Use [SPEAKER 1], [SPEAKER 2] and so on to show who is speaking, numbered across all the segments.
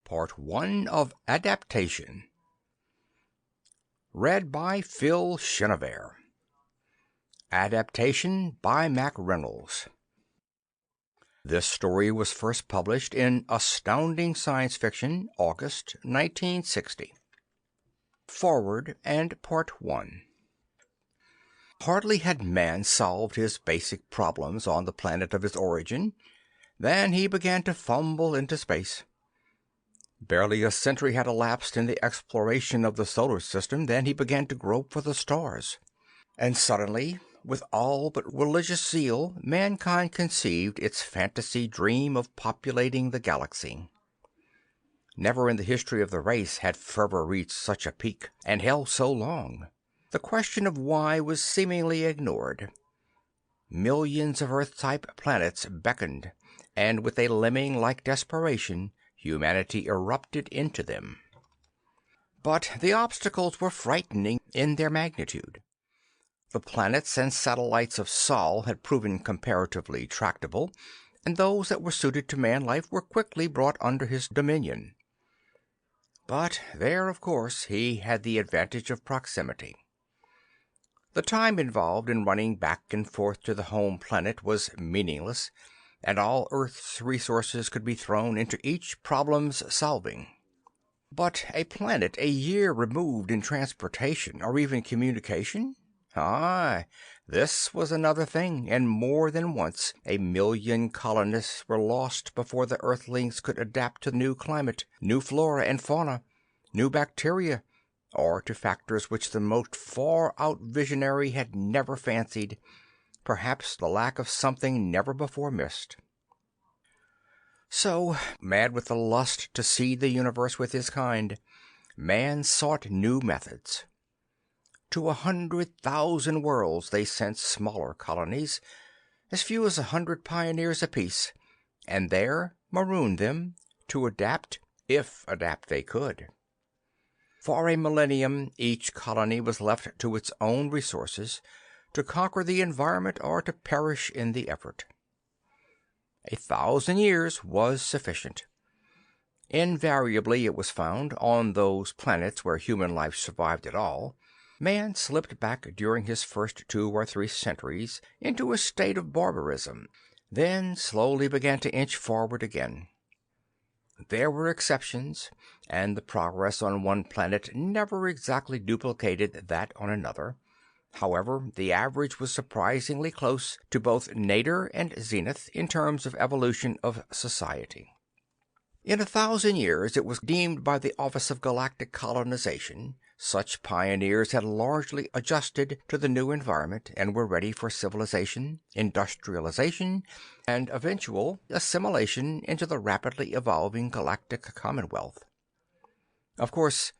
[SPEAKER 1] Part 1 of Adaptation. Read by Phil Chenevert. Adaptation by Mack Reynolds. This story was first published in Astounding Science Fiction, August 1960. Forward and Part 1. Hardly had man solved his basic problems on the planet of his origin than he began to fumble into space. Barely a century had elapsed in the exploration of the solar system than he began to grope for the stars. And suddenly, with all but religious zeal, mankind conceived its fantasy dream of populating the galaxy. Never in the history of the race had fervor reached such a peak, and held so long. The question of why was seemingly ignored. Millions of Earth-type planets beckoned, and with a lemming-like desperation, humanity erupted into them. But the obstacles were frightening in their magnitude. The planets and satellites of Sol had proven comparatively tractable, and those that were suited to man life were quickly brought under his dominion. But there, of course, he had the advantage of proximity. The time involved in running back and forth to the home planet was meaningless, and all Earth's resources could be thrown into each problem's solving. But a planet a year removed in transportation or even communication? Aye, this was another thing, and more than once 1,000,000 colonists were lost before the Earthlings could adapt to new climate, new flora and fauna, new bacteria, or to factors which the most far-out visionary had never fancied, perhaps the lack of something never before missed. So, mad with the lust to see the universe with his kind, man sought new methods. To 100,000 worlds they sent smaller colonies, as few as 100 pioneers apiece, and there marooned them, to adapt, if adapt they could. For a millennium, each colony was left to its own resources, to conquer the environment or to perish in the effort. 1,000 years was sufficient. Invariably, it was found, on those planets where human life survived at all, man slipped back during his first 2 or 3 centuries into a state of barbarism, then slowly began to inch forward again. There were exceptions, and the progress on one planet never exactly duplicated that on another. However, the average was surprisingly close to both nadir and zenith in terms of evolution of society. In 1,000 years, it was deemed by the Office of Galactic Colonization, such pioneers had largely adjusted to the new environment and were ready for civilization, industrialization, and eventual assimilation into the rapidly evolving galactic commonwealth. Of course,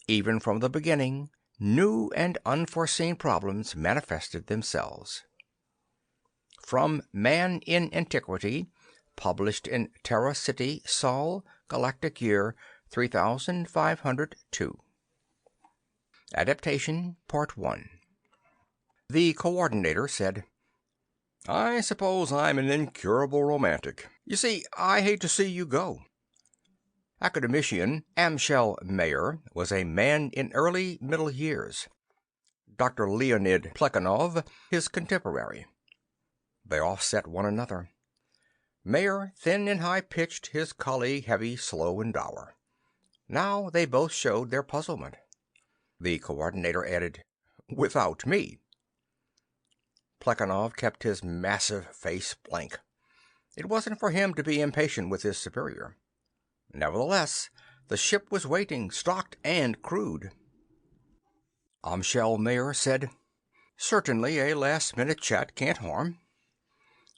[SPEAKER 1] even from the beginning, new and unforeseen problems manifested themselves. From Man in Antiquity, published in Terra City, Sol, Galactic Year 3502. Adaptation, Part 1. The coordinator said, "I suppose I'm an incurable romantic. You see, I hate to see you go." Academician Amschel Mayer was a man in early middle years. Dr. Leonid Plekhanov, his contemporary. They offset one another. Mayer thin and high-pitched, his colleague heavy, slow, and dour. Now they both showed their puzzlement. The coordinator added, "Without me." Plekhanov kept his massive face blank. It wasn't for him to be impatient with his superior. Nevertheless, the ship was waiting, stocked and crewed. Amschel Mayer said, "Certainly a last-minute chat can't harm."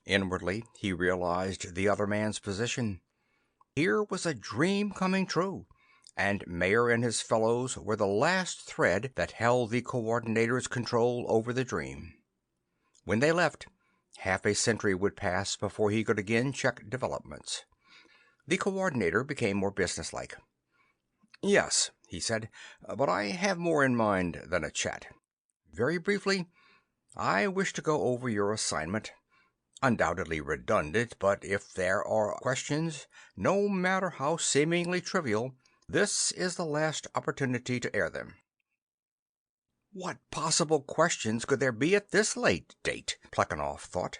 [SPEAKER 1] Inwardly, he realized the other man's position. Here was a dream coming true, and Mayer and his fellows were the last thread that held the coordinator's control over the dream. When they left, half a century would pass before he could again check developments. The coordinator became more businesslike. "Yes," he said, "but I have more in mind than a chat. Very briefly, I wish to go over your assignment. undoubtedly redundant, but if there are questions, no matter how seemingly trivial, this is the last opportunity to air them. What possible questions could there be at this late date? Plekhanov thought.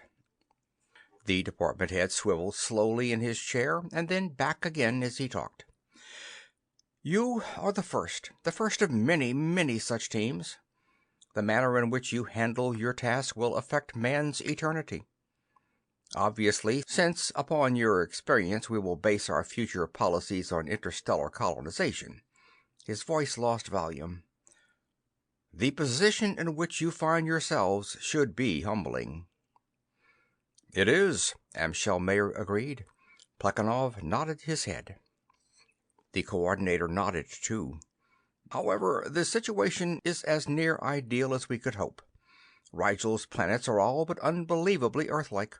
[SPEAKER 1] The department head swiveled slowly in his chair and then back again as he talked. You are the first of many, many such teams. The manner in which you handle your task will affect man's eternity. Obviously, since upon your experience we will base our future policies on interstellar colonization. His voice lost volume. The position in which you find yourselves should be humbling. It is, Amschel Mayer agreed. Plekhanov nodded his head. The coordinator nodded too. However, the situation is as near ideal as we could hope. Rigel's planets are all but unbelievably Earth-like.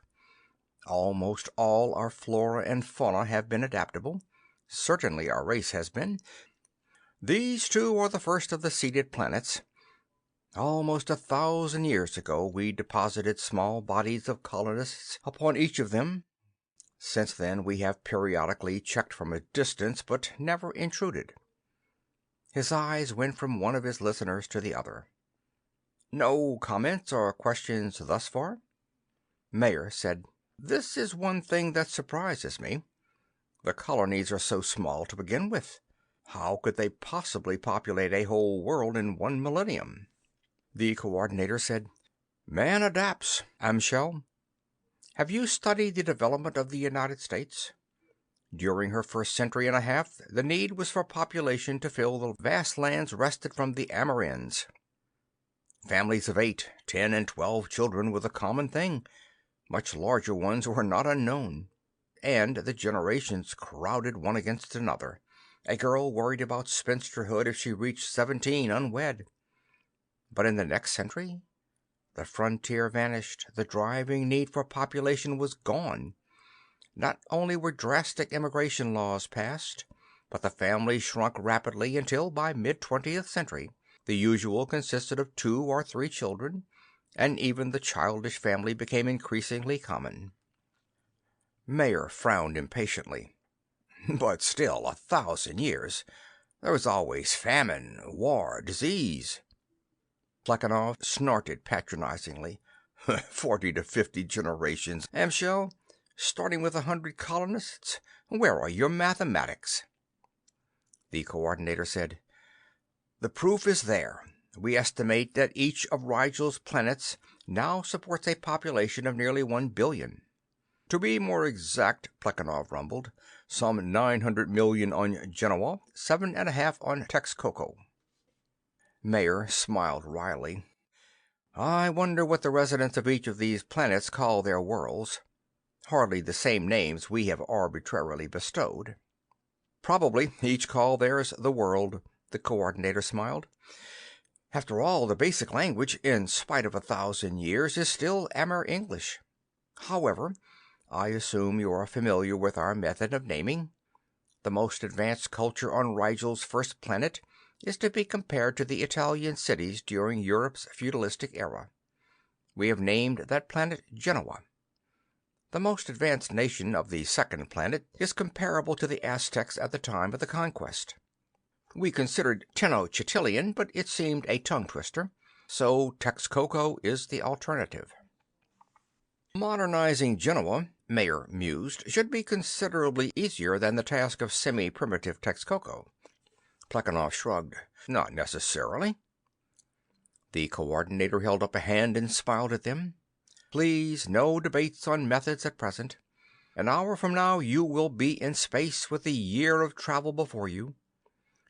[SPEAKER 1] Almost all our flora and fauna have been adaptable. Certainly our race has been. These two are the first of the seeded planets. Almost 1,000 years ago we deposited small bodies of colonists upon each of them. Since then we have periodically checked from a distance, but never intruded. His eyes went from one of his listeners to the other. No comments or questions thus far? Mayer said, This is one thing that surprises me. The colonies are so small to begin with. How could they possibly populate a whole world in 1 millennium? The coordinator said, Man adapts, Amschel. Have you studied the development of the United States? During her first century and a half, the need was for population to fill the vast lands wrested from the Amerinds. Families of 8, 10, and 12 children were the common thing. Much larger ones were not unknown. And the generations crowded one against another. A girl worried about spinsterhood if she reached 17 unwed. But in the next century, the frontier vanished. The driving need for population was gone. Not only were drastic immigration laws passed, but the family shrunk rapidly until by mid-20th century the usual consisted of 2 or 3 children, and even the childish family became increasingly common. Mayer frowned impatiently. But still, 1,000 years. There was always famine, war, disease. Plekhanov snorted patronizingly. 40 to 50 generations, Amschel, starting with 100 colonists. Where are your mathematics? The coordinator said, The proof is there. We estimate that each of Rigel's planets now supports a population of nearly 1 billion. To be more exact, Plekhanov rumbled, some 900 million on Genoa, 7.5 on Texcoco. Mayer smiled wryly. I wonder what the residents of each of these planets call their worlds. Hardly the same names we have arbitrarily bestowed. Probably each call theirs the world, the coordinator smiled. After all, the basic language, in spite of 1,000 years, is still Amer-English. However, I assume you are familiar with our method of naming. The most advanced culture on Rigel's first planet is to be compared to the Italian cities during Europe's feudalistic era. We have named that planet Genoa. The most advanced nation of the second planet is comparable to the Aztecs at the time of the conquest. We considered Tenochtitlan, but it seemed a tongue-twister, so Texcoco is the alternative. Modernizing Genoa, Mayer mused, should be considerably easier than the task of semi-primitive Texcoco. Plekhanov shrugged. Not necessarily. The coordinator held up a hand and smiled at them. Please, no debates on methods at present. An hour from now you will be in space with a year of travel before you.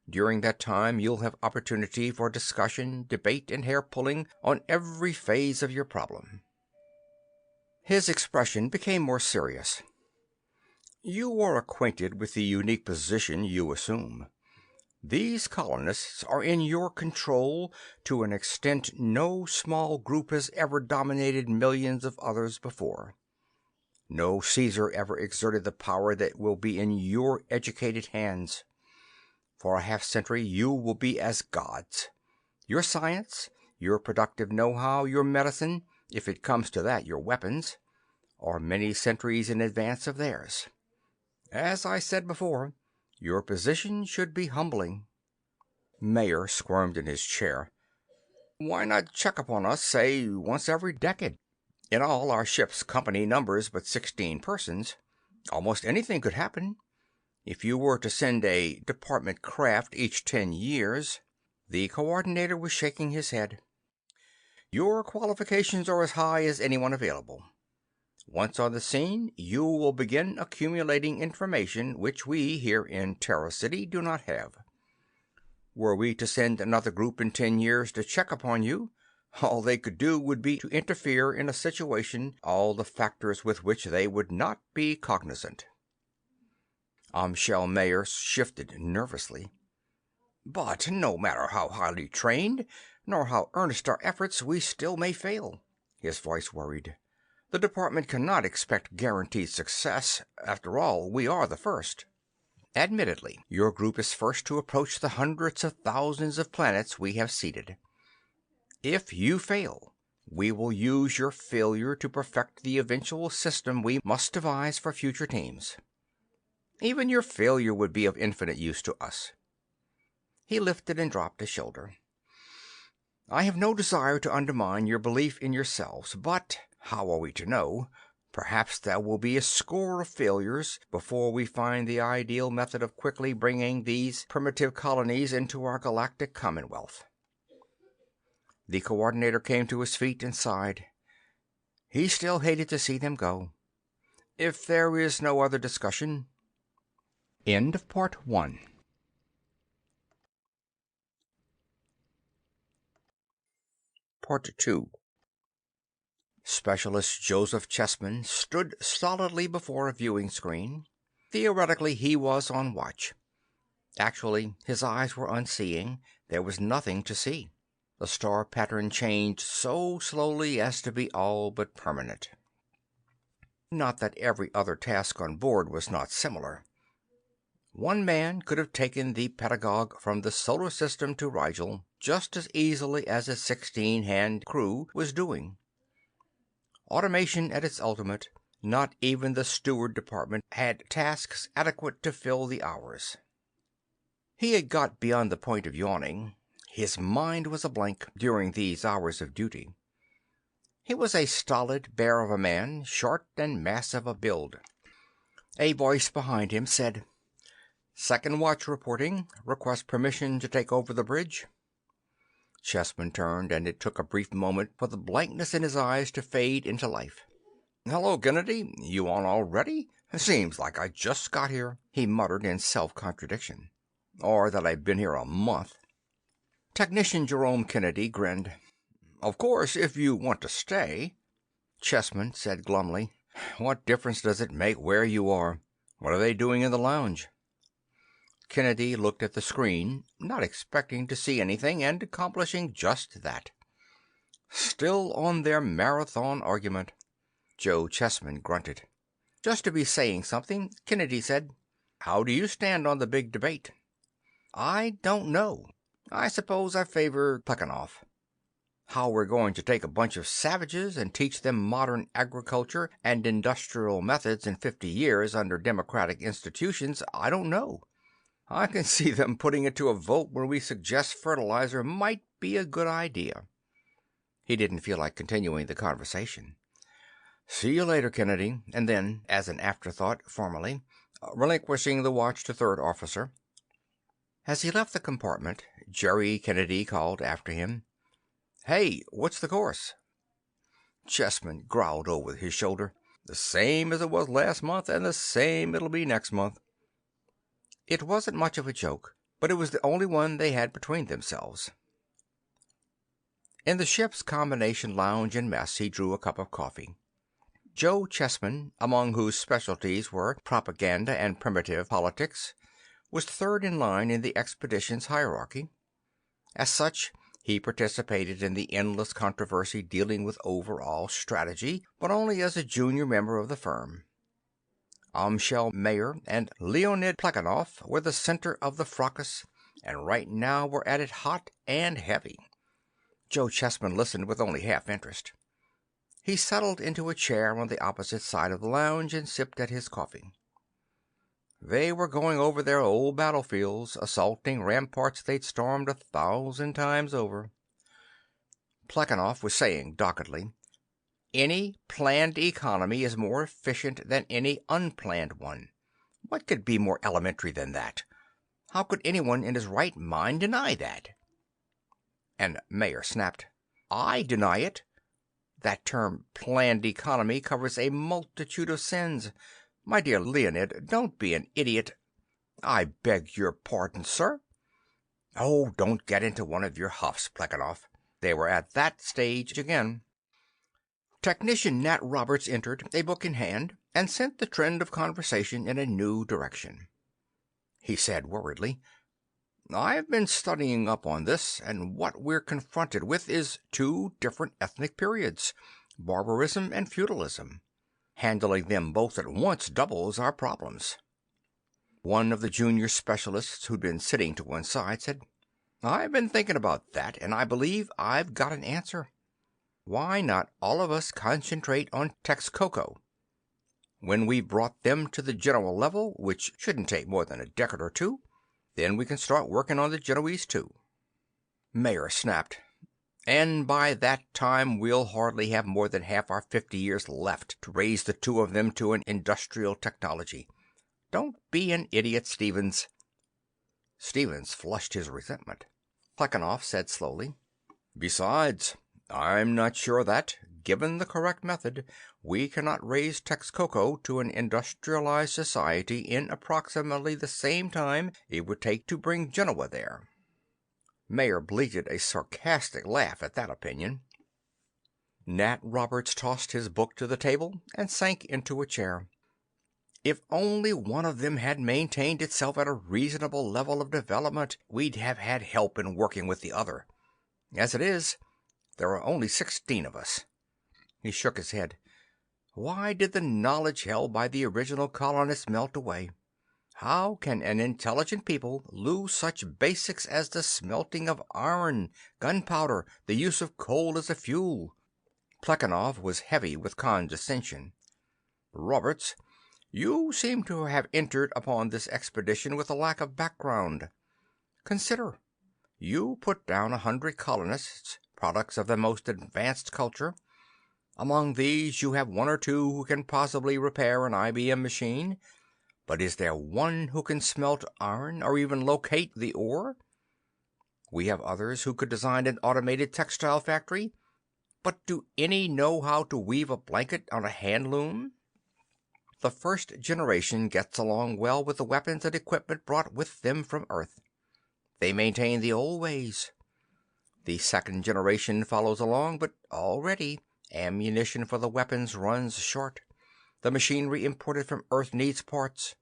[SPEAKER 1] During that time you'll have opportunity for discussion, debate, and hair-pulling on every phase of your problem. His expression became more serious. You are acquainted with the unique position you assume. These colonists are in your control to an extent no small group has ever dominated millions of others before. No Caesar ever exerted the power that will be in your educated hands. For a half-century you will be as gods. Your science, your productive know-how, your medicine, if it comes to that, your weapons, or many centuries in advance of theirs. As I said before, your position should be humbling." Mayer squirmed in his chair. "Why not check upon us, say, once every decade? In all, our ship's company numbers but 16 persons. Almost anything could happen. If you were to send a department craft each 10 years—" The coordinator was shaking his head. "Your qualifications are as high as anyone available. Once on the scene, you will begin accumulating information which we here in Terra City do not have. Were we to send another group in 10 years to check upon you, all they could do would be to interfere in a situation all the factors with which they would not be cognizant." Amschel Mayer shifted nervously. "But no matter how highly trained, nor how earnest our efforts, we still may fail." His voice worried. "The department cannot expect guaranteed success. After all, we are the first. Admittedly, your group is first to approach the hundreds of thousands of planets we have seeded. If you fail, we will use your failure to perfect the eventual system we must devise for future teams. Even your failure would be of infinite use to us." He lifted and dropped a shoulder. "I have no desire to undermine your belief in yourselves, but how are we to know? Perhaps there will be a score of failures before we find the ideal method of quickly bringing these primitive colonies into our galactic commonwealth." The coordinator came to his feet and sighed. He still hated to see them go. "If there is no other discussion." End of Part 1. Part 2. Specialist Joseph Chessman stood stolidly before a viewing screen. Theoretically, he was on watch. Actually, his eyes were unseeing. There was nothing to see. The star pattern changed so slowly as to be all but permanent. Not that every other task on board was not similar. One man could have taken the pedagogue from the solar system to Rigel just as easily as a 16-hand crew was doing. Automation at its ultimate, not even the steward department had tasks adequate to fill the hours. He had got beyond the point of yawning. His mind was a blank during these hours of duty. He was a stolid bear of a man, short and massive of build. A voice behind him said, "Second watch reporting. Request permission to take over the bridge." Chessman turned, and it took a brief moment for the blankness in his eyes to fade into life. "Hello, Kennedy. You on already? Seems like I just got here," he muttered in self-contradiction. "Or that I've been here a month." Technician Jerome Kennedy grinned. "Of course, if you want to stay." Chessman said glumly, "What difference does it make where you are? What are they doing in the lounge?" Kennedy looked at the screen, not expecting to see anything, and accomplishing just that. "Still on their marathon argument." Joe Chessman grunted. Just to be saying something, Kennedy said, "How do you stand on the big debate?" "I don't know. I suppose I favor Plekhanov. How we're going to take a bunch of savages and teach them modern agriculture and industrial methods in 50 years under democratic institutions, I don't know. I can see them putting it to a vote when we suggest fertilizer might be a good idea." He didn't feel like continuing the conversation. "See you later, Kennedy." And then, as an afterthought, formally, "Relinquishing the watch to third officer." As he left the compartment, Jerry Kennedy called after him, "Hey, what's the course?" Chessman growled over his shoulder, "The same as it was last month, and the same it'll be next month." It wasn't much of a joke, but it was the only one they had between themselves. In the ship's combination lounge and mess, he drew a cup of coffee. Joe Chessman, among whose specialties were propaganda and primitive politics, was third in line in the expedition's hierarchy. As such, he participated in the endless controversy dealing with overall strategy, but only as a junior member of the firm. Amschel Mayer and Leonid Plekhanov were the center of the fracas, and right now were at it hot and heavy. Joe Chessman listened with only half interest. He settled into a chair on the opposite side of the lounge and sipped at his coffee. They were going over their old battlefields, assaulting ramparts they'd stormed 1,000 times over. Plekhanov was saying doggedly, "Any planned economy is more efficient than any unplanned one. What could be more elementary than that? How could anyone in his right mind deny that?" And Mayer snapped, "I deny it. That term, planned economy, covers a multitude of sins. My dear Leonid, don't be an idiot." "I beg your pardon, sir." "Oh, don't get into one of your huffs, Plekhanov." They were at that stage again. Technician Nat Roberts entered, a book in hand, and sent the trend of conversation in a new direction. He said worriedly, "I've been studying up on this, and what we're confronted with is two different ethnic periods, barbarism and feudalism. Handling them both at once doubles our problems." One of the junior specialists who'd been sitting to one side said, "I've been thinking about that, and I believe I've got an answer. Why not all of us concentrate on Texcoco? When we've brought them to the Genoa level, which shouldn't take more than a decade or two, then we can start working on the Genoese too." Mayer snapped, "And by that time we'll hardly have more than half our 50 years left to raise the two of them to an industrial technology. Don't be an idiot, Stevens." Stevens flushed his resentment. Plekhanov said slowly, "Besides, I'm not sure that, given the correct method, we cannot raise Texcoco to an industrialized society in approximately the same time it would take to bring Genoa there." Mayer bleated a sarcastic laugh at that opinion. Nat Roberts tossed his book to the table and sank into a chair. "If only one of them had maintained itself at a reasonable level of development, we'd have had help in working with the other. As it is, there are only 16 of us." He shook his head. "Why did the knowledge held by the original colonists melt away? How can an intelligent people lose such basics as the smelting of iron, gunpowder, the use of coal as a fuel?" Plekhanov was heavy with condescension. "Roberts, you seem to have entered upon this expedition with a lack of background. Consider. You put down 100 colonists, products of the most advanced culture. Among these you have one or two who can possibly repair an IBM machine. But is there one who can smelt iron, or even locate the ore? We have others who could design an automated textile factory. But do any know how to weave a blanket on a hand loom? The first generation gets along well with the weapons and equipment brought with them from Earth. They maintain the old ways. The second generation follows along, but already ammunition for the weapons runs short. The machinery imported from Earth needs parts.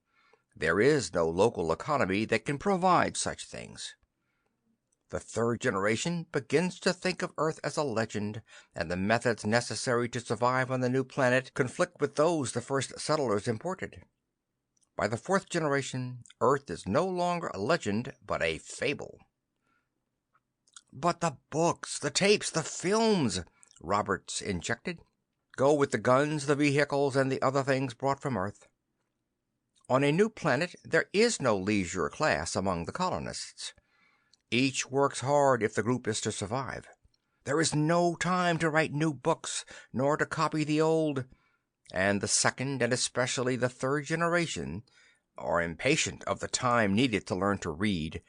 [SPEAKER 1] There is no local economy that can provide such things. The third generation begins to think of Earth as a legend, and the methods necessary to survive on the new planet conflict with those the first settlers imported. By the fourth generation, Earth is no longer a legend, but a fable." "But the books, the tapes, the films," Roberts injected. "Go with the guns, the vehicles, and the other things brought from Earth. On a new planet, there is no leisure class among the colonists. Each works hard if the group is to survive. There is no time to write new books, nor to copy the old. And the second, and especially the third generation, are impatient of the time needed to learn to read,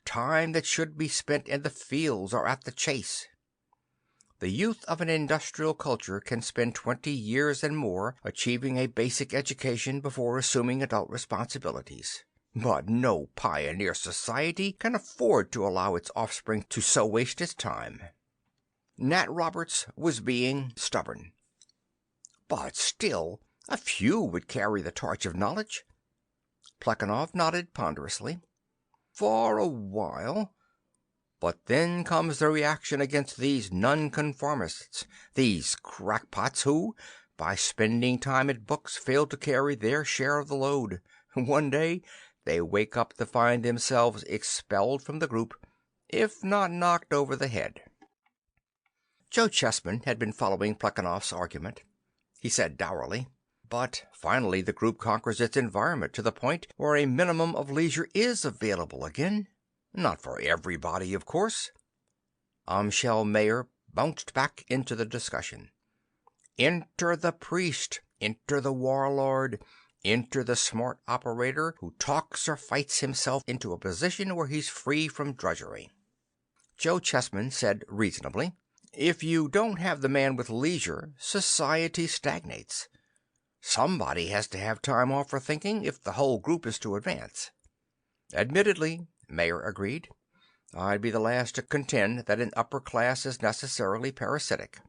[SPEAKER 1] time that should be spent in the fields or at the chase. The youth of an industrial culture can spend 20 years and more achieving a basic education before assuming adult responsibilities. But no pioneer society can afford to allow its offspring to so waste its time." Nat Roberts was being stubborn. "But still, a few would carry the torch of knowledge." Plekhanov nodded ponderously. "For a while. But then comes the reaction against these nonconformists, these crackpots who, by spending time at books, fail to carry their share of the load. One day they wake up to find themselves expelled from the group, if not knocked over the head." Joe Chessman had been following Plekhanov's argument. He said dourly, "But finally the group conquers its environment to the point where a minimum of leisure is available again. Not for everybody, of course." Amschel Mayer bounced back into the discussion. "Enter the priest, enter the warlord, enter the smart operator who talks or fights himself into a position where he's free from drudgery." Joe Chessman said reasonably, "If you don't have the man with leisure, society stagnates. Somebody has to have time off for thinking if the whole group is to advance." "Admittedly," Mayer agreed. "I'd be the last to contend that an upper class is necessarily parasitic."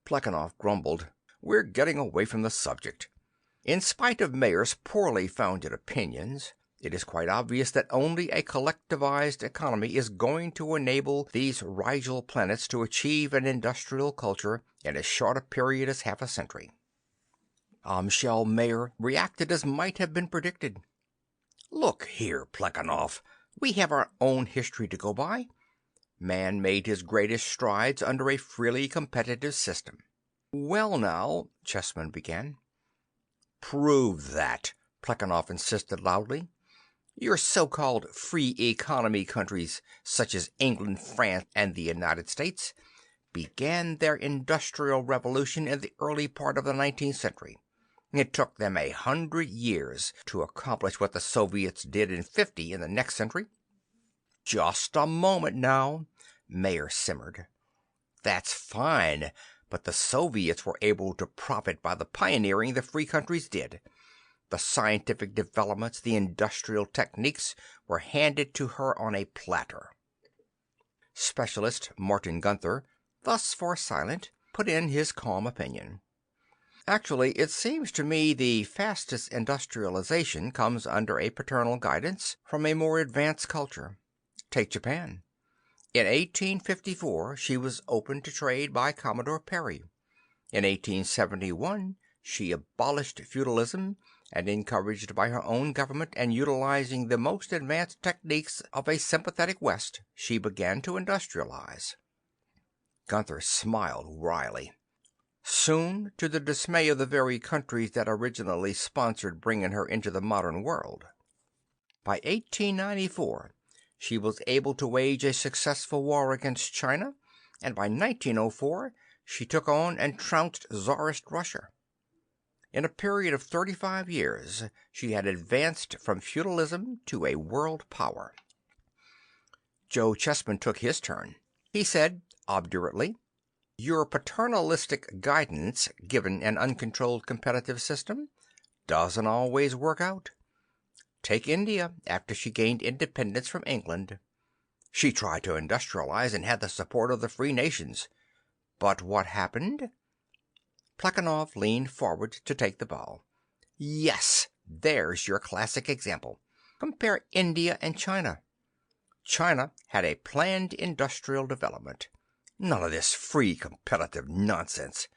[SPEAKER 1] Plekhanov grumbled, "We're getting away from the subject. In spite of Mayer's poorly founded opinions, it is quite obvious that only a collectivized economy is going to enable these Rigel planets to achieve an industrial culture in as short a period as half a century." Amschel Mayer reacted as might have been predicted. "Look here, Plekhanov, we have our own history to go by. Man made his greatest strides under a freely competitive system." "Well now," Chessman began. "Prove that," Plekhanov insisted loudly. "Your so-called free economy countries, such as England, France, and the United States, began their industrial revolution in the early part of the 19th century. It took them 100 years to accomplish what the Soviets did in 50 in the next century." "Just a moment now," Mayer simmered. "That's fine, but the Soviets were able to profit by the pioneering the free countries did. The scientific developments, the industrial techniques were handed to her on a platter." Specialist Martin Gunther, thus far silent, put in his calm opinion. "Actually, it seems to me the fastest industrialization comes under a paternal guidance from a more advanced culture. Take Japan. In 1854 she was opened to trade by Commodore Perry. In 1871 she abolished feudalism, and encouraged by her own government and utilizing the most advanced techniques of a sympathetic West, she began to industrialize." Gunther smiled wryly. "Soon to the dismay of the very countries that originally sponsored bringing her into the modern world. By 1894 she was able to wage a successful war against China, and by 1904 she took on and trounced Tsarist Russia. In a period of 35 years she had advanced from feudalism to a world power." Joe Chessman took his turn. He said obdurately, "Your paternalistic guidance, given an uncontrolled competitive system, doesn't always work out. Take India after she gained independence from England. She tried to industrialize and had the support of the free nations. But what happened?" Plekhanov leaned forward to take the ball. "Yes, there's your classic example. Compare India and China. China had a planned industrial development. None of this free competitive nonsense.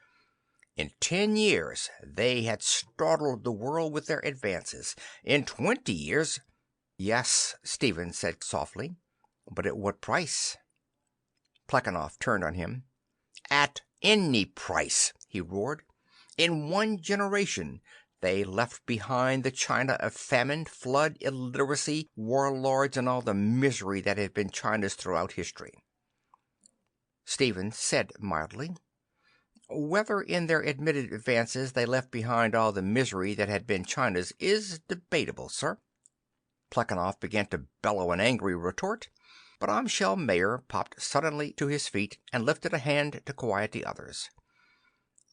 [SPEAKER 1] In 10 years they had startled the world with their advances. In 20 years—" "Yes," Stephen said softly, "but at what price?" Plekhanov turned on him. "At any price," he roared. "In 1 generation they left behind the China of famine, flood, illiteracy, warlords, and all the misery that had been China's throughout history." Stephen said mildly, "Whether in their admitted advances they left behind all the misery that had been China's is debatable, sir." Plekhanov began to bellow an angry retort, but Amschel Mayer popped suddenly to his feet and lifted a hand to quiet the others.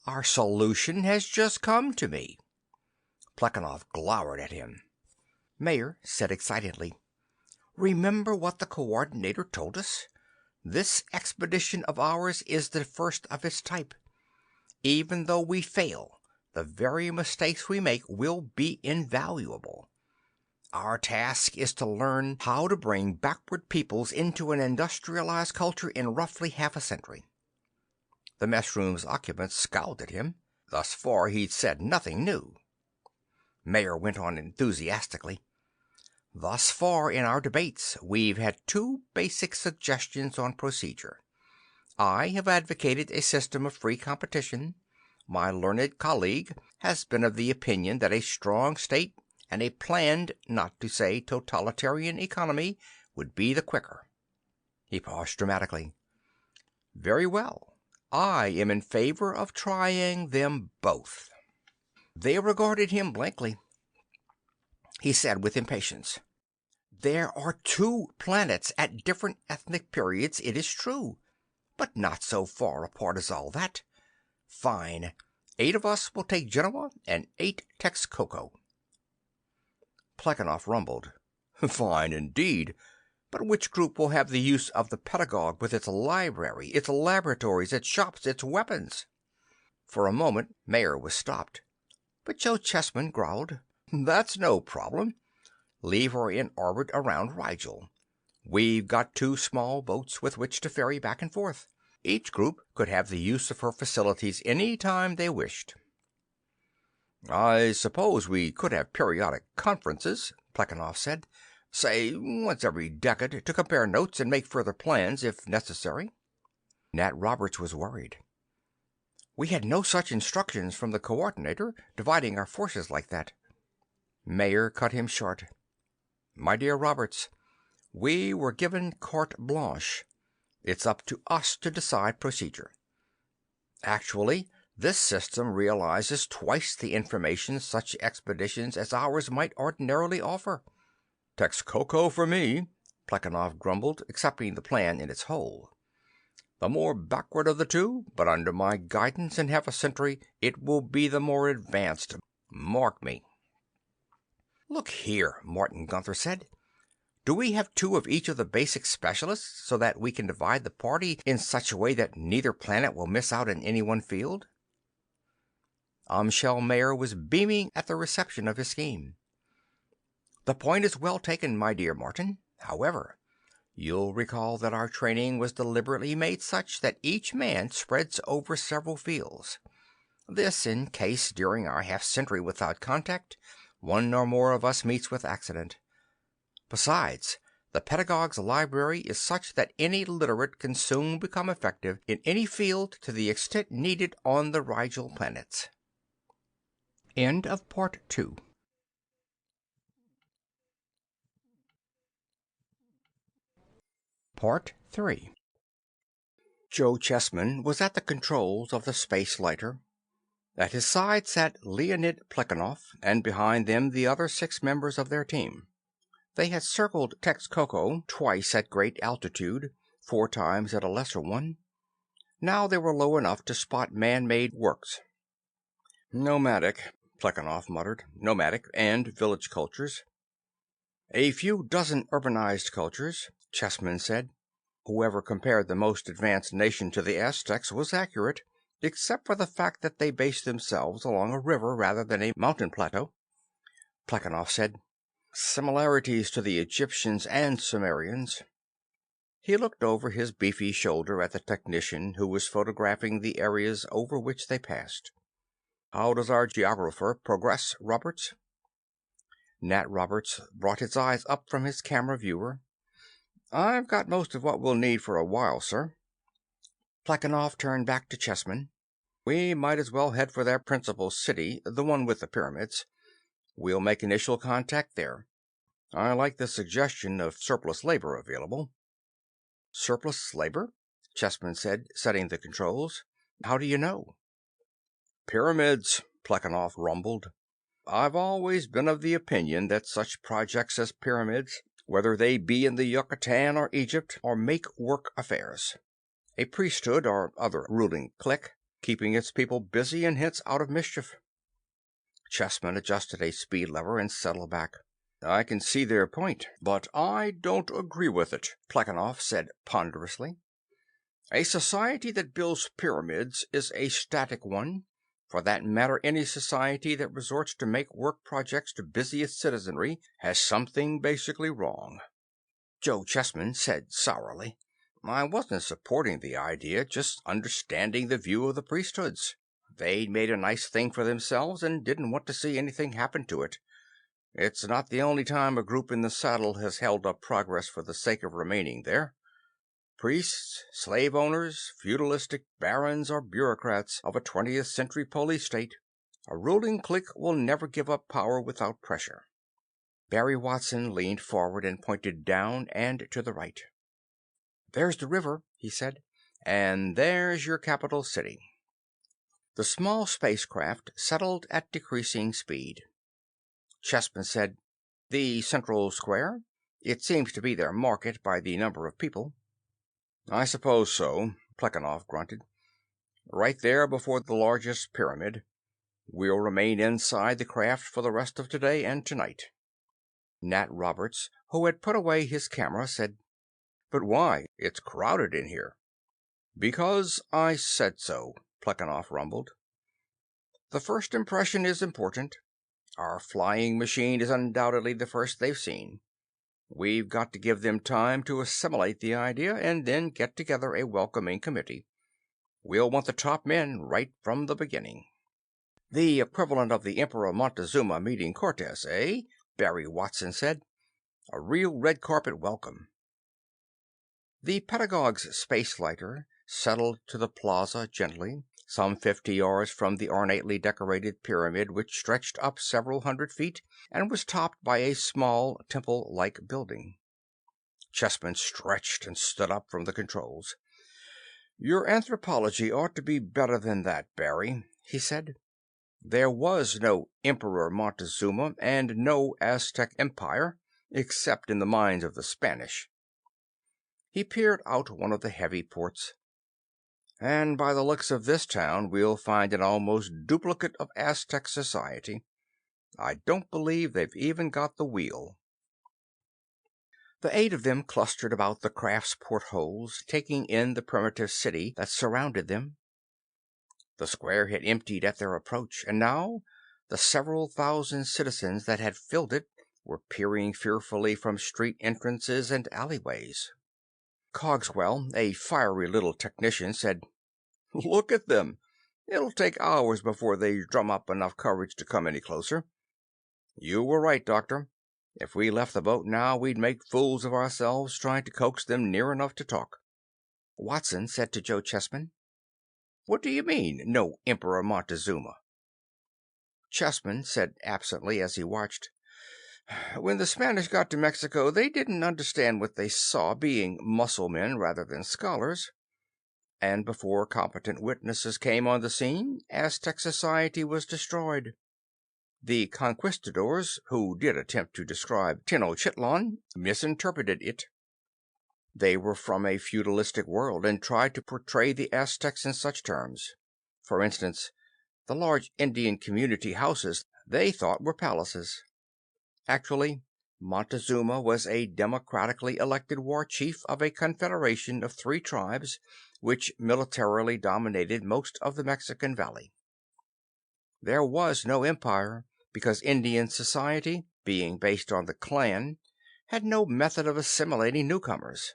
[SPEAKER 1] "Our solution has just come to me." Plekhanov glowered at him. Mayer said excitedly, "Remember what the Coordinator told us? This expedition of ours is the first of its type. Even though we fail, the very mistakes we make will be invaluable. Our task is to learn how to bring backward peoples into an industrialized culture in roughly half a century." The mess room's occupants scowled at him. Thus far he'd said nothing new. Mayer went on enthusiastically, "Thus far in our debates we've had 2 basic suggestions on procedure. I have advocated a system of free competition. My learned colleague has been of the opinion that a strong state and a planned, not to say totalitarian economy would be the quicker. He paused dramatically. Very well. I am in favor of trying them both. They regarded him blankly. He said with impatience, There are 2 planets at different ethnic periods, it is true, but not so far apart as all that. Fine. 8 of us will take Genoa and 8 Texcoco. Plekhanov rumbled. Fine indeed. But which group will have the use of the pedagogue with its library, its laboratories, its shops, its weapons? For a moment, Mayer was stopped. But Joe Chessman growled, That's no problem. Leave her in orbit around Rigel. We've got 2 small boats with which to ferry back and forth. Each group could have the use of her facilities any time they wished. I suppose we could have periodic conferences, Plekhanov said. Say, once every decade, to compare notes and make further plans if necessary. Nat Roberts was worried. We had no such instructions from the coordinator, dividing our forces like that. Mayer cut him short. My dear Roberts, we were given carte blanche. It's up to us to decide procedure. Actually, this system realizes twice the information such expeditions as ours might ordinarily offer. Texcoco for me, Plekhanov grumbled, accepting the plan in its whole. The more backward of the 2, but under my guidance in half a century, it will be the more advanced. Mark me. Look here, Martin Gunther said. Do we have 2 of each of the basic specialists so that we can divide the party in such a way that neither planet will miss out in any one field? Amschel Mayer was beaming at the reception of his scheme. The point is well taken, my dear Martin. However, you'll recall that our training was deliberately made such that each man spreads over several fields. This in case, during our half-century without contact, one or more of us meets with accident. Besides, the pedagogue's library is such that any literate can soon become effective in any field to the extent needed on the Rigel planets. End of Part 2. Part 3. Joe Chessman was at the controls of the space lighter. At his side sat Leonid Plekhanov, and behind them the other 6 members of their team. They had circled Texcoco twice at great altitude, 4 times at a lesser one. Now they were low enough to spot man-made works. Nomadic, Plekhanov muttered. Nomadic and village cultures. A few dozen urbanized cultures, Chessman said. Whoever compared the most advanced nation to the Aztecs was accurate, except for the fact that they based themselves along a river rather than a mountain plateau. Plekhanov said, Similarities to the Egyptians and Sumerians. He looked over his beefy shoulder at the technician who was photographing the areas over which they passed. How does our geographer progress, Roberts? Nat Roberts brought his eyes up from his camera viewer. I've got most of what we'll need for a while, sir. Plekhanov turned back to Chessman. We might as well head for their principal city, the one with the pyramids. We'll make initial contact there. I like the suggestion of surplus labor available. Surplus labor? Chessman said, setting the controls. How do you know? Pyramids, Plekhanov rumbled. I've always been of the opinion that such projects as pyramids, whether they be in the Yucatan or Egypt, are make-work affairs. A priesthood or other ruling clique, keeping its people busy and hence out of mischief. Chessman adjusted a speed lever and settled back. I can see their point, but I don't agree with it, Plekhanov said ponderously. A society that builds pyramids is a static one. For that matter, any society that resorts to make-work projects to busy its citizenry has something basically wrong. Joe Chessman said sourly, I wasn't supporting the idea, just understanding the view of the priesthoods. They'd made a nice thing for themselves and didn't want to see anything happen to it. It's not the only time a group in the saddle has held up progress for the sake of remaining there. Priests, slave owners, feudalistic barons, or bureaucrats of a 20th century police state, a ruling clique will never give up power without pressure. Barry Watson leaned forward and pointed down and to the right. "There's the river," he said, "and there's your capital city." The small spacecraft settled at decreasing speed. Chessman said, "The central square? It seems to be their market by the number of people." "I suppose so," Plekhanov grunted. "Right there before the largest pyramid. We'll remain inside the craft for the rest of today and tonight." Nat Roberts, who had put away his camera, said, "But why? It's crowded in here." "Because I said so," Plekhanov rumbled. "The first impression is important. Our flying machine is undoubtedly the first they've seen. We've got to give them time to assimilate the idea and then get together a welcoming committee. We'll want the top men right from the beginning." "The equivalent of the Emperor Montezuma meeting Cortez, eh?" Barry Watson said. "A real red carpet welcome." The pedagogue's space lighter settled to the plaza gently, some 50 yards from the ornately decorated pyramid which stretched up several hundred feet and was topped by a small temple-like building. Chessman stretched and stood up from the controls. "Your anthropology ought to be better than that, Barry," he said. "There was no Emperor Montezuma and no Aztec Empire, except in the minds of the Spanish." He peered out one of the heavy ports. "And by the looks of this town, we'll find an almost duplicate of Aztec society. I don't believe they've even got the wheel." The 8 of them clustered about the craft's portholes, taking in the primitive city that surrounded them. The square had emptied at their approach, and now the several thousand citizens that had filled it were peering fearfully from street entrances and alleyways. Cogswell, a fiery little technician, said, "Look at them. It'll take hours before they drum up enough courage to come any closer." "You were right, Doctor. If we left the boat now, we'd make fools of ourselves trying to coax them near enough to talk." Watson said to Joe Chessman, "What do you mean, no Emperor Montezuma?" Chessman said absently as he watched, "When the Spanish got to Mexico, they didn't understand what they saw, being muscle men rather than scholars. And before competent witnesses came on the scene, Aztec society was destroyed. The conquistadors, who did attempt to describe Tenochtitlan, misinterpreted it. They were from a feudalistic world and tried to portray the Aztecs in such terms. For instance, the large Indian community houses they thought were palaces. Actually, Montezuma was a democratically elected war chief of a confederation of 3 tribes which militarily dominated most of the Mexican Valley. There was no empire because Indian society, being based on the clan, had no method of assimilating newcomers.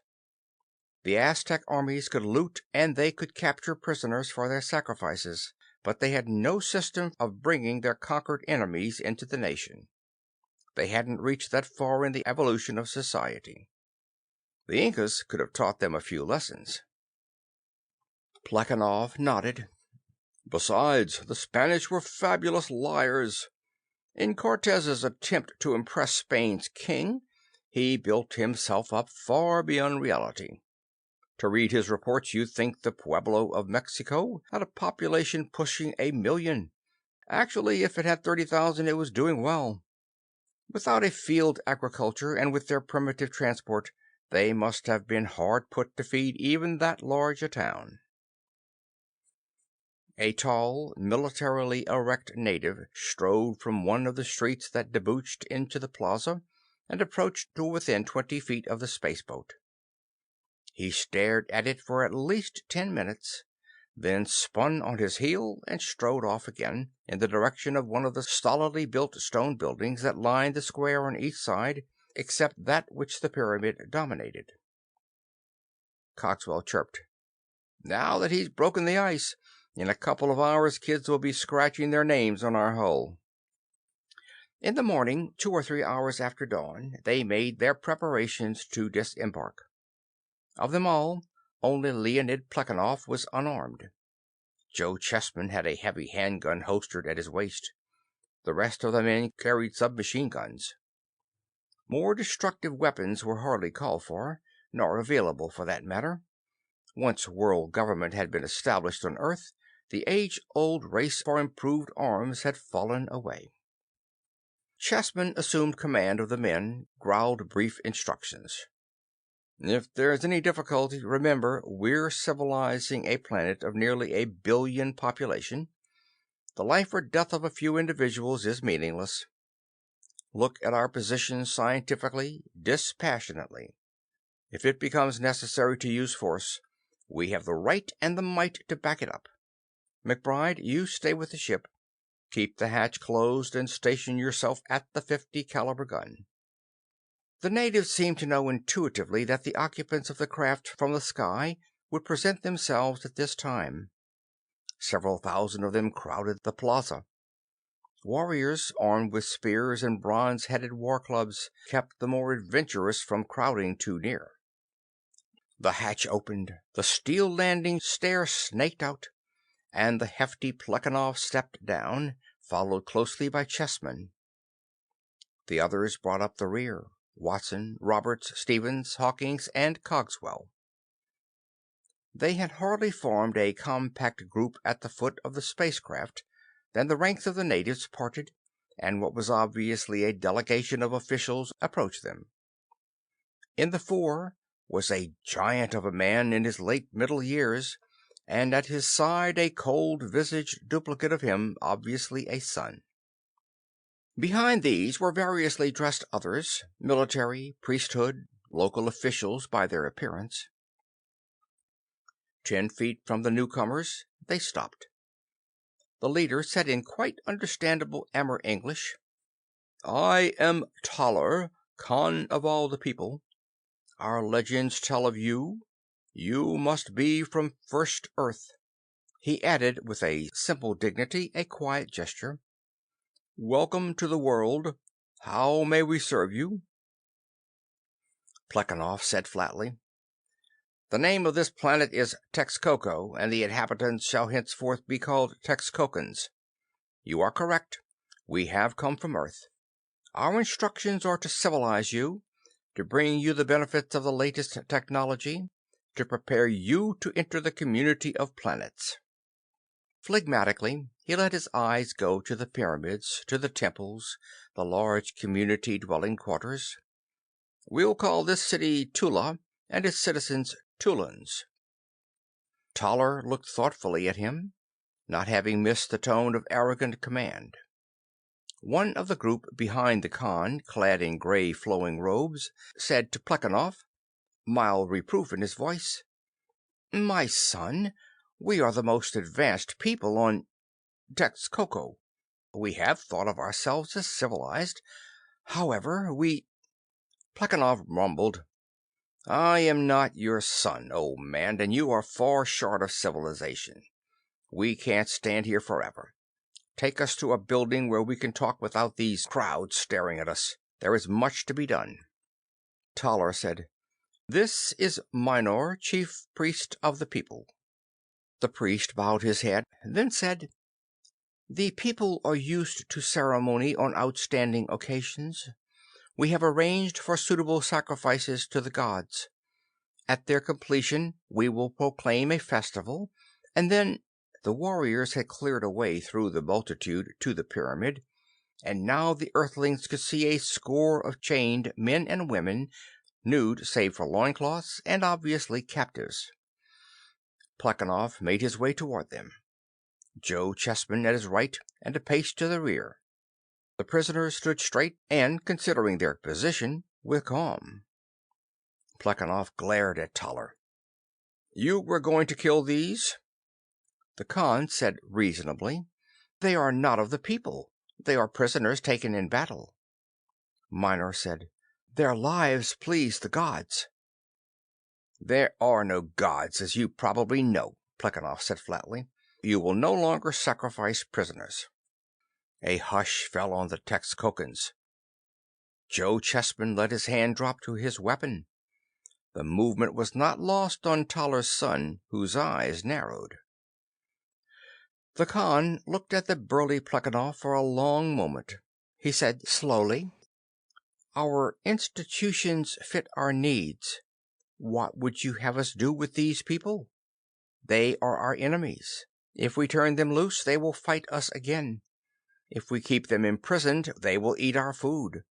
[SPEAKER 1] The Aztec armies could loot and they could capture prisoners for their sacrifices, but they had no system of bringing their conquered enemies into the nation. They hadn't reached that far in the evolution of society. The Incas could have taught them a few lessons." Plekhanov nodded. "Besides, the Spanish were fabulous liars. In Cortez's attempt to impress Spain's king, he built himself up far beyond reality. To read his reports, you'd think the Pueblo of Mexico had a population pushing 1,000,000. Actually, if it had 30,000, it was doing well. Without a field agriculture and with their primitive transport, they must have been hard put to feed even that large a town." A tall, militarily erect native strode from one of the streets that debouched into the plaza and approached to within 20 feet of the spaceboat. He stared at it for at least 10 minutes, then spun on his heel and strode off again in the direction of one of the stolidly built stone buildings that lined the square on each side, except that which the pyramid dominated. Cogswell chirped, "Now that he's broken the ice, in a couple of hours kids will be scratching their names on our hull." In the morning, 2 or 3 hours after dawn, they made their preparations to disembark. Of them all, Only Leonid Plekhanov was unarmed. Joe Chessman had a heavy handgun holstered at his waist. The rest of the men carried submachine guns. More destructive weapons were hardly called for, nor available for that matter. Once world government had been established on Earth, the age-old race for improved arms had fallen away. Chessman assumed command of the men, growled brief instructions. If there's any difficulty, remember, we're civilizing a planet of nearly 1 billion population. The life or death of a few individuals is meaningless. Look at our position scientifically, dispassionately. If it becomes necessary to use force, we have the right and the might to back it up. McBride, you stay with the ship. Keep the hatch closed and station yourself at the .50 caliber gun. The natives seemed to know intuitively that the occupants of the craft from the sky would present themselves at this time. Several thousand of them crowded the plaza. Warriors, armed with spears and bronze-headed war clubs, kept the more adventurous from crowding too near. The hatch opened, the steel landing stair snaked out, and the hefty Plekhanov stepped down, followed closely by Chessman. The others brought up the rear: Watson, Roberts, Stevens, Hawkins, and Cogswell. They had hardly formed a compact group at the foot of the spacecraft than the ranks of the natives parted, and what was obviously a delegation of officials approached them. In the fore was a giant of a man in his late middle years, and at his side a cold-visaged duplicate of him, obviously a son. Behind these were variously dressed others, military, priesthood, local officials by their appearance. 10 feet from the newcomers, they stopped. The leader said in quite understandable Amur English, "I am Toller, Khan of all the people. Our legends tell of you. You must be from First Earth." He added with a simple dignity, a quiet gesture, "Welcome to the world. How may we serve you?" Plekhanov said flatly, "The name of this planet is Texcoco, and the inhabitants shall henceforth be called Texcocans. You are correct. We have come from Earth. Our instructions are to civilize you, to bring you the benefits of the latest technology, to prepare you to enter the community of planets." Phlegmatically, he let his eyes go to the pyramids, to the temples, the large community dwelling quarters. "We'll call this city Tula, and its citizens Tulans." Toller looked thoughtfully at him, not having missed the tone of arrogant command. One of the group behind the Khan, clad in gray flowing robes, said to Plekhanov, mild reproof in his voice, "My son, we are the most advanced people on Texcoco. We have thought of ourselves as civilized. However, Plekhanov mumbled, "I am not your son, old man, and you are far short of civilization. We can't stand here forever. Take us to a building where we can talk without these crowds staring at us. There is much to be done." Toller said, "This is Minor, chief priest of the people." The priest bowed his head, then said, "The people are used to ceremony on outstanding occasions. We have arranged for suitable sacrifices to the gods. At their completion we will proclaim a festival, and then—" The warriors had cleared a way through the multitude to the pyramid, and now the Earthlings could see a score of chained men and women, nude save for loincloths, and obviously captives. Plekhanov made his way toward them, Joe Chessman at his right and a pace to the rear. The prisoners stood straight and, considering their position, with calm. Plekhanov glared at Toller. "You were going to kill these?" The Khan said reasonably, "They are not of the people. They are prisoners taken in battle." Minor said, "Their lives please the gods." "There are no gods, as you probably know," Plekhanov said flatly. "You will no longer sacrifice prisoners." A hush fell on the Texcocans. Joe Chessman let his hand drop to his weapon. The movement was not lost on Toller's son, whose eyes narrowed. The Khan looked at the burly Plekhanov for a long moment. He said slowly, "Our institutions fit our needs. What would you have us do with these people? They are our enemies. If we turn them loose, they will fight us again. If we keep them imprisoned, they will eat our food.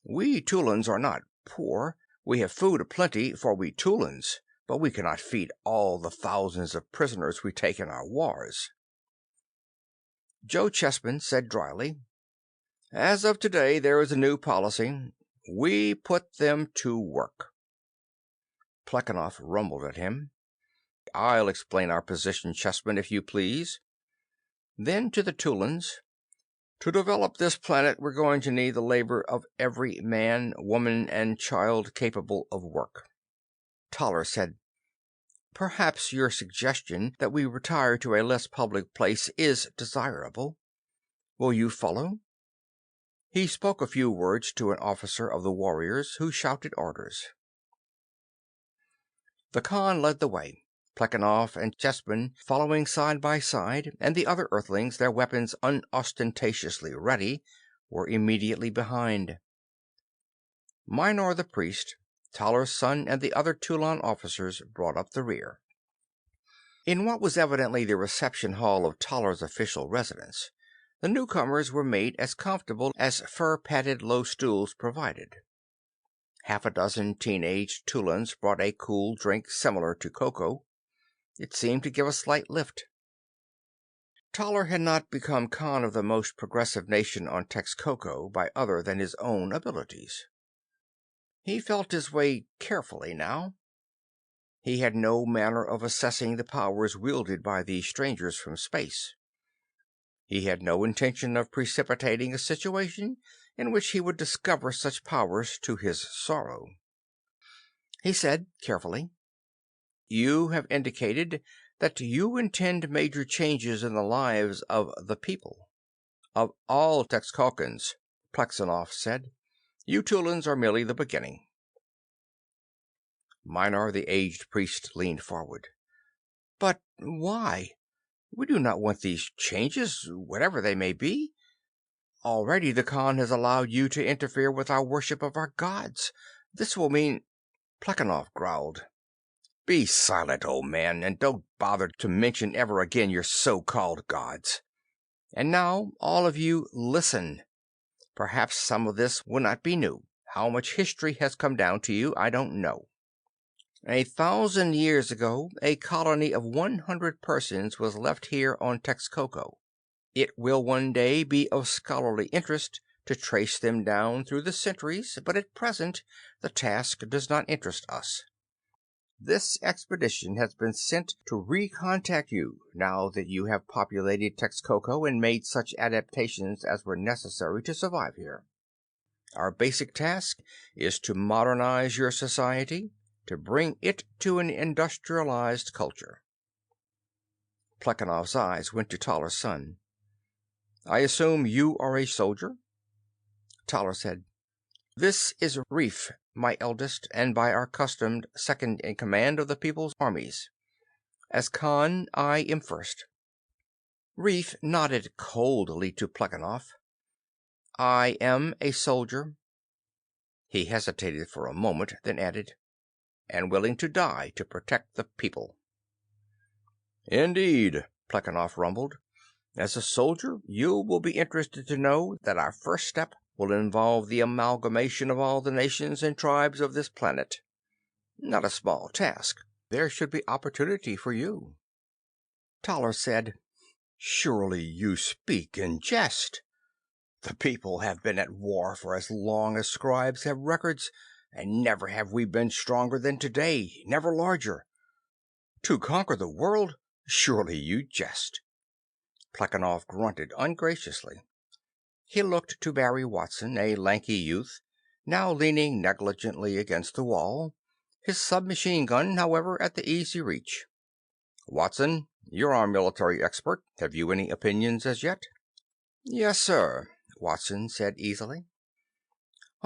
[SPEAKER 1] We Tulans are not poor. We have food aplenty for we Tulans, but we cannot feed all the thousands of prisoners we take in our wars." Joe Chessman said dryly, "As of today, there is a new policy. We put them to work." Plekhanov rumbled at him. "I'll explain our position, Chessman, if you please." Then to the Tulans, "To develop this planet, we're going to need the labor of every man, woman, and child capable of work." Toller said, "Perhaps your suggestion that we retire to a less public place is desirable. Will you follow?" He spoke a few words to an officer of the warriors, who shouted orders. The Khan led the way, Plekhanov and Chessman following side by side, and the other Earthlings, their weapons unostentatiously ready, were immediately behind. Minor the priest, Toller's son, and the other Tulan officers brought up the rear. In what was evidently the reception hall of Toller's official residence, the newcomers were made as comfortable as fur-padded low stools provided. Half a dozen teenage Tulans brought a cool drink similar to cocoa. It seemed to give a slight lift. Toller had not become Khan of the most progressive nation on Texcoco by other than his own abilities. He felt his way carefully now. He had no manner of assessing the powers wielded by these strangers from space. He had no intention of precipitating a situation in which he would discover such powers to his sorrow. He said carefully, "You have indicated that you intend major changes in the lives of the people." "Of all Texcocans," Plekhanov said. "You Tulans are merely the beginning." Minor, the aged priest, leaned forward. "But why? We do not want these changes, whatever they may be. Already the Khan has allowed you to interfere with our worship of our gods. This will mean—" Plekhanov growled, "Be silent, old man, and don't bother to mention ever again your so-called gods. And now, all of you, listen. Perhaps some of this will not be new. How much history has come down to you, I don't know. 1,000 years ago, a colony of 100 persons was left here on Texcoco. It will one day be of scholarly interest to trace them down through the centuries, but at present the task does not interest us. This expedition has been sent to recontact you now that you have populated Texcoco and made such adaptations as were necessary to survive here. Our basic task is to modernize your society, to bring it to an industrialized culture." Plekhanov's eyes went to Toller's son. "I assume you are a soldier?" Toller said, "This is Reef, my eldest, and by our custom second in command of the people's armies. As Khan, I am first." Reef nodded coldly to Plekhanov. "I am a soldier." He hesitated for a moment, then added, "and willing to die to protect the people." "Indeed," Plekhanov rumbled. "As a soldier, you will be interested to know that our first step will involve the amalgamation of all the nations and tribes of this planet. Not a small task. There should be opportunity for you." Toller said, "Surely you speak in jest. The people have been at war for as long as scribes have records, and never have we been stronger than today, never larger. To conquer the world? Surely you jest." Plekhanov grunted ungraciously. He looked to Barry Watson, a lanky youth, now leaning negligently against the wall, his submachine gun, however, at the easy reach. "Watson, you're our military expert. Have you any opinions as yet?" "Yes, sir," Watson said easily.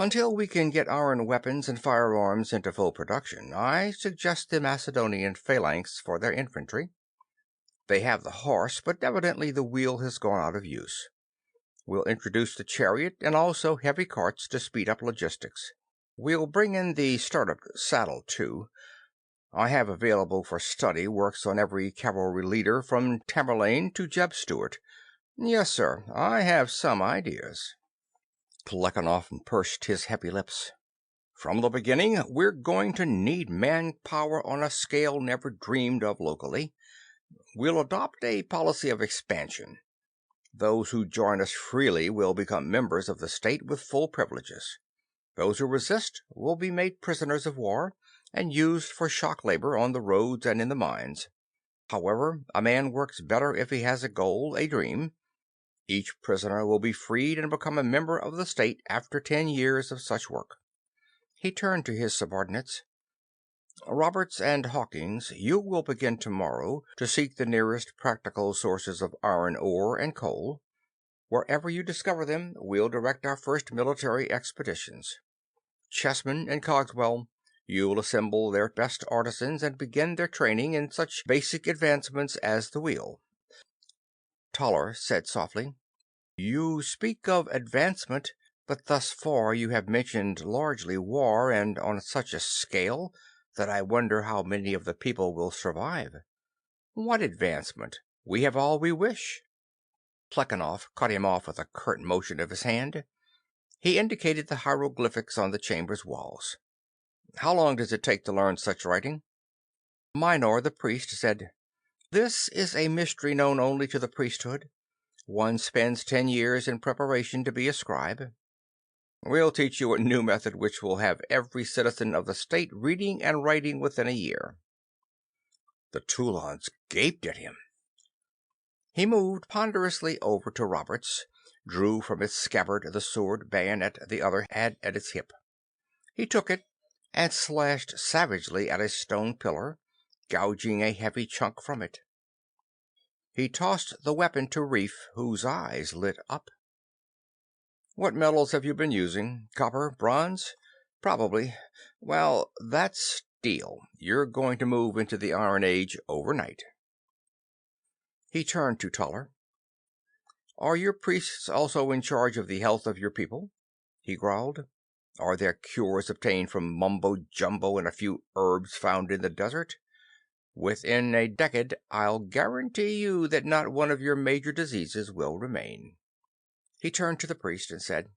[SPEAKER 1] Until we can get iron weapons and firearms into full production, I suggest the Macedonian phalanx for their infantry. They have the horse, but evidently the wheel has gone out of use. We'll introduce the chariot and also heavy carts to speed up logistics. We'll bring in the startup saddle, too. I have available for study works on every cavalry leader from Tamerlane to Jeb Stuart. Yes, sir, I have some ideas. Plekhanov pursed his heavy lips. From the beginning, we're going to need manpower on a scale never dreamed of locally. We'll adopt a policy of expansion. Those who join us freely will become members of the state with full privileges. Those who resist will be made prisoners of war and used for shock labor on the roads and in the mines. However, a man works better if he has a goal, a dream. Each prisoner will be freed and become a member of the state after 10 years of such work. He turned to his subordinates. Roberts and Hawkins, you will begin tomorrow to seek the nearest practical sources of iron ore and coal. Wherever you discover them, we'll direct our first military expeditions. Chessman and Cogswell, you'll assemble their best artisans and begin their training in such basic advancements as the wheel. Toller said softly, You speak of advancement, but thus far you have mentioned largely war, and on such a scale that I wonder how many of the people will survive. What advancement? We have all we wish. Plekhanov cut him off with a curt motion of his hand. He indicated the hieroglyphics on the chamber's walls. How long does it take to learn such writing? Minor, the priest, said, This is a mystery known only to the priesthood. One spends 10 years in preparation to be a scribe. We'll teach you a new method which will have every citizen of the state reading and writing within a year. The Toulons gaped at him. He moved ponderously over to Roberts, drew from its scabbard the sword bayonet the other had at its hip. He took it and slashed savagely at a stone pillar, gouging a heavy chunk from it. He tossed the weapon to Reef, whose eyes lit up. What metals have you been using? Copper? Bronze? Probably. Well, that's steel. You're going to move into the Iron Age overnight. He turned to Toller. Are your priests also in charge of the health of your people? He growled. Are there cures obtained from mumbo-jumbo and a few herbs found in the desert? Within a decade, I'll guarantee you that not one of your major diseases will remain. He turned to the priest and said,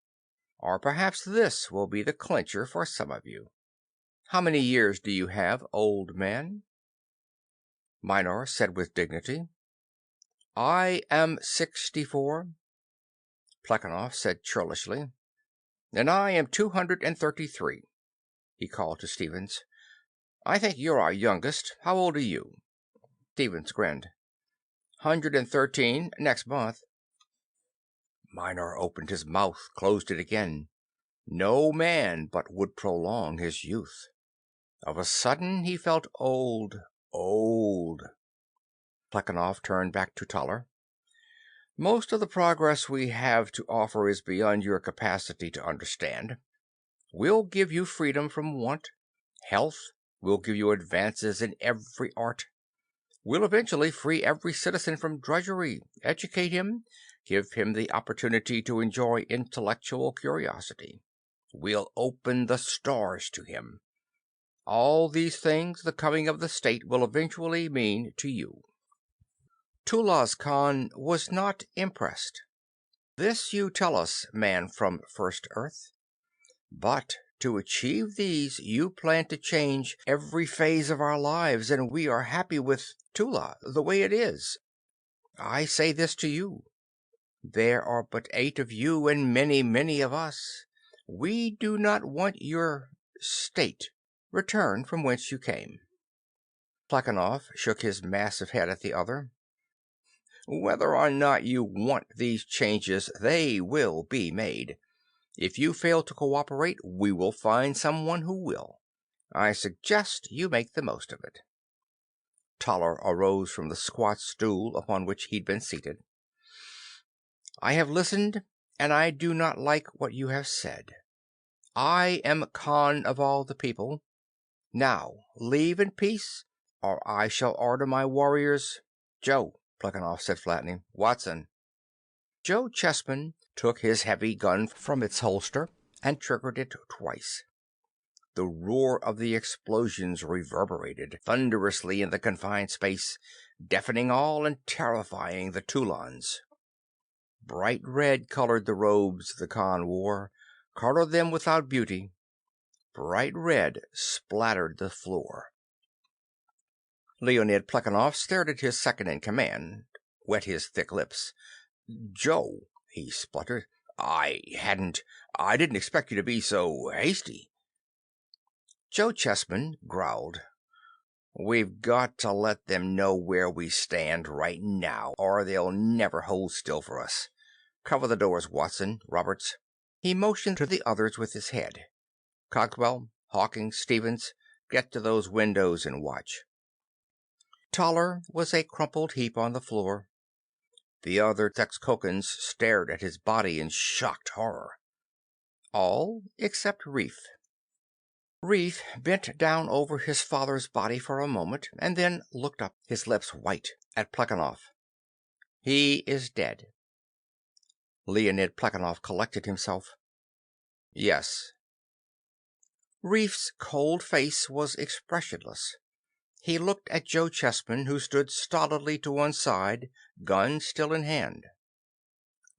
[SPEAKER 1] Or perhaps this will be the clincher for some of you. How many years do you have, old man? Minor said with dignity, I am 64. Plekhanov said churlishly, And I am 233. He called to Stevens. I think you're our youngest. How old are you? Stevens grinned. 113 next month. Minor opened his mouth, closed it again. No man but would prolong his youth. Of a sudden he felt old. Plekhanov turned back to Toller. Most of the progress we have to offer is beyond your capacity to understand. We'll give you freedom from want, health. We'll give you advances in every art. We'll eventually free every citizen from drudgery, educate him, give him the opportunity to enjoy intellectual curiosity. We'll open the stars to him. All these things the coming of the state will eventually mean to you. Tulaz Khan was not impressed. This you tell us, man from First Earth. But to achieve these, you plan to change every phase of our lives, and we are happy with Tula the way it is. I say this to you. There are but 8 of you and many, many of us. We do not want your state. Return from whence you came. Plekhanov shook his massive head at the other. Whether or not you want these changes, they will be made. If you fail to cooperate, we will find someone who will. I suggest you make the most of it. Toller arose from the squat stool upon which he'd been seated. I have listened, and I do not like what you have said. I am Khan of all the people. Now leave in peace, or I shall order my warriors. Joe, Plekhanov said flatly. Watson. Joe Chessman took his heavy gun from its holster and triggered it twice. The roar of the explosions reverberated thunderously in the confined space, deafening all and terrifying the Toulons. Bright red colored the robes the Khan wore, colored them without beauty. Bright red splattered the floor. Leonid Plekhanov stared at his second in command, wet his thick lips. Joe, he spluttered, I didn't expect you to be so hasty. Joe Chessman growled. We've got to let them know where we stand right now, or they'll never hold still for us. Cover the doors, Watson, Roberts. He motioned to the others with his head. Cogswell, Hawkins, Stevens, get to those windows and watch. Toller was a crumpled heap on the floor. The other Texcocans stared at his body in shocked horror. All except Reef. Reef bent down over his father's body for a moment, and then looked up, his lips white, at Plekhanov. He is dead. Leonid Plekhanov collected himself. Yes. Reef's cold face was expressionless. He looked at Joe Chessman, who stood stolidly to one side, gun still in hand.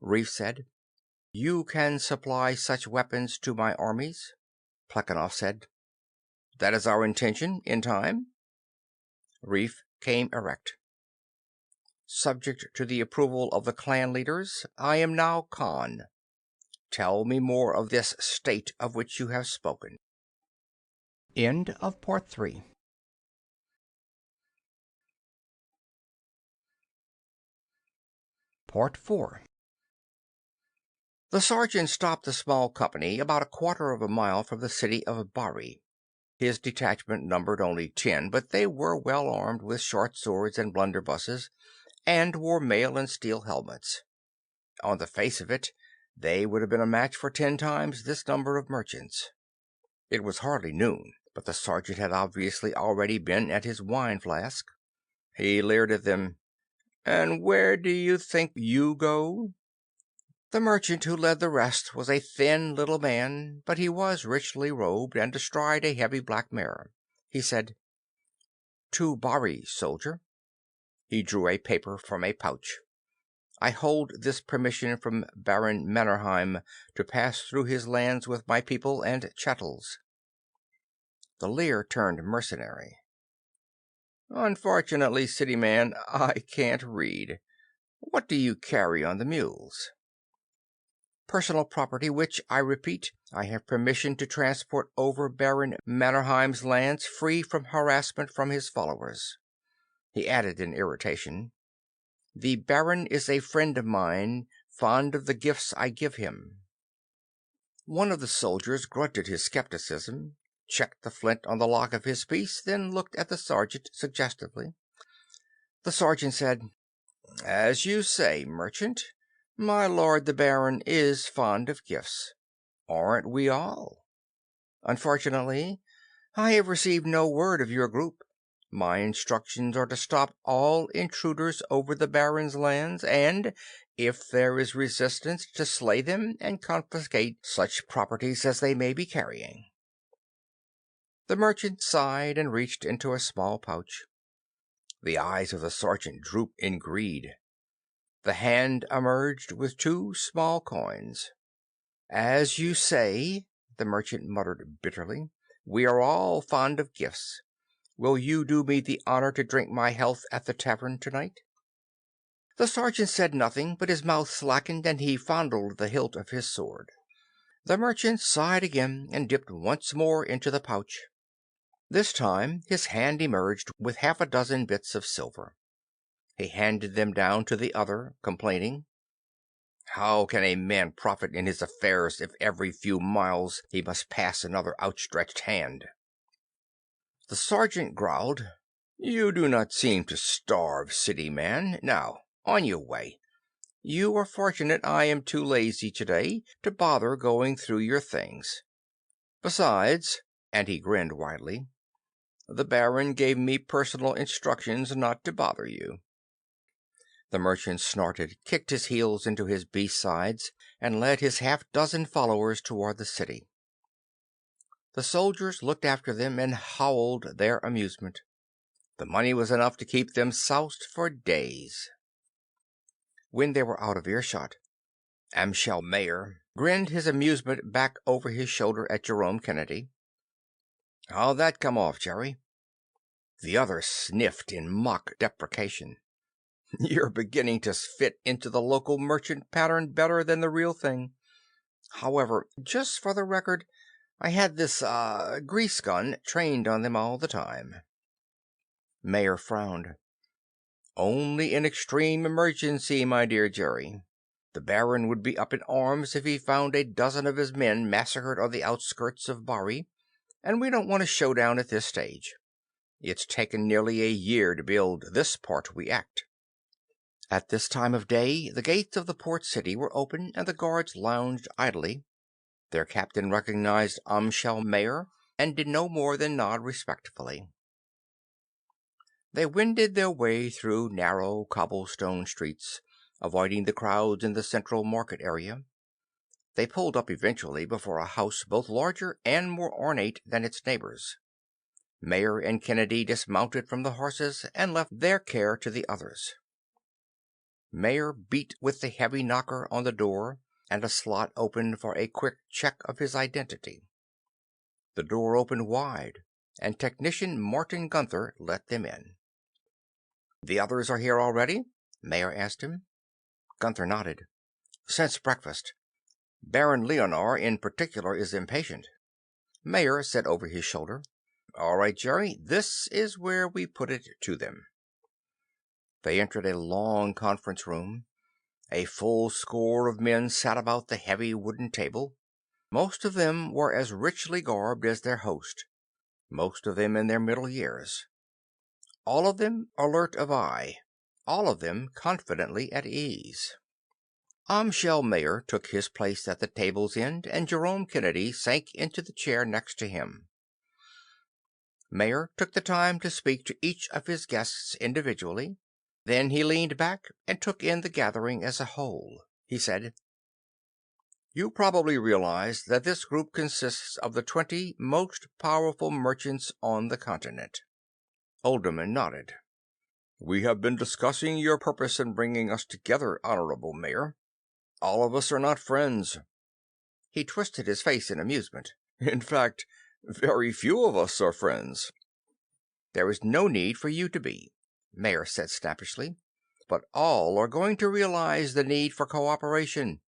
[SPEAKER 1] Reef said, You can supply such weapons to my armies? Plekhanov said, That is our intention, in time. Reef came erect. Subject to the approval of the clan leaders, I am now Khan. Tell me more of this state of which you have spoken. End of Part 3. Part 4. The sergeant stopped the small company about a quarter of a mile from the city of Bari. His detachment numbered only 10, but they were well armed with short swords and blunderbusses, and wore mail and steel helmets. On the face of it, they would have been a match for 10 times this number of merchants. It was hardly noon, but the sergeant had obviously already been at his wine flask. He leered at them. And where do you think you go? The merchant who led the rest was a thin little man, but he was richly robed and astride a heavy black mare. He said, To Bari, soldier. He drew a paper from a pouch. I hold this permission from Baron Mannerheim to pass through his lands with my people and chattels. The leer turned mercenary. Unfortunately, city man, I can't read. What do you carry on the mules? Personal property which, I repeat, I have permission to transport over Baron Mannerheim's lands free from harassment from his followers. He added in irritation, The Baron is a friend of mine, fond of the gifts I give him. One of the soldiers grunted his skepticism, checked the flint on the lock of his piece, then looked at the sergeant suggestively. The sergeant said, As you say, merchant, my lord the Baron is fond of gifts. Aren't we all? Unfortunately, I have received no word of your group. My instructions are to stop all intruders over the Baron's lands, and, if there is resistance, to slay them and confiscate such properties as they may be carrying. The merchant sighed and reached into a small pouch. The eyes of the sergeant drooped in greed. The hand emerged with 2 small coins. As you say, the merchant muttered bitterly, we are all fond of gifts. Will you do me the honor to drink my health at the tavern tonight? The sergeant said nothing, but his mouth slackened, and he fondled the hilt of his sword. The merchant sighed again and dipped once more into the pouch. This time his hand emerged with 6 bits of silver. He handed them down to the other, complaining, How can a man profit in his affairs if every few miles he must pass another outstretched hand? The sergeant growled, You do not seem to starve, city man. Now, on your way. You are fortunate I am too lazy today to bother going through your things. Besides," and he grinned widely, "the Baron gave me personal instructions not to bother you." The merchant snorted, kicked his heels into his beast's sides, and led his half-dozen followers toward the city. The soldiers looked after them and howled their amusement. The money was enough to keep them soused for days. When they were out of earshot, Amschel Mayer grinned his amusement back over his shoulder at Jerome Kennedy. "How'd that come off, Jerry?" The other sniffed in mock deprecation. "You're beginning to fit into the local merchant pattern better than the real thing. However, just for the record, I had this, grease gun trained on them all the time." Mayer frowned. "Only in extreme emergency, my dear Jerry. The Baron would be up in arms if he found a dozen of his men massacred on the outskirts of Bari, and we don't want a showdown at this stage. It's taken nearly a year to build this part we act." At this time of day, the gates of the port city were open and the guards lounged idly. Their captain recognized Amschel Mayer and did no more than nod respectfully. They wended their way through narrow cobblestone streets, avoiding the crowds in the central market area. They pulled up eventually before a house both larger and more ornate than its neighbors. Mayer and Kennedy dismounted from the horses and left their care to the others. Mayer beat with the heavy knocker on the door, and a slot opened for a quick check of his identity. The door opened wide, and technician Martin Gunther let them in. "The others are here already?" Mayer asked him. Gunther nodded. "Since breakfast. Baron Leonard, in particular, is impatient." Mayer said over his shoulder, "All right, Jerry, this is where we put it to them." They entered a long conference room. A full score of men sat about the heavy wooden table. Most of them were as richly garbed as their host, most of them in their middle years. All of them alert of eye, all of them confidently at ease. Amschel Mayer took his place at the table's end, and Jerome Kennedy sank into the chair next to him. Mayer took the time to speak to each of his guests individually. Then he leaned back and took in the gathering as a whole. He said, "You probably realize that this group consists of the 20 most powerful merchants on the continent." Alderman nodded. "We have been discussing your purpose in bringing us together, Honorable Mayer. All of us are not friends." He twisted his face in amusement. "In fact, very few of us are friends." "There is no need for you to be," Mayer said snappishly. "But all are going to realize the need for cooperation.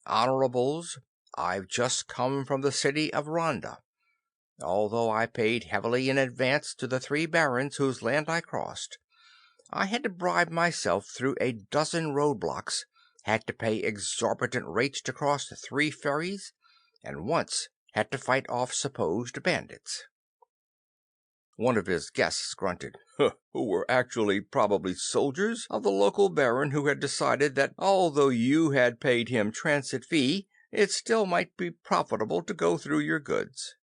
[SPEAKER 1] Honorables, I've just come from the city of Ronda. Although I paid heavily in advance to the 3 barons whose land I crossed, I had to bribe myself through a dozen roadblocks, had to pay exorbitant rates to cross 3 ferries, and once had to fight off supposed bandits." One of his guests grunted, "Who were actually probably soldiers of the local baron who had decided that although you had paid him transit fee, it still might be profitable to go through your goods."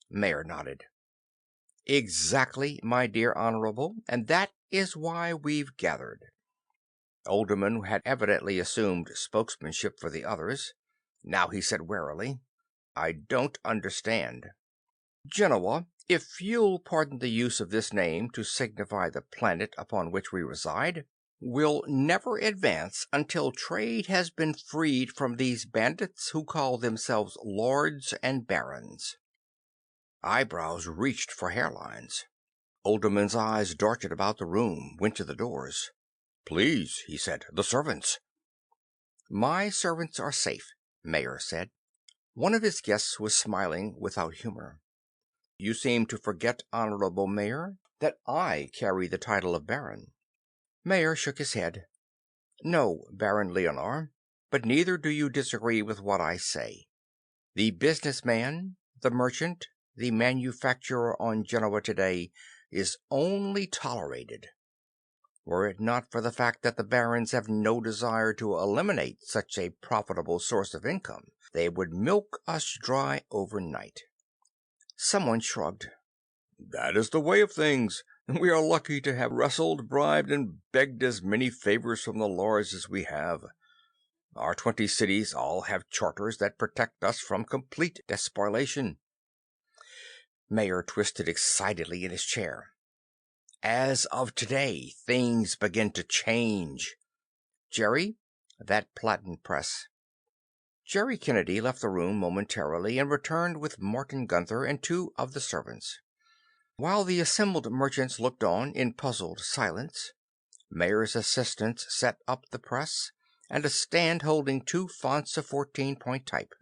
[SPEAKER 1] Mayer nodded. "Exactly, my dear Honorable, and that is why we've gathered." Alderman had evidently assumed spokesmanship for the others. Now he said warily, "I don't understand." "Genoa, if you'll pardon the use of this name to signify the planet upon which we reside, will never advance until trade has been freed from these bandits who call themselves lords and barons." Eyebrows reached for hairlines. Alderman's eyes darted about the room, went to the doors. "Please," he said, "the servants." "My servants are safe," Mayer said. One of his guests was smiling without humor. "You seem to forget, Honorable Mayer, that I carry the title of Baron." Mayer shook his head. "No, Baron Leonard, but neither do you disagree with what I say. The businessman, the merchant, the manufacturer on Genoa today is only tolerated. Were it not for the fact that the barons have no desire to eliminate such a profitable source of income, they would milk us dry overnight. Someone shrugged. That is the way of things. We are lucky to have wrestled, bribed, and begged as many favors from the lords as we have. Our 20 cities all have charters that protect us from complete despoliation. Mayer twisted excitedly in his chair. As of today, things begin to change. Jerry, that platen press. Jerry Kennedy left the room momentarily and returned with Martin Gunther and 2 of the servants. While the assembled merchants looked on in puzzled silence, Mayer's assistants set up the press and a stand holding 2 fonts of 14-point type.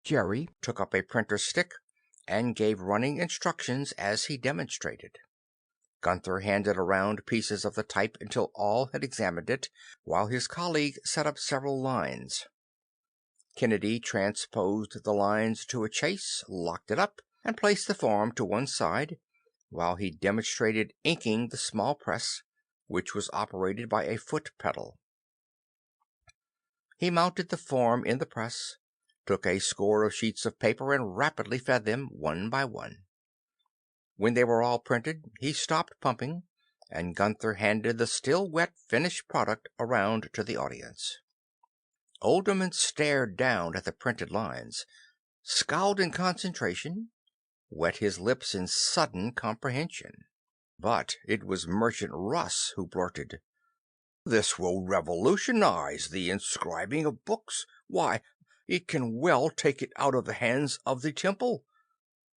[SPEAKER 1] Jerry took up a printer's stick and gave running instructions as he demonstrated. Gunther handed around pieces of the type until all had examined it, while his colleague set up several lines. Kennedy transposed the lines to a chase, locked it up, and placed the form to one side, while he demonstrated inking the small press, which was operated by a foot pedal. He mounted the form in the press, took a score of sheets of paper, and rapidly fed them one by one. When they were all printed, he stopped pumping, and Gunther handed the still wet finished product around to the audience. Oldham stared down at the printed lines, scowled in concentration, wet his lips in sudden comprehension. But it was Merchant Russ who blurted, "This will revolutionize the inscribing of books. Why, it can well take it out of the hands of the temple.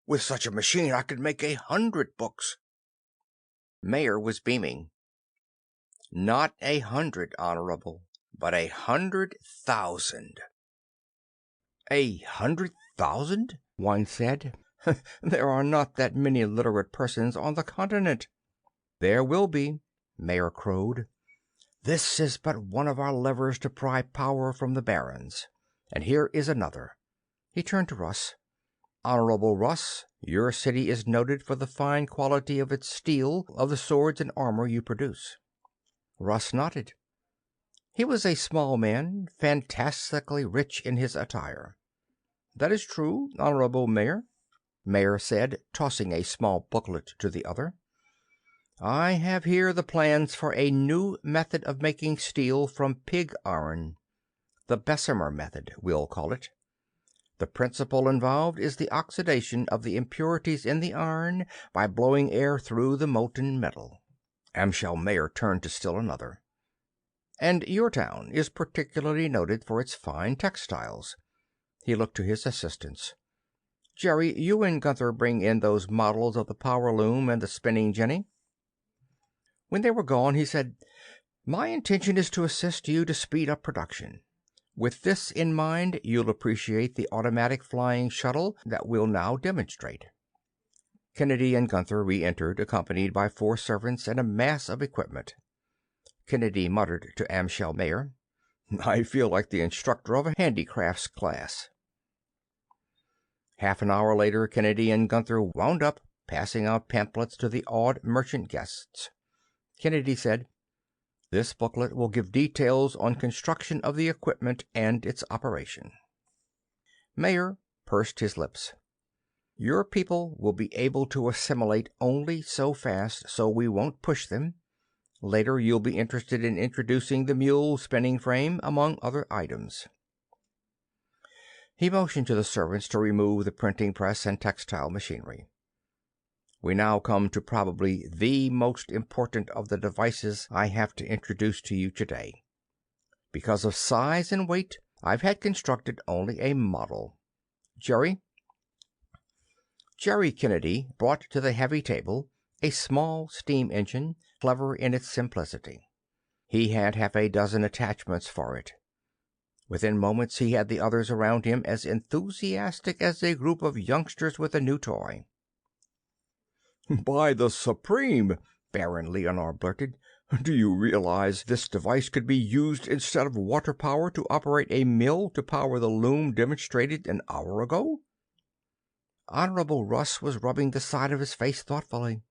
[SPEAKER 1] With such a machine I could make 100 books." Mayer was beaming. "Not 100, Honorable, but 100,000. 100,000? One said. There are not that many literate persons on the continent. There will be, Mayer crowed. This is but one of our levers to pry power from the barons. And here is another. He turned to Russ. Honorable Russ, your city is noted for the fine quality of its steel, of the swords and armor you produce. Russ nodded. He was a small man, fantastically rich in his attire. That is true, Honorable Mayor, Mayer said, tossing a small booklet to the other. I have here the plans for a new method of making steel from pig iron. The Bessemer method, we'll call it. The principle involved is the oxidation of the impurities in the iron by blowing air through the molten metal. Amschel Mayer turned to still another. And your town is particularly noted for its fine textiles. He looked to his assistants. Jerry, you and Gunther bring in those models of the power loom and the spinning jenny. When they were gone, he said, My intention is to assist you to speed up production. With this in mind, you'll appreciate the automatic flying shuttle that we'll now demonstrate. Kennedy and Gunther re-entered, accompanied by 4 servants and a mass of equipment. Kennedy muttered to Amschel Mayer, I feel like the instructor of a handicrafts class. Half an hour later, Kennedy and Gunther wound up, passing out pamphlets to the awed merchant guests. Kennedy said, This booklet will give details on construction of the equipment and its operation. Mayer pursed his lips. Your people will be able to assimilate only so fast, so we won't push them. Later, you'll be interested in introducing the mule spinning frame, among other items. He motioned to the servants to remove the printing press and textile machinery. We now come to probably the most important of the devices I have to introduce to you today. Because of size and weight, I've had constructed only a model. Jerry Kennedy brought to the heavy table a small steam engine, clever in its simplicity. He had half a dozen attachments for it. Within moments he had the others around him as enthusiastic as a group of youngsters with a new toy. By the Supreme, Baron Leonard blurted, do you realize this device could be used instead of water power to operate a mill to power the loom demonstrated an hour ago? Honorable Russ was rubbing the side of his face thoughtfully.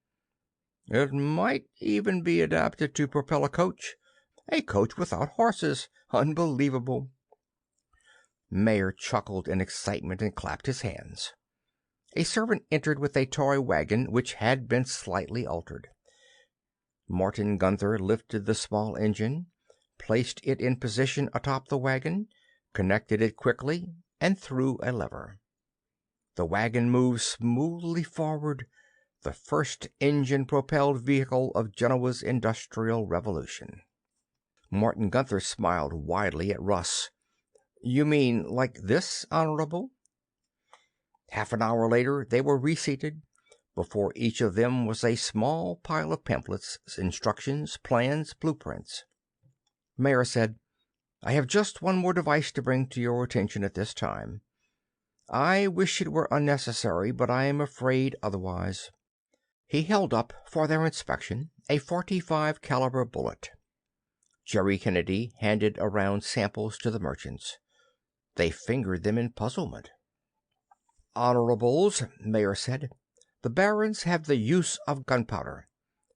[SPEAKER 1] It might even be adapted to propel a coach without horses. Unbelievable. Mayer chuckled in excitement and clapped his hands. A servant entered with a toy wagon which had been slightly altered. Martin Gunther lifted the small engine, placed it in position atop the wagon, connected it quickly, and threw a lever. The wagon moved smoothly forward, the first engine-propelled vehicle of Genoa's industrial revolution. Martin Gunther smiled widely at Russ. "You mean like this, Honorable?" Half an hour later they were reseated. Before each of them was a small pile of pamphlets, instructions, plans, blueprints. Mayer said, "I have just one more device to bring to your attention at this time. I wish it were unnecessary, but I am afraid otherwise." He held up for their inspection a .45 caliber bullet. Jerry Kennedy handed around samples to the merchants. They fingered them in puzzlement. "Honorables," Mayer said, "the barons have the use of gunpowder.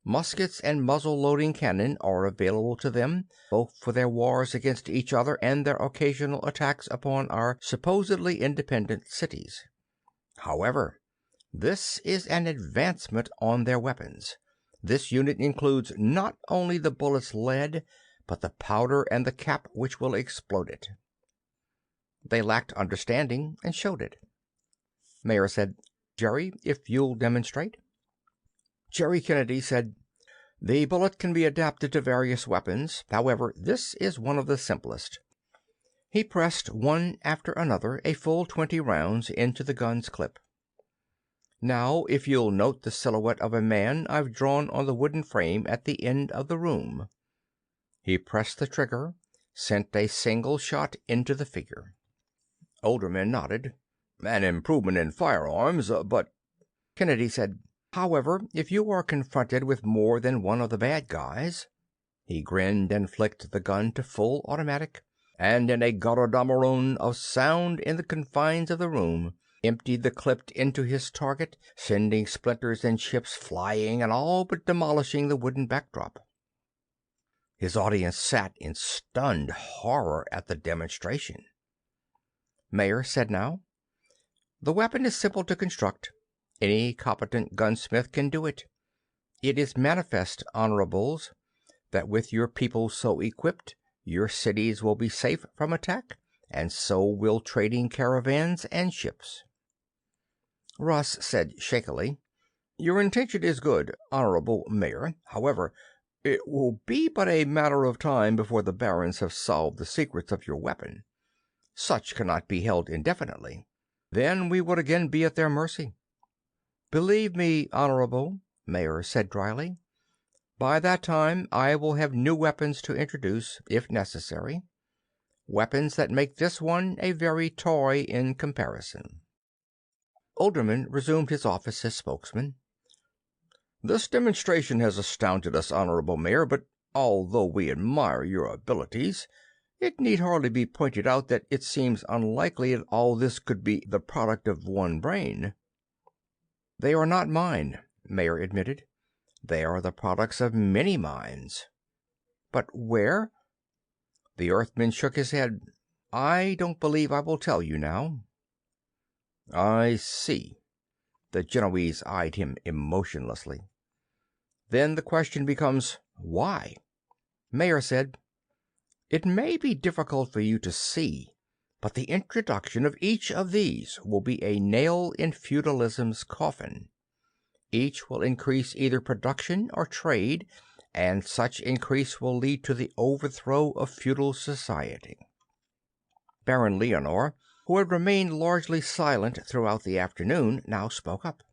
[SPEAKER 1] Muskets and muzzle-loading cannon are available to them, both for their wars against each other and their occasional attacks upon our supposedly independent cities. However, this is an advancement on their weapons. This unit includes not only the bullet's lead, but the powder and the cap which will explode it." They lacked understanding and showed it. Mayer said, "Jerry, if you'll demonstrate." Jerry Kennedy said, "The bullet can be adapted to various weapons. However, this is one of the simplest." He pressed one after another a full 20 rounds into the gun's clip. "Now, if you'll note the silhouette of a man I've drawn on the wooden frame at the end of the room." He pressed the trigger, sent a single shot into the figure. Alderman nodded. "An improvement in firearms, but—" Kennedy said, "However, if you are confronted with more than one of the bad guys—" He grinned and flicked the gun to full automatic, and in a Götterdämmerung of sound in the confines of the room, emptied the clip into his target, sending splinters and chips flying and all but demolishing the wooden backdrop. His audience sat in stunned horror at the demonstration. Mayer said now, "The weapon is simple to construct. Any competent gunsmith can do it. It is manifest, Honorables, that with your people so equipped, your cities will be safe from attack, and so will trading caravans and ships." Russ said shakily, "Your intention is good, Honorable Mayer. However, it will be but a matter of time before the barons have solved the secrets of your weapon. Such cannot be held indefinitely. Then we would again be at their mercy." "Believe me, Honorable," Mayer said dryly, "by that time I will have new weapons to introduce, if necessary. Weapons that make this one a very toy in comparison." Alderman resumed his office as spokesman. "This demonstration has astounded us, Honorable Mayer, but although we admire your abilities, it need hardly be pointed out that it seems unlikely that all this could be the product of one brain." "They are not mine," Mayer admitted. "They are the products of many minds." "But where—" The Earthman shook his head. "I don't believe I will tell you now." "I see." The Genoese eyed him emotionlessly. "Then the question becomes, why?" Mayer said, "It may be difficult for you to see, but the introduction of each of these will be a nail in feudalism's coffin. Each will increase either production or trade, and such increase will lead to the overthrow of feudal society." Baron Leonor, who had remained largely silent throughout the afternoon, now spoke up.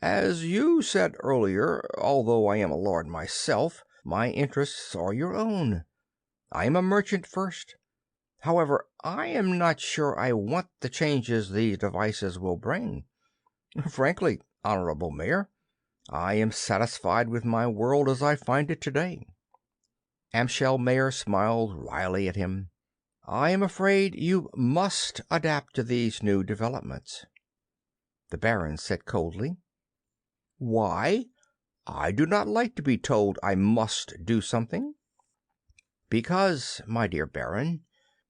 [SPEAKER 1] "As you said earlier, although I am a lord myself, my interests are your own. I am a merchant first. However, I am not sure I want the changes these devices will bring. Frankly, Honorable Mayer, I am satisfied with my world as I find it today." Amschel Mayer smiled wryly at him. "I am afraid you must adapt to these new developments." The Baron said coldly, "Why? I do not like to be told I must do something." "Because, my dear Baron,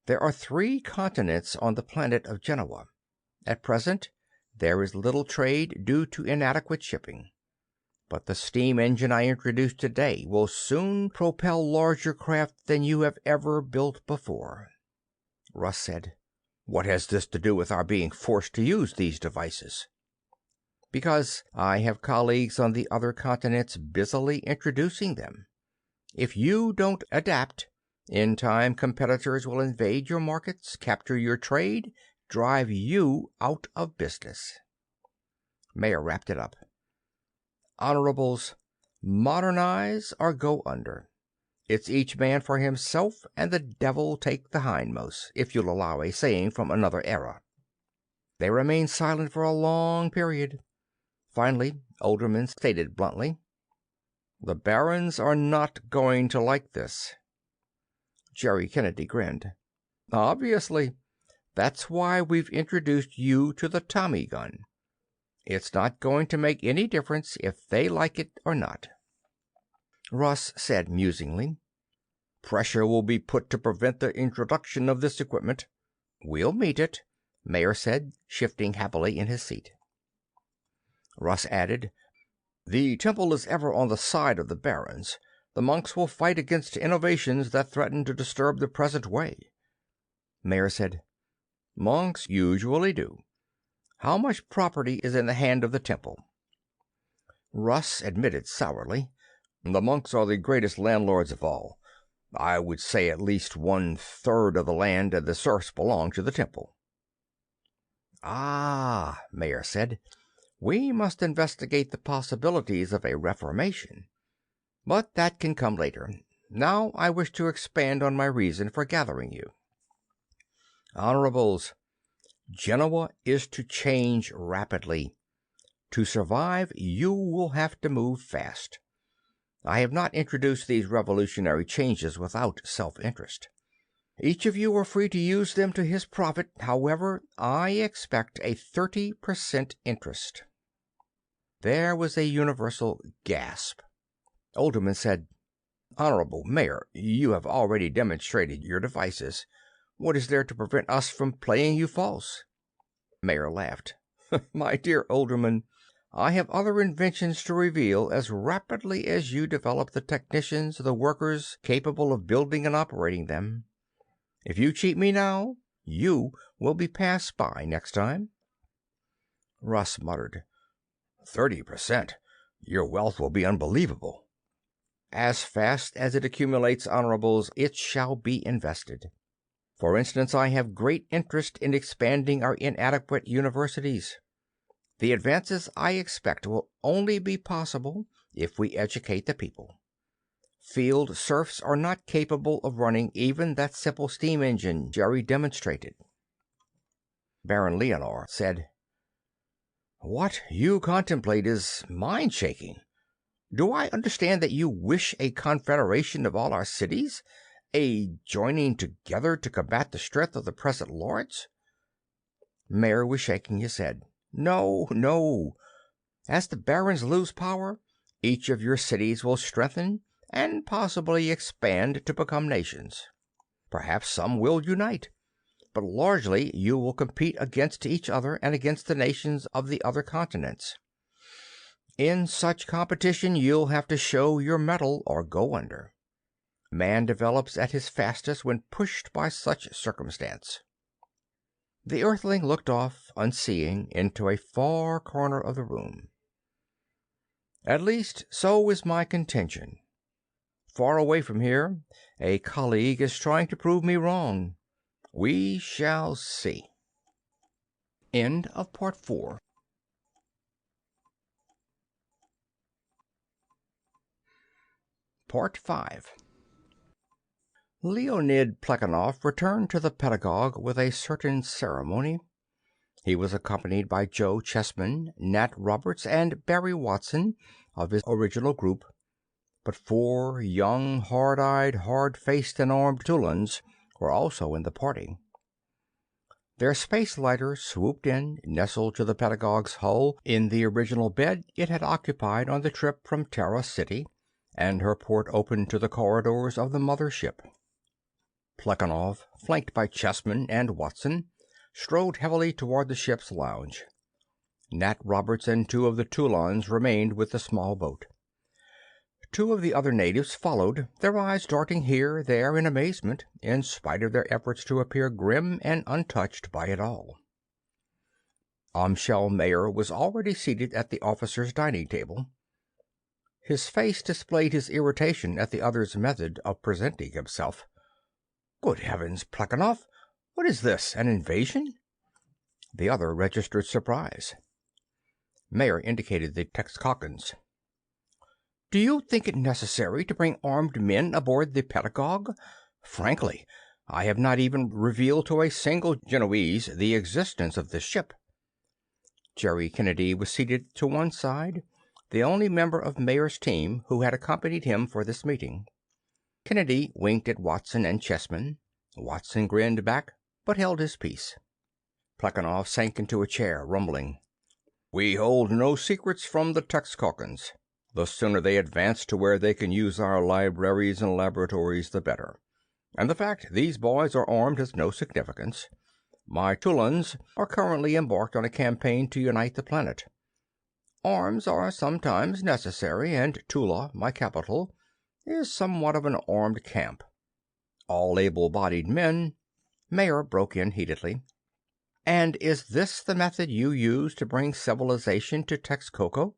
[SPEAKER 1] There are 3 continents on the planet of Genoa. At present, there is little trade due to inadequate shipping. But the steam engine I introduced today will soon propel larger craft than you have ever built before." Russ said, "What has this to do with our being forced to use these devices?" "Because I have colleagues on the other continents busily introducing them. If you don't adapt, in time competitors will invade your markets, capture your trade, drive you out of business." Mayer wrapped it up. "Honorables, modernize or go under. It's each man for himself and the devil take the hindmost, if you'll allow a saying from another era." They remained silent for a long period. Finally, Oldderman stated bluntly, "The Barons are not going to like this." Jerry Kennedy grinned. "Obviously. That's why we've introduced you to the Tommy gun. It's not going to make any difference if they like it or not." Russ said musingly, "Pressure will be put to prevent the introduction of this equipment." "We'll meet it," Mayer said, shifting happily in his seat. Russ added, "The temple is ever on the side of the Barons. The monks will fight against innovations that threaten to disturb the present way." Mayer said, "Monks usually do. How much property is in the hand of the temple?" Russ admitted sourly, "The monks are the greatest landlords of all. I would say at least 1/3 of the land and the serfs belong to the temple." "Ah," Mayer said, "we must investigate the possibilities of a reformation. But that can come later. Now I wish to expand on my reason for gathering you. Honorables, Genoa is to change rapidly. To survive, you will have to move fast. I have not introduced these revolutionary changes without self-interest. Each of you are free to use them to his profit. However, I expect a 30% interest." There was a universal gasp. Oldderman said, "Honorable Mayor, you have already demonstrated your devices. What is there to prevent us from playing you false?" Mayer laughed. "My dear Oldderman, I have other inventions to reveal as rapidly as you develop the technicians, the workers capable of building and operating them. If you cheat me now, you will be passed by next time." Russ muttered, 30%? Your wealth will be unbelievable." "As fast as it accumulates, Honorables, it shall be invested. For instance, I have great interest in expanding our inadequate universities. The advances I expect will only be possible if we educate the people. Field serfs are not capable of running even that simple steam engine Jerry demonstrated." Baron Leonor said, "What you contemplate is mind-shaking. Do I understand that you wish a confederation of all our cities? A joining together to combat the strength of the present lords?" Mayer was shaking his head. "No, no. As the Barons lose power, each of your cities will strengthen and possibly expand to become nations. Perhaps some will unite, but largely you will compete against each other and against the nations of the other continents. In such competition, you'll have to show your mettle or go under. Man develops at his fastest when pushed by such circumstance." The Earthling looked off, unseeing, into a far corner of the room. "At least, so is my contention. Far away from here, a colleague is trying to prove me wrong. We shall see." End of Part 4. Part 5. Leonid Plekhanov returned to the pedagogue with a certain ceremony. He was accompanied by Joe Chessman, Nat Roberts, and Barry Watson of his original group, but 4 young, hard-eyed, hard-faced, and armed Tulans were also in the party. Their space lighter swooped in, nestled to the pedagogue's hull in the original bed it had occupied on the trip from Terra City, and her port opened to the corridors of the mother ship. Plekhanov, flanked by Chessman and Watson, strode heavily toward the ship's lounge. Nat Roberts and 2 of the Toulons remained with the small boat. 2 of the other natives followed, their eyes darting here, there in amazement, in spite of their efforts to appear grim and untouched by it all. Amschel Mayer was already seated at the officers' dining table. His face displayed his irritation at the other's method of presenting himself. "Good heavens, Plekhanov! What is this, an invasion?" The other registered surprise. Mayer indicated the Texcockans. "Do you think it necessary to bring armed men aboard the Pedagogue? Frankly, I have not even revealed to a single Genoese the existence of this ship." Jerry Kennedy was seated to one side, the only member of Mayer's team who had accompanied him for this meeting. Kennedy winked at Watson and Chessman. Watson grinned back, but held his peace. Plekhanov sank into a chair, rumbling. "We hold no secrets from the Texcockans. The sooner they advance to where they can use our libraries and laboratories, the better. And the fact these boys are armed has no significance. My Toulons are currently embarked on a campaign to unite the planet. Arms are sometimes necessary, and Tula, my capital, is somewhat of an armed camp. All able-bodied men—" Mayer broke in heatedly. "And is this the method you use to bring civilization to Texcoco?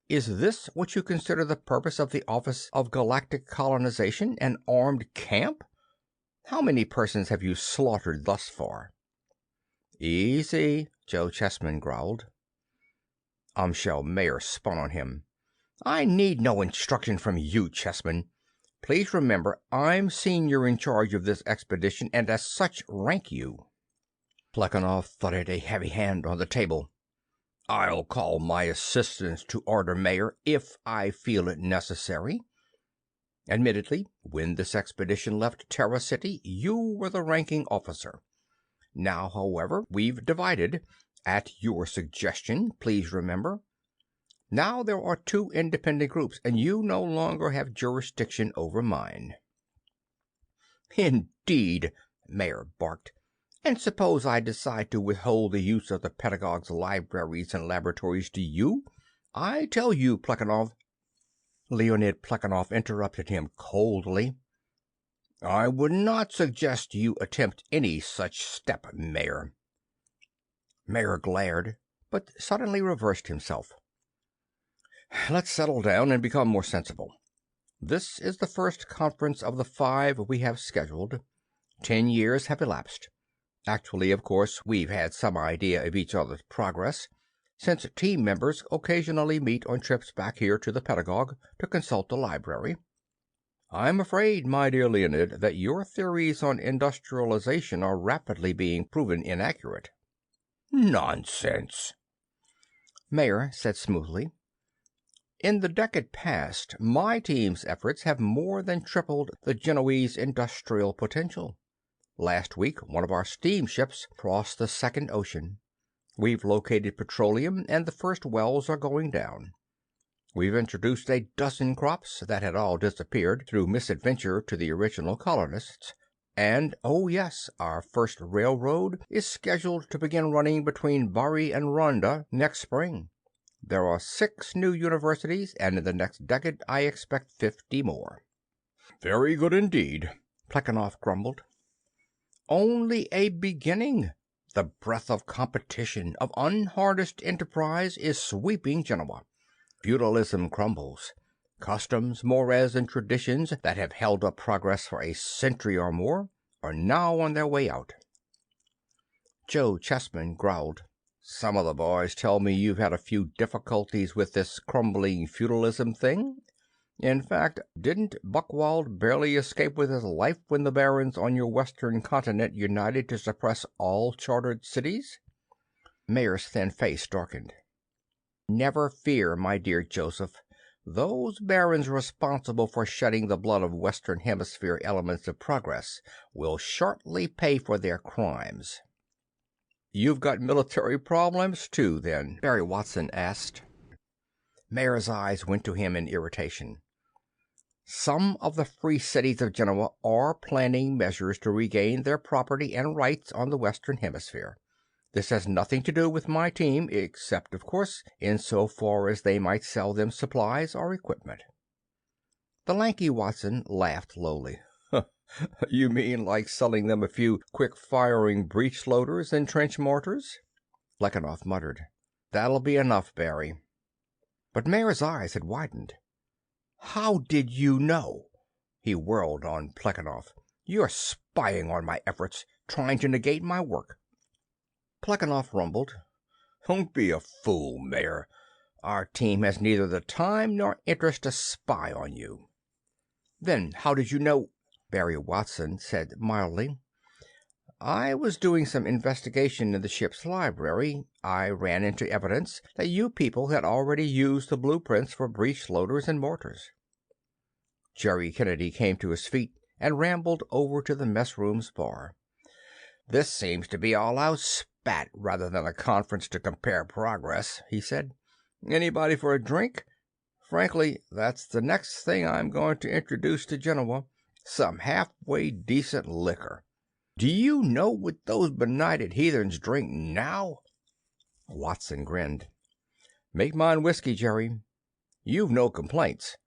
[SPEAKER 1] Is this what you consider the purpose of the Office of Galactic Colonization, an armed camp? How many persons have you slaughtered thus far?" "Easy," Joe Chessman growled. Amschel Mayer spun on him. "I need no instruction from you, Chessman. Please remember, I'm senior in charge of this expedition, and as such rank you." Plekhanov thudded a heavy hand on the table. "I'll call my assistants to order, Mayer, if I feel it necessary. Admittedly, when this expedition left Terra City, you were the ranking officer. Now, however, we've divided. At your suggestion, please remember. Now there are 2 independent groups, and you no longer have jurisdiction over mine." "Indeed," Mayer barked. "And suppose I decide to withhold the use of the Pedagogue's libraries and laboratories to you? I tell you, Plekhanov—" Leonid Plekhanov interrupted him coldly. "I would not suggest you attempt any such step, Mayer." Mayer glared, but suddenly reversed himself. "Let's settle down and become more sensible. This is the first conference of the 5 we have scheduled. 10 years have elapsed. Actually, of course, we've had some idea of each other's progress, since team members occasionally meet on trips back here to the Pedagogue to consult the library. I'm afraid, my dear Leonid, that your theories on industrialization are rapidly being proven inaccurate." "Nonsense," Mayer said smoothly. "In the decade past, my team's efforts have more than tripled the Genoese industrial potential. Last week, one of our steamships crossed the second ocean. We've located petroleum, and the first wells are going down. We've introduced a dozen crops that had all disappeared through misadventure to the original colonists. And, oh yes, our first railroad is scheduled to begin running between Bari and Ronda next spring. There are 6 new universities, and in the next decade I expect 50 more." "Very good indeed," Plekhanov grumbled. "Only a beginning. The breath of competition, of unharnessed enterprise, is sweeping Genoa. Feudalism crumbles. Customs, mores, and traditions that have held up progress for a century or more are now on their way out." Joe Chessman growled. "Some of the boys tell me you've had a few difficulties with this crumbling feudalism thing. In fact, didn't Buckwald barely escape with his life when the barons on your western continent united to suppress all chartered cities?" Mayer's thin face darkened. "Never fear, my dear Joseph. Those barons responsible for shedding the blood of Western Hemisphere elements of progress will shortly pay for their crimes." "You've got military problems, too, then?" Barry Watson asked. Mayer's eyes went to him in irritation. Some of the free cities of Genoa are planning measures to regain their property and rights on the Western Hemisphere. This has nothing to do with my team, except, of course, insofar as they might sell them supplies or equipment." The lanky Watson laughed lowly. "You mean like selling them a few quick-firing breech-loaders and trench mortars?" Plekhanov muttered. "That'll be enough, Barry." But Mayer's eyes had widened. "How did you know?" He whirled on Plekhanov. "You're spying on my efforts, trying to negate my work." Plekhanov rumbled. "Don't be a fool, Mayer. Our team has neither the time nor interest to spy on you." "Then how did you know?" Barry Watson said mildly. "I was doing some investigation in the ship's library. I ran into evidence that you people had already used the blueprints for breech loaders and mortars." Jerry Kennedy came to his feet and rambled over to the messroom's bar. "This seems to be all out spat rather than a conference to compare progress," he said. "Anybody for a drink? Frankly, that's the next thing I'm going to introduce to Genoa. Some halfway decent liquor. Do you know what those benighted heathens drink now?" Watson grinned. "Make mine whiskey, Jerry. You've no complaints.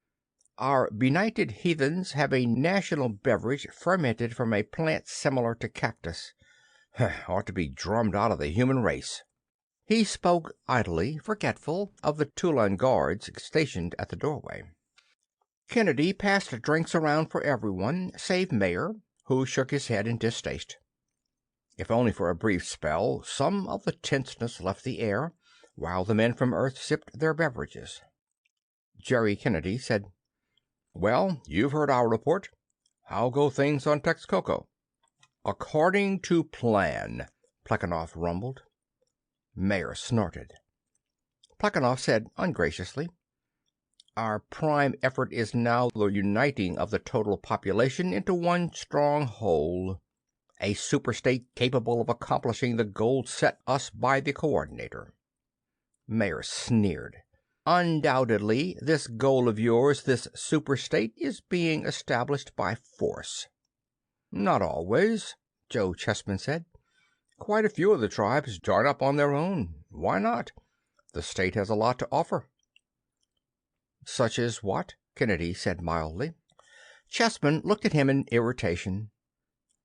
[SPEAKER 1] Our benighted heathens have a national beverage fermented from a plant similar to cactus. Ought to be drummed out of the human race." He spoke idly, forgetful of the Tulan guards stationed at the doorway. Kennedy passed drinks around for everyone, save Mayer, who shook his head in distaste. If only for a brief spell, some of the tenseness left the air, while the men from Earth sipped their beverages. Jerry Kennedy said, "Well, you've heard our report. How go things on Texcoco?" "According to plan," Plekhanov rumbled. Mayer snorted. Plekhanov said ungraciously, "Our prime effort is now the uniting of the total population into one strong whole. A superstate capable of accomplishing the goal set us by the Coordinator." Mayer sneered. "Undoubtedly, this goal of yours, this superstate, is being established by force." "Not always," Joe Chessman said. "Quite a few of the tribes join up on their own. Why not? The state has a lot to offer." "Such as what?" Kennedy said mildly. Chessman looked at him in irritation.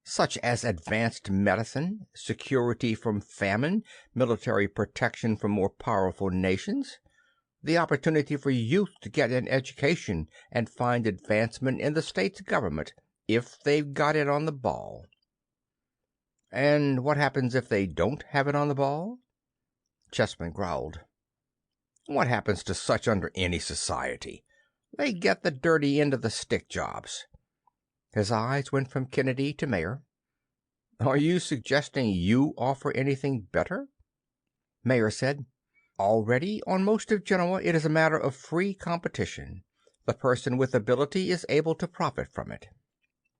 [SPEAKER 1] "Such as advanced medicine, security from famine, military protection from more powerful nations, the opportunity for youth to get an education and find advancement in the state's government, if they've got it on the ball." "And what happens if they don't have it on the ball?" Chessman growled. "What happens to such under any society? They get the dirty end of the stick jobs." His eyes went from Kennedy to Mayer. "Are you suggesting you offer anything better?" Mayer said, "Already, on most of Genoa, it is a matter of free competition. The person with ability is able to profit from it."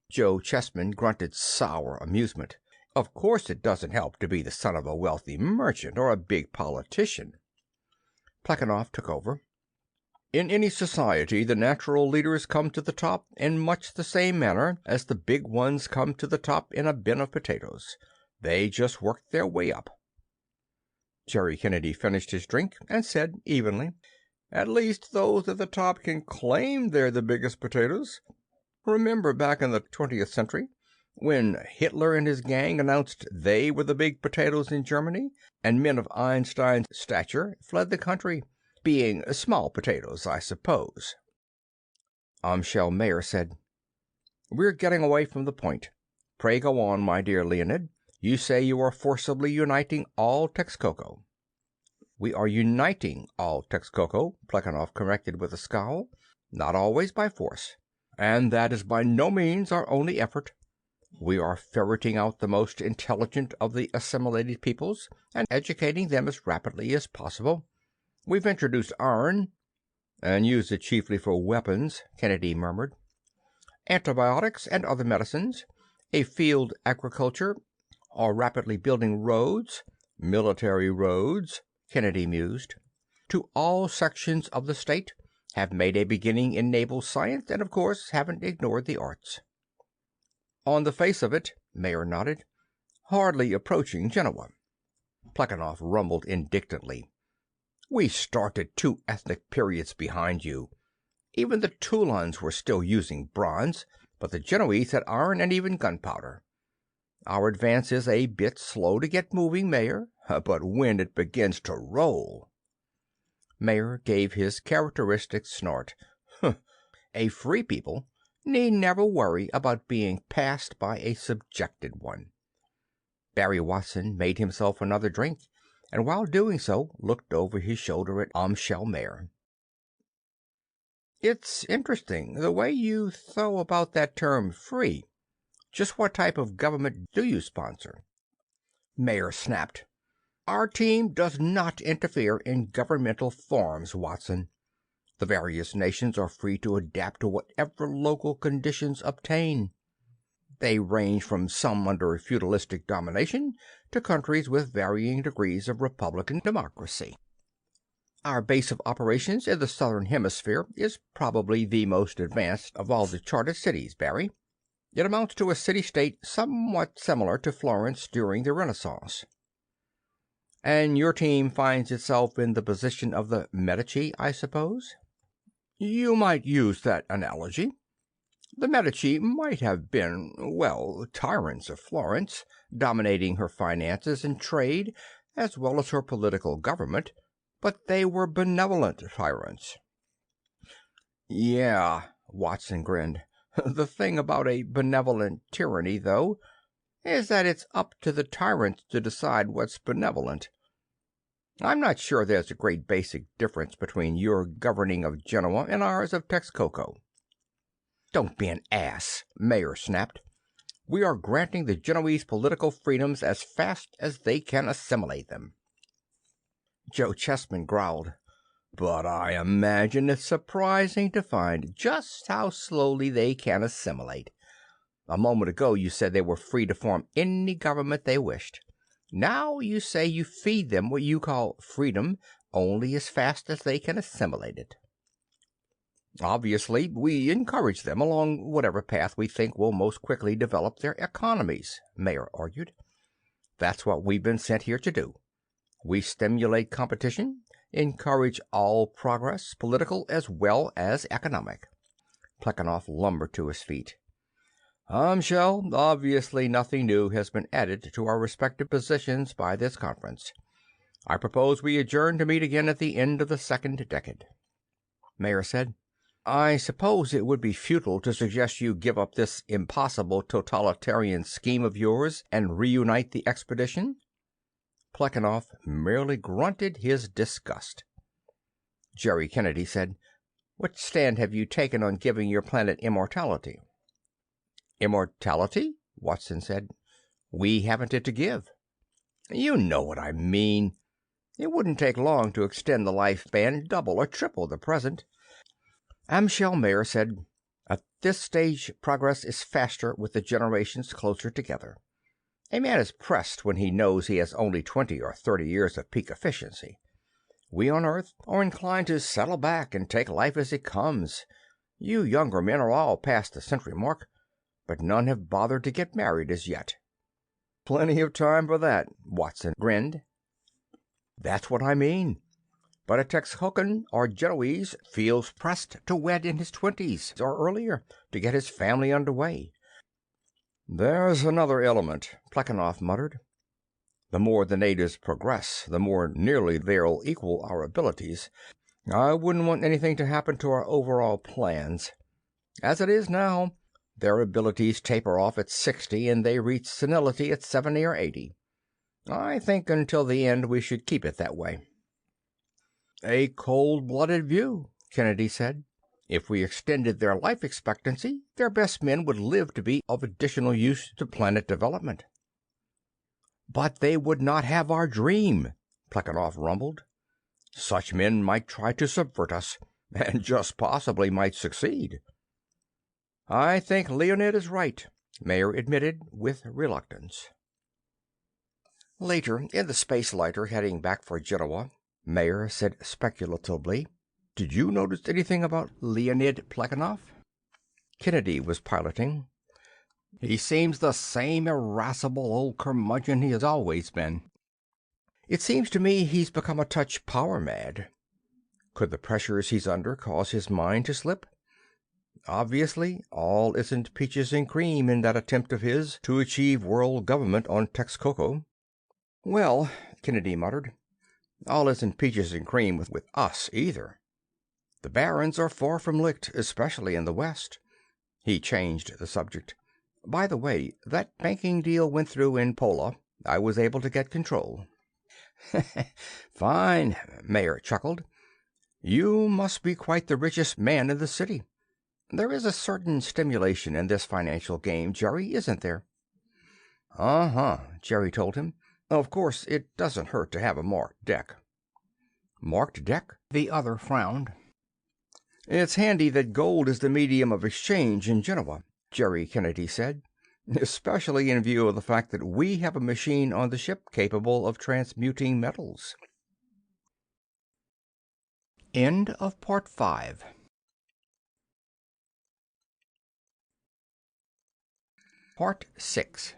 [SPEAKER 1] Joe Chessman grunted sour amusement. "Of course it doesn't help to be the son of a wealthy merchant or a big politician." Plekhanov took over. "In any society, the natural leaders come to the top in much the same manner as the big ones come to the top in a bin of potatoes. They just work their way up." Jerry Kennedy finished his drink and said evenly, "At least those at the top can claim they're the biggest potatoes. Remember back in the 20th century, when Hitler and his gang announced they were the big potatoes in Germany, and men of Einstein's stature fled the country, being small potatoes, I suppose." Amschel Mayer said, "We're getting away from the point. Pray go on, my dear Leonid. You say you are forcibly uniting all Texcoco." "We are uniting all Texcoco," Plekhanov corrected with a scowl. "Not always by force. And that is by no means our only effort. We are ferreting out the most intelligent of the assimilated peoples and educating them as rapidly as possible. We've introduced iron—" "And use it chiefly for weapons," Kennedy murmured. "Antibiotics and other medicines, a field agriculture, are rapidly building roads—" "Military roads," Kennedy mused. "To all sections of the state, have made a beginning in naval science, and of course haven't ignored the arts." "On the face of it," Mayer nodded, "hardly approaching Genoa." Plekhanov rumbled indignantly. "We started 2 ethnic periods behind you. Even the Toulons were still using bronze, but the Genoese had iron and even gunpowder. Our advance is a bit slow to get moving, Mayer, but when it begins to roll—" Mayer gave his characteristic snort. "A free people need never worry about being passed by a subjected one." Barry Watson made himself another drink, and while doing so looked over his shoulder at Amschel Mayer. "It's interesting, the way you throw about that term free. Just what type of government do you sponsor?" Mayer snapped. "Our team does not interfere in governmental forms, Watson. The various nations are free to adapt to whatever local conditions obtain. They range from some under feudalistic domination to countries with varying degrees of republican democracy. Our base of operations in the southern hemisphere is probably the most advanced of all the charted cities, Barry. It amounts to a city-state somewhat similar to Florence during the Renaissance." "And your team finds itself in the position of the Medici, I suppose?" "You might use that analogy. The Medici might have been, well, tyrants of Florence, dominating her finances and trade as well as her political government, but they were benevolent tyrants." "Yeah," Watson grinned. "The thing about a benevolent tyranny, though, is that it's up to the tyrant to decide what's benevolent. I'm not sure there's a great basic difference between your governing of Genoa and ours of Texcoco." "Don't be an ass," Mayer snapped. "We are granting the Genoese political freedoms as fast as they can assimilate them." Joe Chessman growled. "But I imagine it's surprising to find just how slowly they can assimilate. A moment ago you said they were free to form any government they wished. Now you say you feed them what you call freedom only as fast as they can assimilate it." "Obviously, we encourage them along whatever path we think will most quickly develop their economies," Mayer argued. "That's what we've been sent here to do. We stimulate competition, encourage all progress, political as well as economic." Plekhanov lumbered to his feet. "Amschel, obviously nothing new has been added to our respective positions by this conference. I propose we adjourn to meet again at the end of the second decade." Mayer said, "I suppose it would be futile to suggest you give up this impossible totalitarian scheme of yours and reunite the expedition?" Plekhanov merely grunted his disgust. Jerry Kennedy said, "What stand have you taken on giving your planet immortality?" "Immortality?" Watson said. "We haven't it to give." "You know what I mean. It wouldn't take long to extend the lifespan double or triple the present." Amschel Mayer said, "At this stage, progress is faster with the generations closer together. A man is pressed when he knows he has only 20 or 30 years of peak efficiency. We on Earth are inclined to settle back and take life as it comes. You younger men are all past the century mark, but none have bothered to get married as yet." "Plenty of time for that," Watson grinned. "That's what I mean. But a Texcocan or Genoese feels pressed to wed in his 20s or earlier to get his family under way." "There's another element," Plekhanov muttered. "The more the natives progress, the more nearly they'll equal our abilities. I wouldn't want anything to happen to our overall plans. As it is now, their abilities taper off at 60 and they reach senility at 70 or 80. I think until the end we should keep it that way." "A cold-blooded view," Kennedy said. "If we extended their life expectancy, their best men would live to be of additional use to planet development." "But they would not have our dream," Plekhanov rumbled. "Such men might try to subvert us, and just possibly might succeed." "I think Leonid is right," Mayer admitted with reluctance. Later, in the space lighter heading back for Genoa, Mayer said speculatively, Did you notice anything about Leonid Plekhanov? Kennedy was piloting. He seems the same irascible old curmudgeon he has always been. It seems to me he's become a touch power mad. Could the pressures he's under cause his mind to slip? Obviously, all isn't peaches and cream in that attempt of his to achieve world government on Texcoco. Well, Kennedy muttered, all isn't peaches and cream with us either. The barons are far from licked, especially in the West. He changed the subject. By the way, that banking deal went through in Pola. I was able to get control. Fine, Mayer chuckled. You must be quite the richest man in the city. There is a certain stimulation in this financial game, Jerry, isn't there? Uh-huh, Jerry told him. Of course, it doesn't hurt to have a marked deck. Marked deck? The other frowned. It's handy that gold is the medium of exchange in Genoa, Jerry Kennedy said, especially in view of the fact that we have a machine on the ship capable of transmuting metals. End of Part 5. Part 6.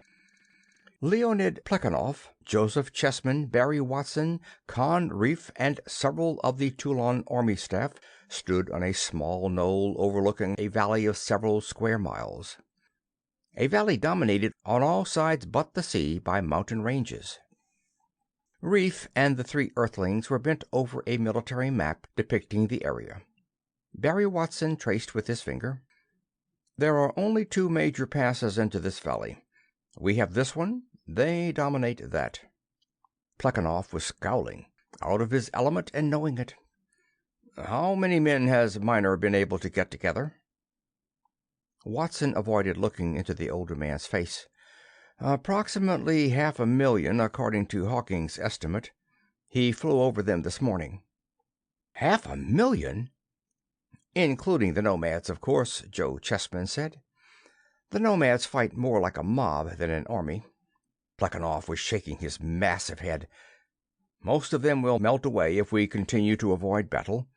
[SPEAKER 1] Leonid Plekhanov, Joseph Chessman, Barry Watson, Con Reef, and several of the Toulon army staff stood on a small knoll overlooking a valley of several square miles. A valley dominated on all sides but the sea by mountain ranges. Reef and the three Earthlings were bent over a military map depicting the area. Barry Watson traced with his finger. There are only two major passes into this valley. We have this one. They dominate that. Plekhanov was scowling, out of his element and knowing it. How many men has Miner been able to get together? Watson avoided looking into the older man's face. Approximately 500,000, according to Hawking's estimate. He flew over them this morning. 500,000? Including the nomads, of course, Joe Chessman said. The nomads fight more like a mob than an army. Plekhanov was shaking his massive head. Most of them will melt away if we continue to avoid battle.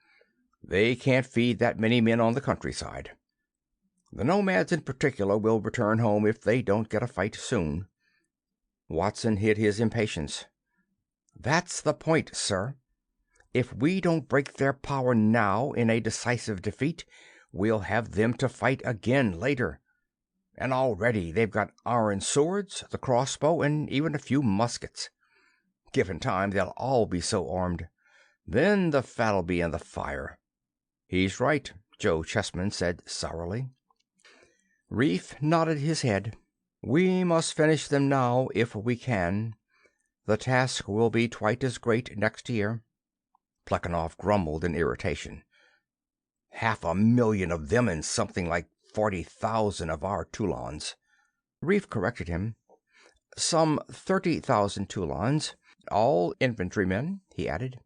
[SPEAKER 1] They can't feed that many men on the countryside. The nomads in particular will return home if they don't get a fight soon. Watson hid his impatience. That's the point, sir. If we don't break their power now in a decisive defeat, we'll have them to fight again later. And already they've got iron swords, the crossbow, and even a few muskets. Given time, they'll all be so armed. Then the fat'll be in the fire. He's right, Joe Chessman said sourly. Reef nodded his head. We must finish them now if we can. The task will be twice as great next year. Plekhanov grumbled in irritation. 500,000 of them and something like 40,000 of our Toulons. Reef corrected him. Some 30,000 Toulons, all infantrymen, he added,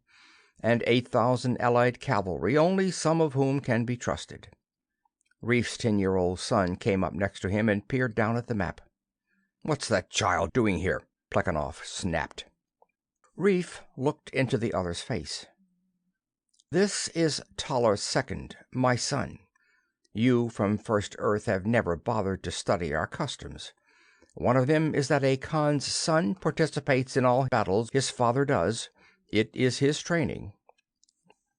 [SPEAKER 1] and 8,000 allied cavalry, only some of whom can be trusted. Reef's 10-year-old son came up next to him and peered down at the map. What's that child doing here? Plekhanov snapped. Reef looked into the other's face. This is Toller II, my son. You from First Earth have never bothered to study our customs. One of them is that a Khan's son participates in all battles his father does. It is his training.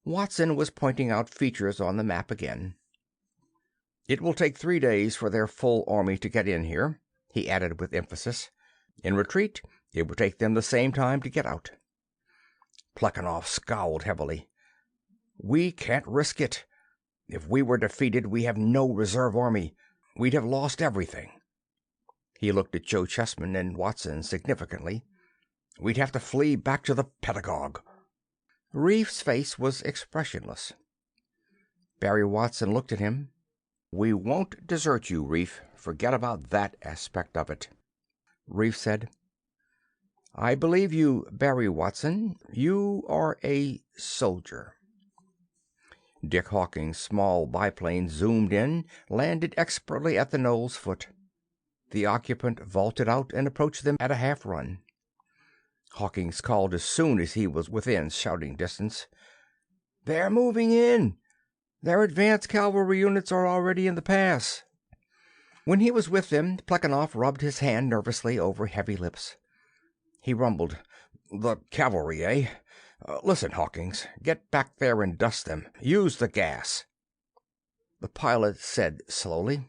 [SPEAKER 1] Watson was pointing out features on the map again. It will take 3 days for their full army to get in here, he added with emphasis. In retreat, it will take them the same time to get out. Plekhanov scowled heavily. We can't risk it. If we were defeated, we have no reserve army. We'd have lost everything. He looked at Joe Chessman and Watson significantly. We'd have to flee back to the pedagogue. Reef's face was expressionless. Barry Watson looked at him. We won't desert you, Reef. Forget about that aspect of it. Reef said, I believe you, Barry Watson. You are a soldier. Dick Hawking's small biplane zoomed in, landed expertly at the knoll's foot. The occupant vaulted out and approached them at a half-run. Hawkins called as soon as he was within shouting distance. They're moving in. Their advanced cavalry units are already in the pass." When he was with them, Plekhanov rubbed his hand nervously over heavy lips. He rumbled, "The cavalry, eh? Listen, Hawkins, get back there and dust them. Use the gas." The pilot said slowly,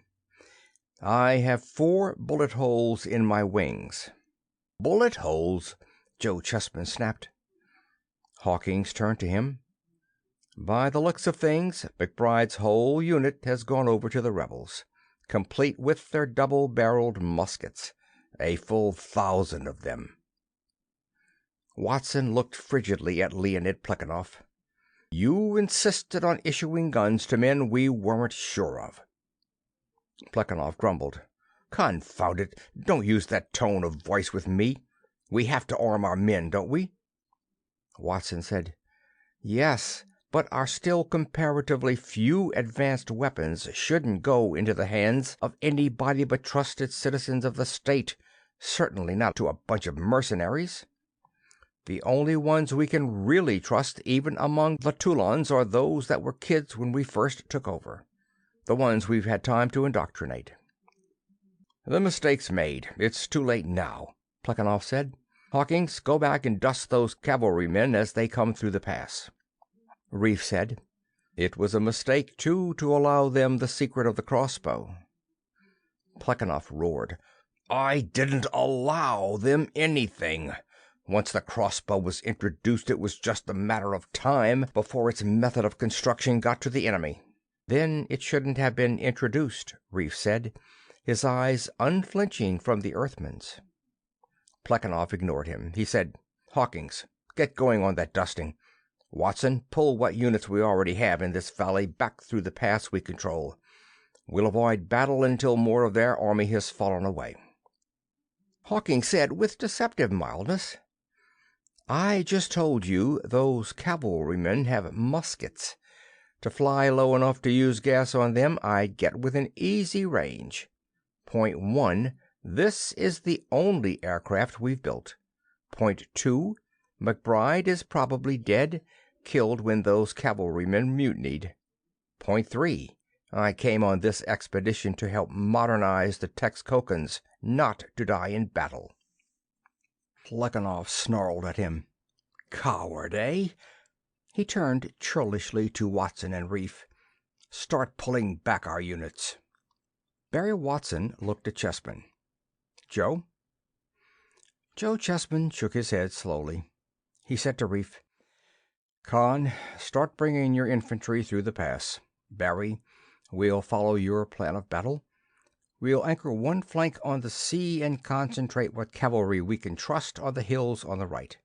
[SPEAKER 1] "I have 4 bullet holes in my wings." "Bullet holes?" Joe Chessman snapped. Hawkins turned to him. "By the looks of things, McBride's whole unit has gone over to the rebels, complete with their double-barreled muskets. A full 1,000 of them." Watson looked frigidly at Leonid Plekhanov. "You insisted on issuing guns to men we weren't sure of." Plekhanov grumbled, "Confound it, don't use that tone of voice with me. We have to arm our men, don't we?" Watson said, "Yes, but our still comparatively few advanced weapons shouldn't go into the hands of anybody but trusted citizens of the state, certainly not to a bunch of mercenaries. The only ones we can really trust, even among the Toulons, are those that were kids when we first took over, the ones we've had time to indoctrinate." "The mistake's made. It's too late now," Plekhanov said. "Hawkins, go back and dust those cavalrymen as they come through the pass." Reef said, "It was a mistake, too, to allow them the secret of the crossbow." Plekhanov roared, "I didn't allow them anything. Once the crossbow was introduced, it was just a matter of time before its method of construction got to the enemy." "Then it shouldn't have been introduced," Reef said, his eyes unflinching from the Earthman's. Plekhanov ignored him. He said, "Hawkins, get going on that dusting. Watson, pull what units we already have in this valley back through the pass we control. We'll avoid battle until more of their army has fallen away." Hawkins said with deceptive mildness, "I just told you those cavalrymen have muskets. To fly low enough to use gas on them, I'd get within easy range. Point 1, this is the only aircraft we've built. Point 2, McBride is probably dead, killed when those cavalrymen mutinied. Point 3, I came on this expedition to help modernize the Texcocans, not to die in battle." Plekhanov snarled at him. "Coward, eh?" He turned churlishly to Watson and Reef. "Start pulling back our units." Barry Watson looked at Chessman. "Joe?" Joe Chessman shook his head slowly. He said to Reef, "Con, start bringing your infantry through the pass. Barry, we'll follow your plan of battle. We'll anchor one flank on the sea and concentrate what cavalry we can trust on the hills on the right.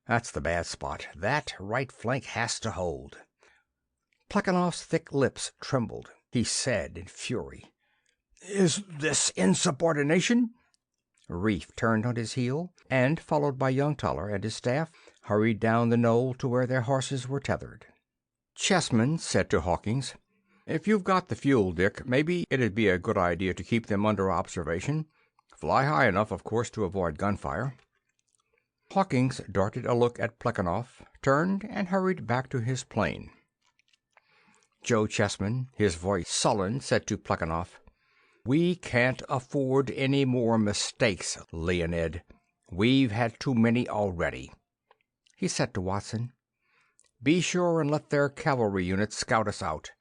[SPEAKER 1] That's the bad spot. That right flank has to hold." Plekhanov's thick lips trembled. He said in fury, "Is this insubordination?" Reef turned on his heel, and, followed by young Toller and his staff, hurried down the knoll to where their horses were tethered. Chessman said to Hawkins, "If you've got the fuel, Dick, maybe it'd be a good idea to keep them under observation. Fly high enough, of course, to avoid gunfire." Hawkins darted a look at Plekhanov, turned, and hurried back to his plane. Joe Chessman, his voice sullen, said to Plekhanov, "We can't afford any more mistakes, Leonid. We've had too many already." He said to Watson, "Be sure and let their cavalry units scout us out.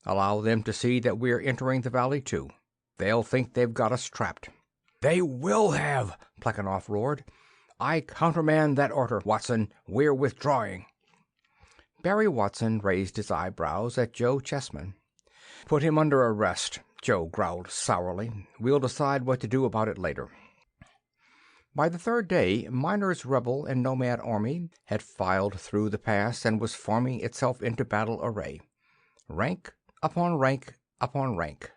[SPEAKER 1] Allow them to see that we're entering the valley, too. They'll think they've got us trapped." "They will have!" Plekhanov roared. "I countermand that order, Watson. We're withdrawing." Barry Watson raised his eyebrows at Joe Chessman. "Put him under arrest," Joe growled sourly. "We'll decide what to do about it later." By the third day, Minor's rebel and nomad army had filed through the pass and was forming itself into battle array. Rank upon rank upon rank.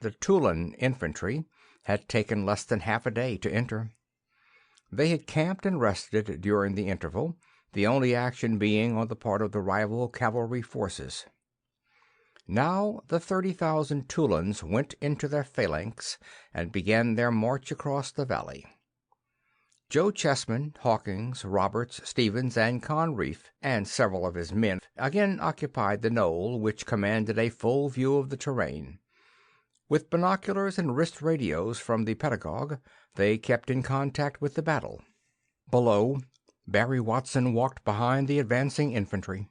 [SPEAKER 1] The Tulan infantry had taken less than half a day to enter. They had camped and rested during the interval, the only action being on the part of the rival cavalry forces. Now the 30,000 Tulans went into their phalanx and began their march across the valley. Joe Chessman, Hawkins, Roberts, Stevens, and Conreef, and several of his men again occupied the knoll, which commanded a full view of the terrain. With binoculars and wrist radios from the pedagogue, they kept in contact with the battle. Below, Barry Watson walked behind the advancing infantry.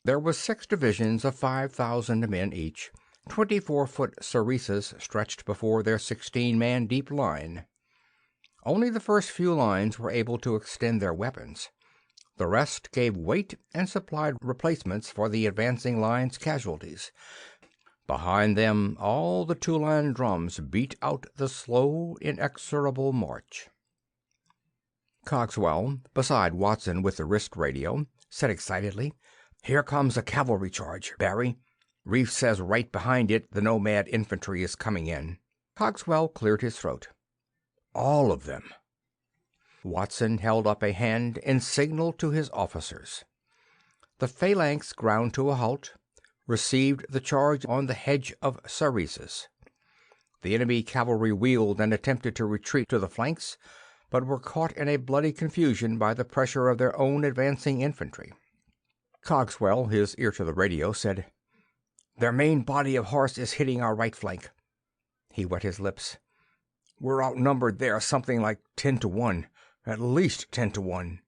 [SPEAKER 1] There were 6 divisions of 5,000 men each. 24-foot sarissas stretched before their 16-man deep line. Only the first few lines were able to extend their weapons. The rest gave weight and supplied replacements for the advancing line's casualties. Behind them, all the two-line drums beat out the slow, inexorable march. Cogswell, beside Watson with the wrist radio, said excitedly, "Here comes a cavalry charge, Barry. Reef says right behind it the nomad infantry is coming in." Cogswell cleared his throat. "All of them." Watson held up a hand in signal to his officers. The phalanx ground to a halt, received the charge on the hedge of sarissas. The enemy cavalry wheeled and attempted to retreat to the flanks, but were caught in a bloody confusion by the pressure of their own advancing infantry. Cogswell, his ear to the radio, said, "Their main body of horse is hitting our right flank." He wet his lips. "We're outnumbered there something like 10 to 1. At least 10 to 1.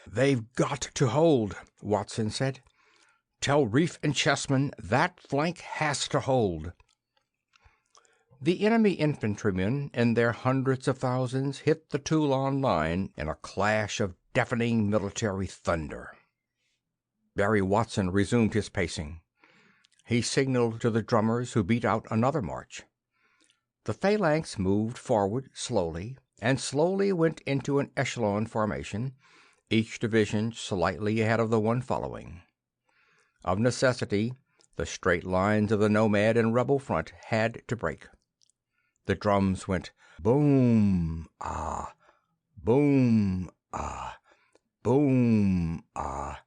[SPEAKER 1] "They've got to hold," Watson said. "Tell Reef and Chessman that flank has to hold." The enemy infantrymen, in their hundreds of thousands, hit the Toulon line in a clash of deafening military thunder. Barry Watson resumed his pacing. He signaled to the drummers, who beat out another march. The phalanx moved forward slowly, and slowly went into an echelon formation, each division slightly ahead of the one following. Of necessity, the straight lines of the nomad and rebel front had to break. The drums went boom, ah, boom, ah, boom, ah,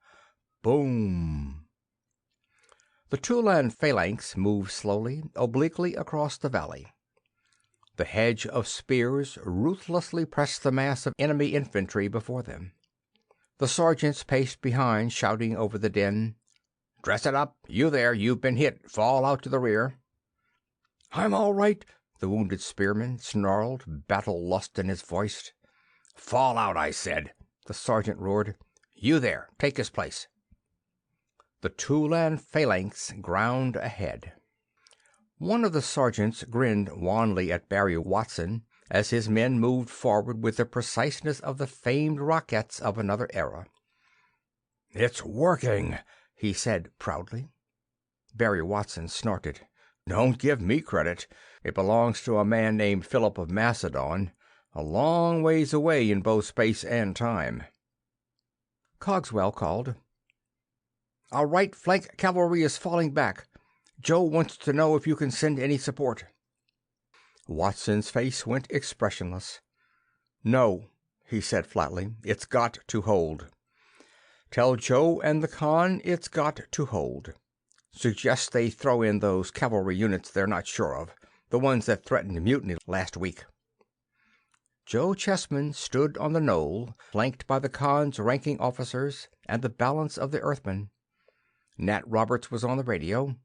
[SPEAKER 1] boom. The Toulon phalanx moved slowly, obliquely across the valley. The hedge of spears ruthlessly pressed the mass of enemy infantry before them. The sergeants paced behind, shouting over the din, "Dress it up! You there, you've been hit! Fall out to the rear!" "I'm all right," the wounded spearman snarled, battle lust in his voice. "Fall out, I said!" the sergeant roared. "You there, take his place." The Toulon phalanx ground ahead. One of the sergeants grinned wanly at Barry Watson as his men moved forward with the preciseness of the famed rockets of another era. "It's working," he said proudly. Barry Watson snorted. "Don't give me credit. It belongs to a man named Philip of Macedon, a long ways away in both space and time." Cogswell called, "Our right flank cavalry is falling back. Joe wants to know if you can send any support." Watson's face went expressionless. "No," he said flatly. "It's got to hold. Tell Joe and the Khan it's got to hold. Suggest they throw in those cavalry units they're not sure of, the ones that threatened mutiny last week." Joe Chessman stood on the knoll, flanked by the Khan's ranking officers and the balance of the Earthmen. Nat Roberts was on the radio.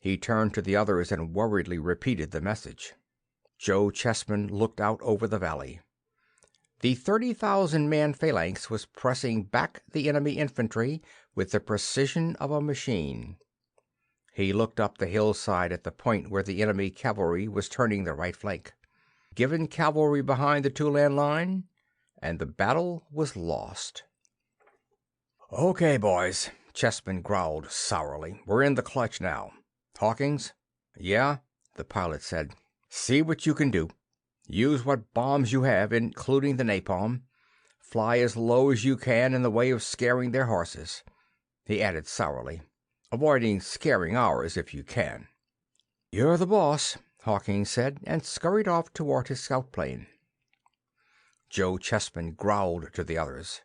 [SPEAKER 1] He turned to the others and worriedly repeated the message. Joe Chessman looked out over the valley. The 30,000-man phalanx was pressing back the enemy infantry with the precision of a machine. He looked up the hillside at the point where the enemy cavalry was turning the right flank. Given cavalry behind the Toulon line, and the battle was lost. "Okay, boys," Chessman growled sourly. "We're in the clutch now. Hawkins?" "Yeah," the pilot said. "See what you can do. Use what bombs you have, including the napalm. Fly as low as you can in the way of scaring their horses." He added sourly, "Avoiding scaring ours if you can." "You're the boss," Hawkins said, and scurried off toward his scout plane. Joe Chessman growled to the others.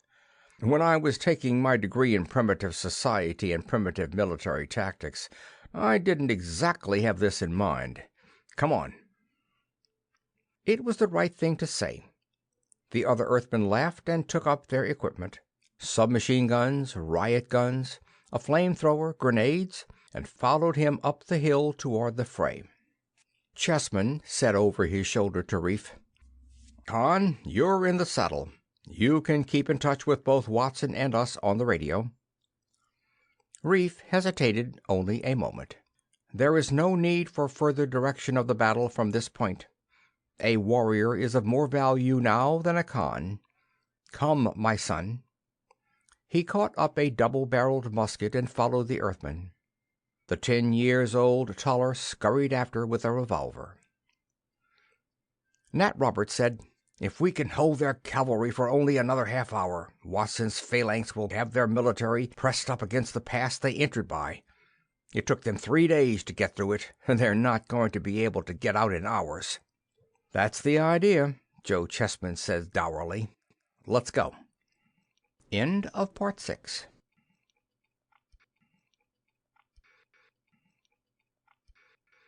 [SPEAKER 1] "When I was taking my degree in primitive society and primitive military tactics, I didn't exactly have this in mind. Come on." It was the right thing to say. The other Earthmen laughed and took up their equipment. Submachine guns, riot guns, a flamethrower, grenades, and followed him up the hill toward the fray. Chessman said over his shoulder to Reef, "Con, you're in the saddle. You can keep in touch with both Watson and us on the radio." Reef hesitated only a moment. There is no need for further direction of the battle from this point. A warrior is of more value now than a Con. Come, my son. He caught up a double-barreled musket and followed the Earthman. The 10-years-old Toller scurried after with a revolver. Nat Roberts said, "If we can hold their cavalry for only another half-hour, Watson's phalanx will have their military pressed up against the pass they entered by. It took them 3 days to get through it, and they're not going to be able to get out in hours." "That's the idea," Joe Chessman said dourly. "Let's go." End of Part 6.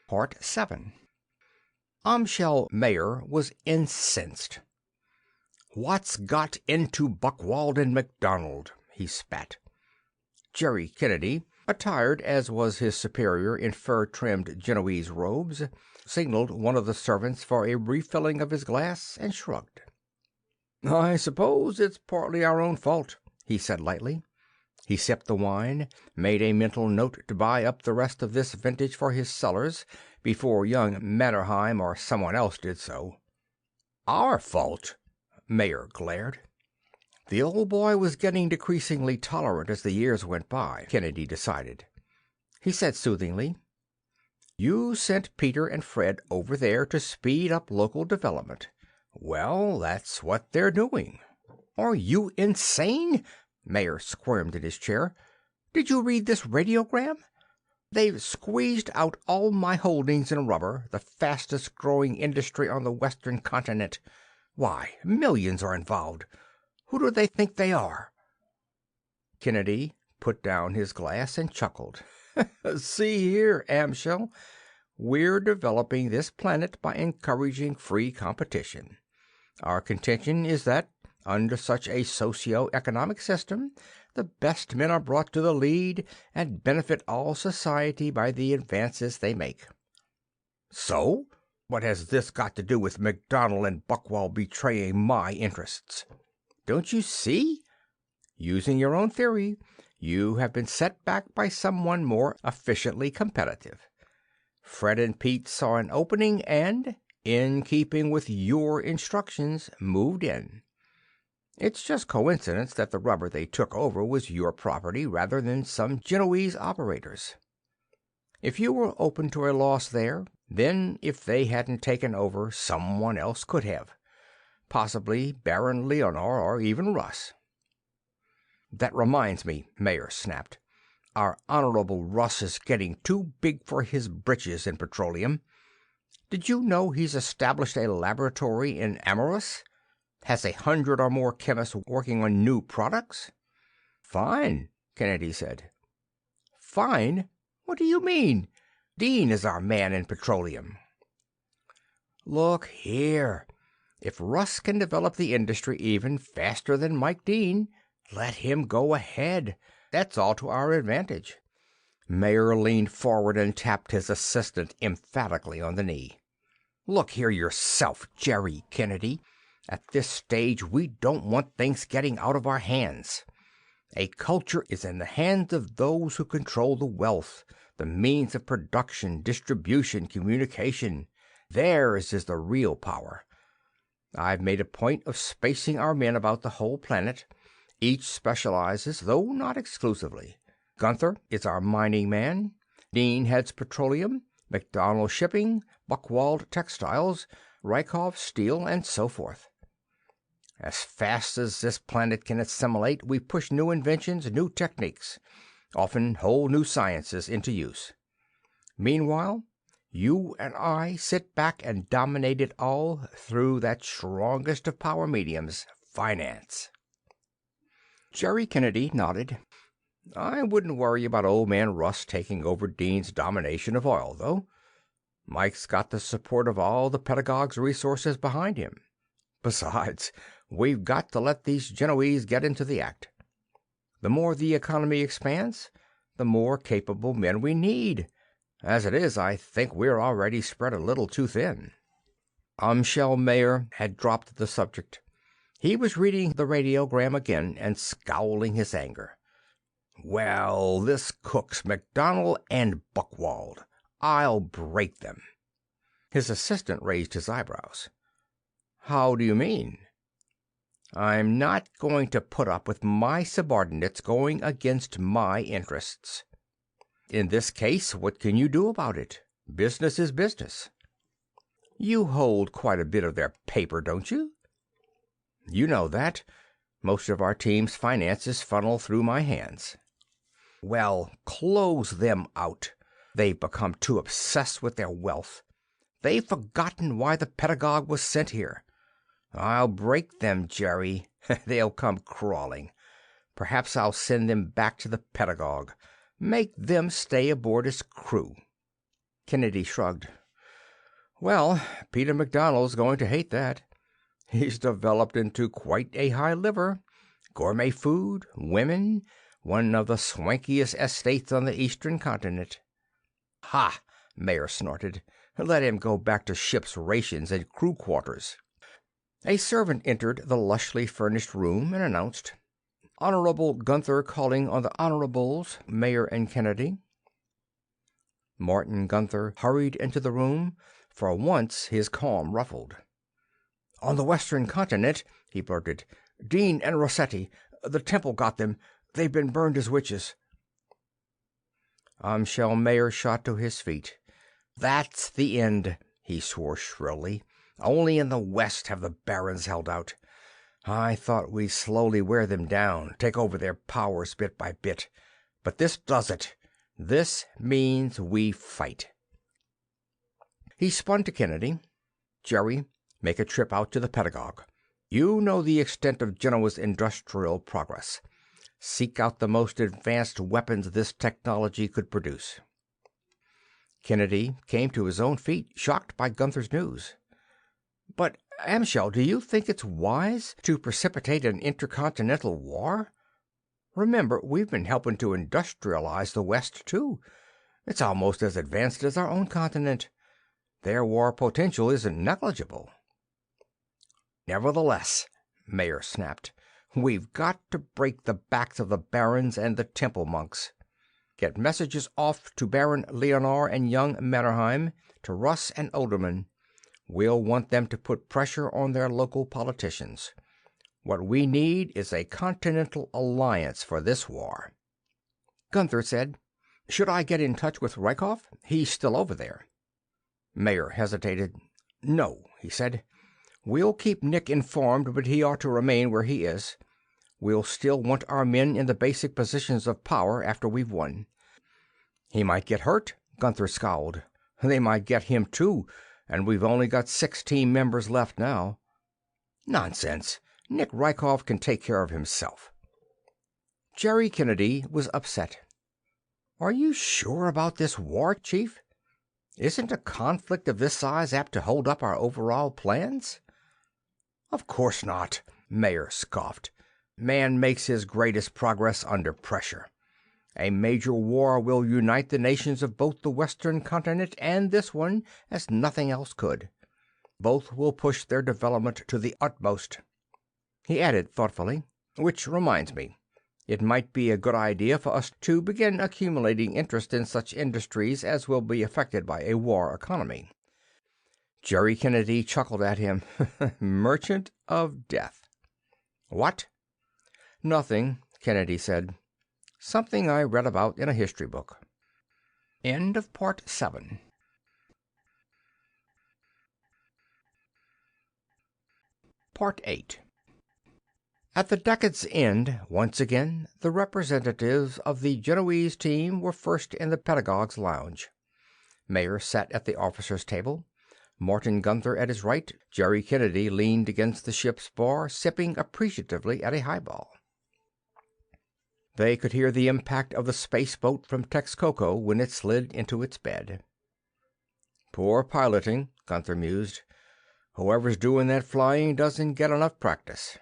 [SPEAKER 1] Part 7. Amschel Mayer was incensed. "What's got into Buchwald and MacDonald?" he spat. Jerry Kennedy, attired as was his superior in fur-trimmed Genoese robes, signaled one of the servants for a refilling of his glass and shrugged. "I suppose it's partly our own fault," he said lightly. He sipped the wine, made a mental note to buy up the rest of this vintage for his cellars before young Mannerheim or someone else did so. "Our fault?" Mayer glared. The old boy was getting decreasingly tolerant as the years went by, Kennedy decided. He said soothingly, "You sent Peter and Fred over there to speed up local development. Well, that's what they're doing." "Are you insane?" Mayer squirmed in his chair. "Did you read this radiogram? They've squeezed out all my holdings in rubber, the fastest growing industry on the western continent. Why, millions are involved. Who do they think they are?" Kennedy put down his glass and chuckled. "See here, Amschel, we're developing this planet by encouraging free competition. Our contention is that, under such a socio-economic system, the best men are brought to the lead and benefit all society by the advances they make." "So? What has this got to do with MacDonald and Buchwald betraying my interests?" "Don't you see? Using your own theory, you have been set back by someone more efficiently competitive. Fred and Pete saw an opening and, in keeping with your instructions, moved in. It's just coincidence that the rubber they took over was your property rather than some Genoese operator's. If you were open to a loss there, then if they hadn't taken over, someone else could have. Possibly Baron Leonor or even Russ." "That reminds me," Mayer snapped. "Our Honorable Russ is getting too big for his britches in petroleum. Did you know he's established a laboratory in Amorous? Has 100 or more chemists working on new products?" "Fine," Kennedy said. "Fine? What do you mean? Dean is our man in petroleum." "Look here. If Russ can develop the industry even faster than Mike Dean, let him go ahead. That's all to our advantage." Mayer leaned forward and tapped his assistant emphatically on the knee. "Look here yourself, Jerry Kennedy. At this stage, we don't want things getting out of our hands. A culture is in the hands of those who control the wealth, the means of production, distribution, communication. Theirs is the real power. I've made a point of spacing our men about the whole planet. Each specializes, though not exclusively. Gunther is our mining man. Dean heads petroleum, MacDonald shipping, Buchwald textiles, Rykov steel, and so forth. As fast as this planet can assimilate, we push new inventions, new techniques, often whole new sciences into use. Meanwhile, you and I sit back and dominate it all through that strongest of power mediums, finance." Jerry Kennedy nodded. "I wouldn't worry about old man Russ taking over Dean's domination of oil, though. Mike's got the support of all the pedagogues' resources behind him. Besides, We've got to let these Genoese get into the act. The more the economy expands, the more capable men we need. As it is, I think we're already spread a little too thin." Amschel Mayer had dropped the subject. He was reading the radiogram again and scowling his anger. "Well, this Cooks, MacDonald, and Buchwald. I'll break them." His assistant raised his eyebrows. "How do you mean?" "I'm not going to put up with my subordinates going against my interests." "In this case, what can you do about it? Business is business." "You hold quite a bit of their paper, don't you?" "You know that. Most of our team's finances funnel through my hands." "Well, close them out. They've become too obsessed with their wealth. They've forgotten why the pedagogue was sent here. I'll break them, Jerry. They'll come crawling. Perhaps I'll send them back to the pedagogue. Make them stay aboard as crew." Kennedy shrugged. "Well, Peter MacDonald's going to hate that. He's developed into quite a high liver. Gourmet food, women, one of the swankiest estates on the eastern continent." "Ha!" Mayer snorted. "Let him go back to ship's rations and crew quarters." A servant entered the lushly furnished room and announced, "Honorable Gunther calling on the Honorables Mayer and Kennedy." Martin Gunther hurried into the room, for once his calm ruffled. "On the western continent," he blurted. "Dean and Rossetti. The temple got them. They've been burned as witches." Amschel Mayer shot to his feet. "That's the end," he swore shrilly. "Only in the west have the barons held out. I thought we'd slowly wear them down, take over their powers bit by bit. But this does it. This means we fight." He spun to Kennedy. "Jerry, make a trip out to the pedagogue. You know the extent of Genoa's industrial progress. Seek out the most advanced weapons this technology could produce." Kennedy came to his own feet, shocked by Gunther's news. "But, Amschel, do you think it's wise to precipitate an intercontinental war? Remember, we've been helping to industrialize the West, too. It's almost as advanced as our own continent. Their war potential isn't negligible." "Nevertheless," Mayer snapped, "we've got to break the backs of the barons and the temple monks. Get messages off to Baron Leonard and young Mannerheim, to Russ and Oderman. We'll want them to put pressure on their local politicians. What we need is a continental alliance for this war." Gunther said, "Should I get in touch with Rykov? He's still over there." Mayer hesitated. "No," he said. "We'll keep Nick informed, but he ought to remain where he is. We'll still want our men in the basic positions of power after we've won." "He might get hurt," Gunther scowled. "They might get him, too, and we've only got 6 team members left now." "Nonsense. Nick Rykov can take care of himself." Jerry Kennedy was upset. "Are you sure about this war, Chief? Isn't a conflict of this size apt to hold up our overall plans?" "Of course not," Mayer scoffed. "Man makes his greatest progress under pressure. A major war will unite the nations of both the western continent and this one as nothing else could. Both will push their development to the utmost." He added thoughtfully, "Which reminds me, it might be a good idea for us to begin accumulating interest in such industries as will be affected by a war economy." Jerry Kennedy chuckled at him. "Merchant of Death." "What?" "Nothing," Kennedy said. "Something I read about in a history book." End of Part 7. Part 8. At the decade's end, once again, the representatives of the Genoese team were first in the pedagogue's lounge. Mayer sat at the officers' table. Martin Gunther at his right. Jerry Kennedy leaned against the ship's bar, sipping appreciatively at a highball. They could hear the impact of the spaceboat from Texcoco when it slid into its bed. "Poor piloting," Gunther mused. Whoever's doing that flying doesn't get enough practice."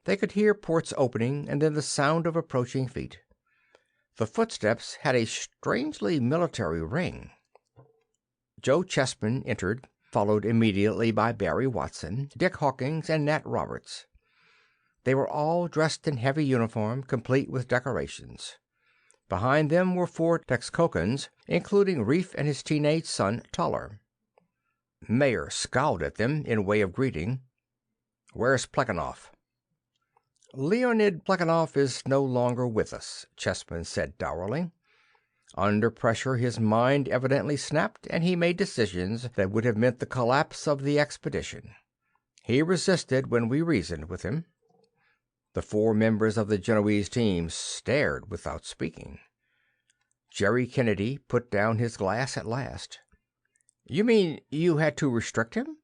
[SPEAKER 1] They could hear ports opening and then the sound of approaching feet. The footsteps had a strangely military ring. Joe Chessman entered, followed immediately by Barry Watson, Dick Hawkins, and Nat Roberts. They were all dressed in heavy uniform, complete with decorations. Behind them were 4 Texcochans, including Reef and his teenage son, Toller. Mayer scowled at them in way of greeting. "Where's Plekhanov?" "Leonid Plekhanov is no longer with us," Chessman said dourly. Under pressure, his mind evidently snapped, and he made decisions that would have meant the collapse of the expedition. He resisted when we reasoned with him. The 4 members of the Genoese team stared without speaking. Jerry Kennedy put down his glass at last. "You mean you had to restrict him?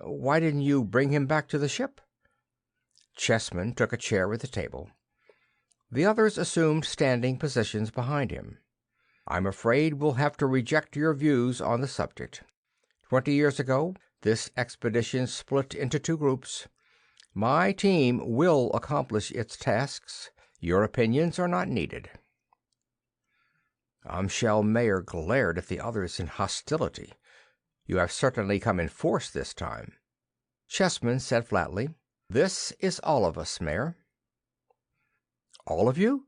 [SPEAKER 1] Why didn't you bring him back to the ship?" Chessman took a chair at the table. The others assumed standing positions behind him. "I'm afraid we'll have to reject your views on the subject. 20 years ago, this expedition split into 2 groups. My team will accomplish its tasks. Your opinions are not needed." Amschel Mayer glared at the others in hostility. "You have certainly come in force this time." Chessman said flatly, "This is all of us, Mayer." "All of you?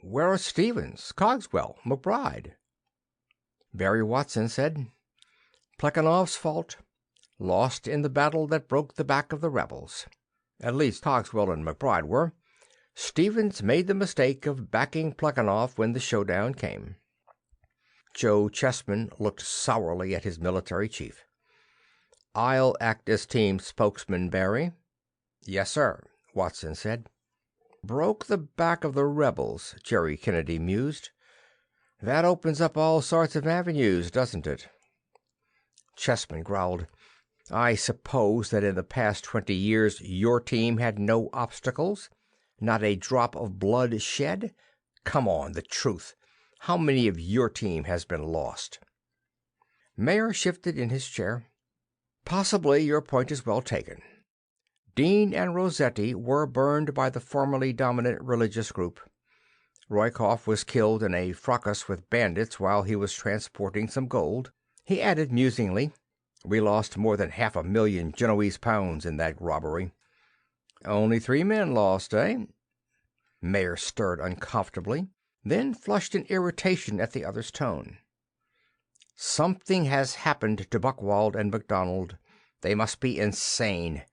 [SPEAKER 1] Where are Stevens, Cogswell, McBride?" Barry Watson said, "Plekhanov's fault. Lost in the battle that broke the back of the rebels. At least Cogswell and McBride were. Stevens made the mistake of backing Plekhanov when the showdown came." Joe Chessman looked sourly at his military chief. "I'll act as team spokesman, Barry." "Yes, sir," Watson said. "Broke the back of the rebels," Jerry Kennedy mused. "That opens up all sorts of avenues, doesn't it?" Chessman growled, "I suppose that in the past 20 years your team had no obstacles? Not a drop of blood shed? Come on, the truth. How many of your team has been lost?" Mayer shifted in his chair. "Possibly your point is well taken. Dean and Rossetti were burned by the formerly dominant religious group. Roykov was killed in a fracas with bandits while he was transporting some gold." He added musingly, "We lost more than 500,000 Genoese pounds in that robbery." "Only 3 men lost, eh?" Mayer stirred uncomfortably, then flushed in irritation at the other's tone. "Something has happened to Buchwald and MacDonald. They must be insane.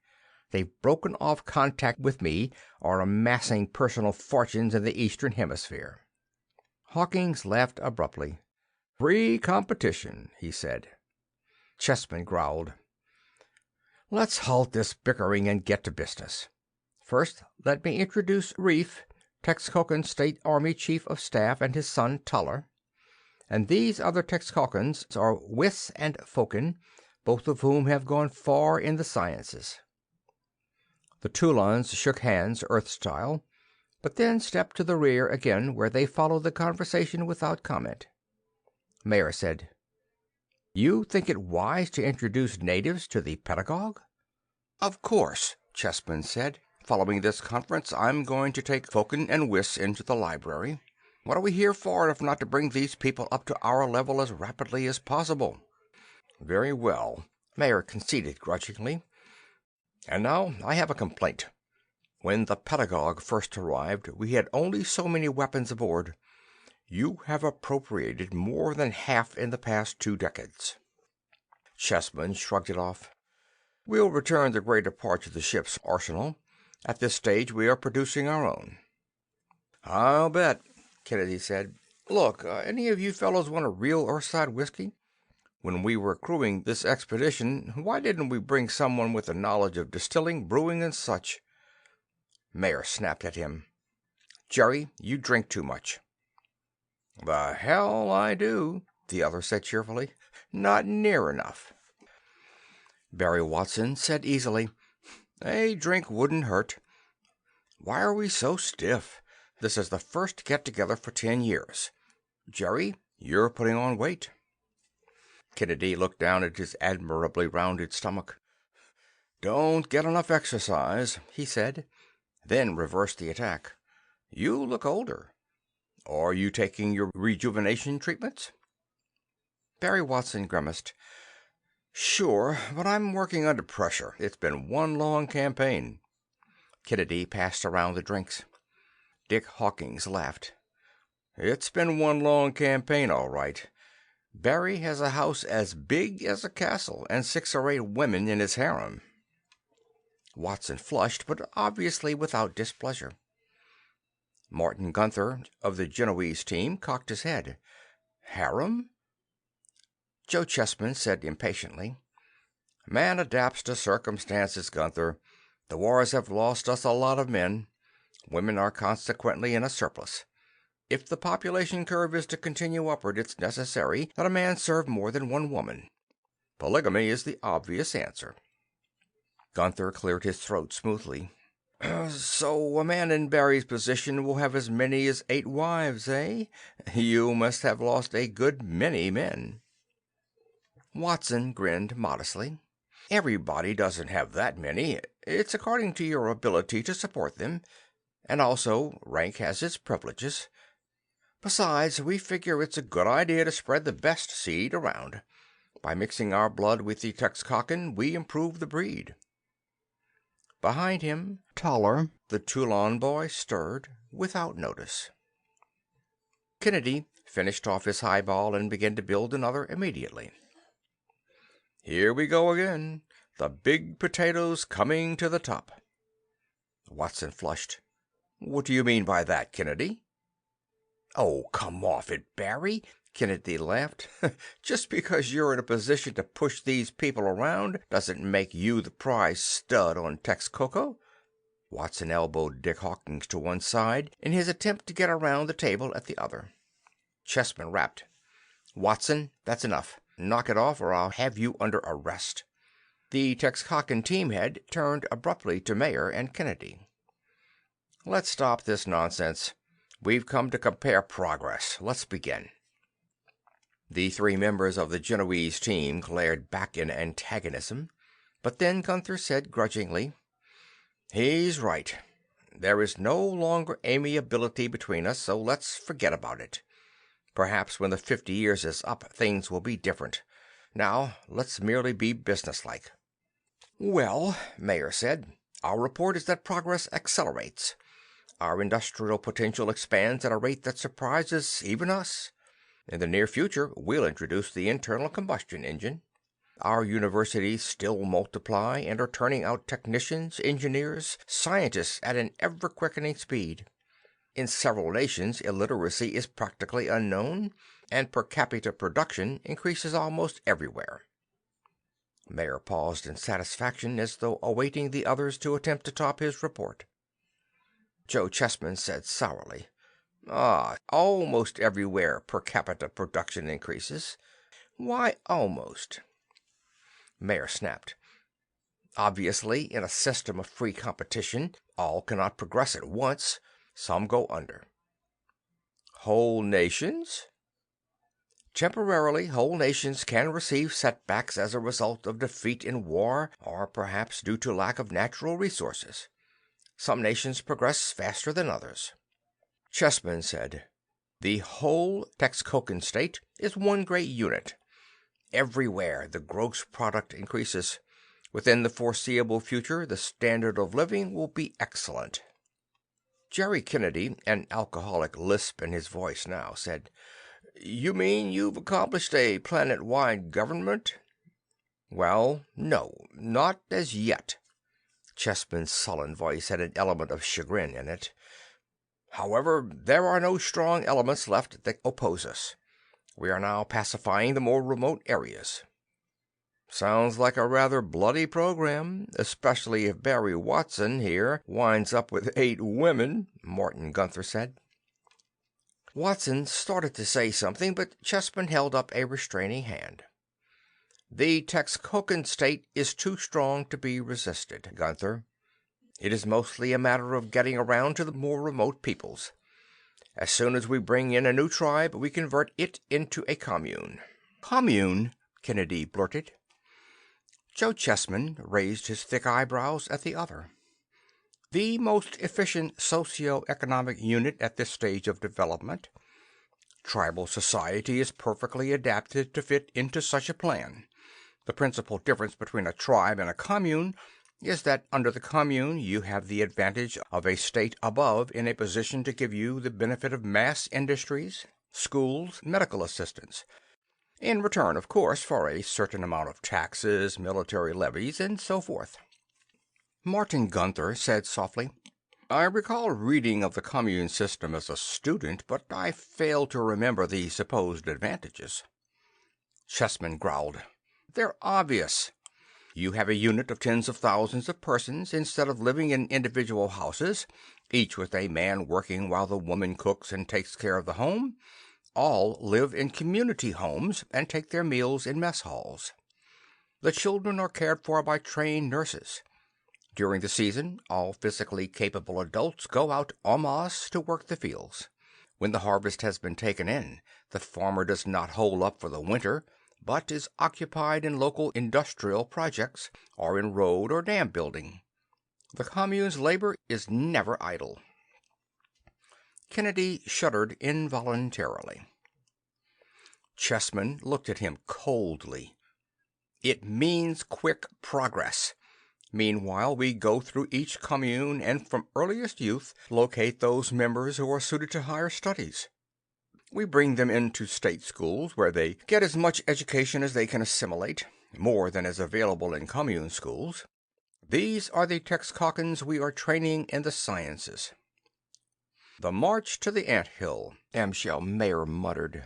[SPEAKER 1] They've broken off contact with me, are amassing personal fortunes in the Eastern Hemisphere." Hawkins laughed abruptly. "Free competition," he said. Chessman growled, "Let's halt this bickering and get to business. First, let me introduce Reef, Texcocan State Army Chief of Staff, and his son Toller. And these other Texcocans are Wiss and Fokin, both of whom have gone far in the sciences." The Toulons shook hands, Earth style, but then stepped to the rear again, where they followed the conversation without comment. Mayer said, "You think it wise to introduce natives to the pedagogue?" "Of course," Chessman said. "Following this conference, I'm going to take Fokin and Wiss into the library. What are we here for if not to bring these people up to our level as rapidly as possible?" "Very well," Mayer conceded grudgingly. "And now I have a complaint. When the pedagogue first arrived, we had only so many weapons aboard. You have appropriated more than half in the past 2 decades." Chessman shrugged it off. "We'll return the greater part to the ship's arsenal. At this stage, we are producing our own." "I'll bet," Kennedy said. "Look, any of you fellows want a real Earthside whiskey? When we were crewing this expedition, why didn't we bring someone with a knowledge of distilling, brewing, and such?" Mayer snapped at him. "Jerry, you drink too much." "The hell I do," the other said cheerfully. "Not near enough." Barry Watson said easily, "A drink wouldn't hurt. Why are we so stiff? This is the first get-together for 10 years. Jerry, you're putting on weight." Kennedy looked down at his admirably rounded stomach. "Don't get enough exercise," he said, then reversed the attack. "You look older. Are you taking your rejuvenation treatments?" Barry Watson grimaced. "Sure, but I'm working under pressure. It's been one long campaign." Kennedy passed around the drinks. Dick Hawkins laughed. "It's been one long campaign, all right. Barry has a house as big as a castle and 6 or 8 women in his harem." Watson flushed, but obviously without displeasure. Martin Gunther, of the Genoese team, cocked his head. "Harem?" Joe Chessman said impatiently, "Man adapts to circumstances, Gunther. The wars have lost us a lot of men. Women are consequently in a surplus. If the population curve is to continue upward, it's necessary that a man serve more than one woman. Polygamy is the obvious answer." Gunther cleared his throat smoothly. "So a man in Barry's position will have as many as 8 wives, eh? You must have lost a good many men." Watson grinned modestly. "Everybody doesn't have that many. It's according to your ability to support them. And also, rank has its privileges. Besides, we figure it's a good idea to spread the best seed around. By mixing our blood with the Texcocan, we improve the breed." Behind him, taller, the Toulon boy stirred without notice. Kennedy finished off his highball and began to build another immediately. "Here we go again. The big potatoes coming to the top." Watson flushed. "What do you mean by that, Kennedy?" "Oh, come off it, Barry," Kennedy laughed. "Just because you're in a position to push these people around doesn't make you the prize stud on Texcoco." Watson elbowed Dick Hawkins to one side in his attempt to get around the table at the other. Chessman rapped. "Watson, that's enough. Knock it off or I'll have you under arrest." The Texcocan team head turned abruptly to Mayer and Kennedy. "Let's stop this nonsense. We've come to compare progress. Let's begin." The 3 members of the Genoese team glared back in antagonism, but then Gunther said grudgingly, "He's right. There is no longer amiability between us, so let's forget about it. Perhaps when the 50 years is up, things will be different. Now, let's merely be businesslike." "Well," Mayer said, "our report is that progress accelerates. Our industrial potential expands at a rate that surprises even us. In the near future, we'll introduce the internal combustion engine. Our universities still multiply and are turning out technicians, engineers, scientists at an ever-quickening speed. In several nations, illiteracy is practically unknown, and per capita production increases almost everywhere." Mayer paused in satisfaction, as though awaiting the others to attempt to top his report. Joe Chessman said sourly, "Almost everywhere per capita production increases. Why almost?" Mayer snapped. "Obviously, in a system of free competition, all cannot progress at once. Some go under." "Whole nations?" "Temporarily, whole nations can receive setbacks as a result of defeat in war, or perhaps due to lack of natural resources. Some nations progress faster than others." Chessman said, "The whole Texcocan state is one great unit. Everywhere the gross product increases. Within the foreseeable future, the standard of living will be excellent." Jerry Kennedy, an alcoholic lisp in his voice now, said, "You mean you've accomplished a planet-wide government?" "Well, no, not as yet." Chessman's sullen voice had an element of chagrin in it. "However, there are no strong elements left that oppose us. We are now pacifying the more remote areas." "Sounds like a rather bloody program, especially if Barry Watson here winds up with 8 women," Martin Gunther said. Watson started to say something, but Chessman held up a restraining hand. "The Texcocan state is too strong to be resisted, Gunther. It is mostly a matter of getting around to the more remote peoples. As soon as we bring in a new tribe, we convert it into a commune." "Commune?" Kennedy blurted. Joe Chessman raised his thick eyebrows at the other. The most efficient socio-economic unit at this stage of development. Tribal society is perfectly adapted to fit into such a plan. The principal difference between a tribe and a commune is that under the commune you have the advantage of a state above in a position to give you the benefit of mass industries, schools, medical assistance, in return, of course, for a certain amount of taxes, military levies, and so forth. Martin Gunther said softly, I recall reading of the commune system as a student, but I fail to remember the supposed advantages. Chessman growled, They're obvious. You have a unit of tens of thousands of persons instead of living in individual houses, each with a man working while the woman cooks and takes care of the home. All live in community homes and take their meals in mess halls. The children are cared for by trained nurses. During the season, all physically capable adults go out en masse to work the fields. When the harvest has been taken in, the farmer does not hole up for the winter, but is occupied in local industrial projects or in road or dam building. The commune's labor is never idle. Kennedy shuddered involuntarily. Chessman looked at him coldly. It means quick progress. Meanwhile, we go through each commune and from earliest youth locate those members who are suited to higher studies. We bring them into state schools where they get as much education as they can assimilate, more than is available in commune schools. These are the Texcockans we are training in the sciences. The march to the ant-hill, Amschel Mayer muttered.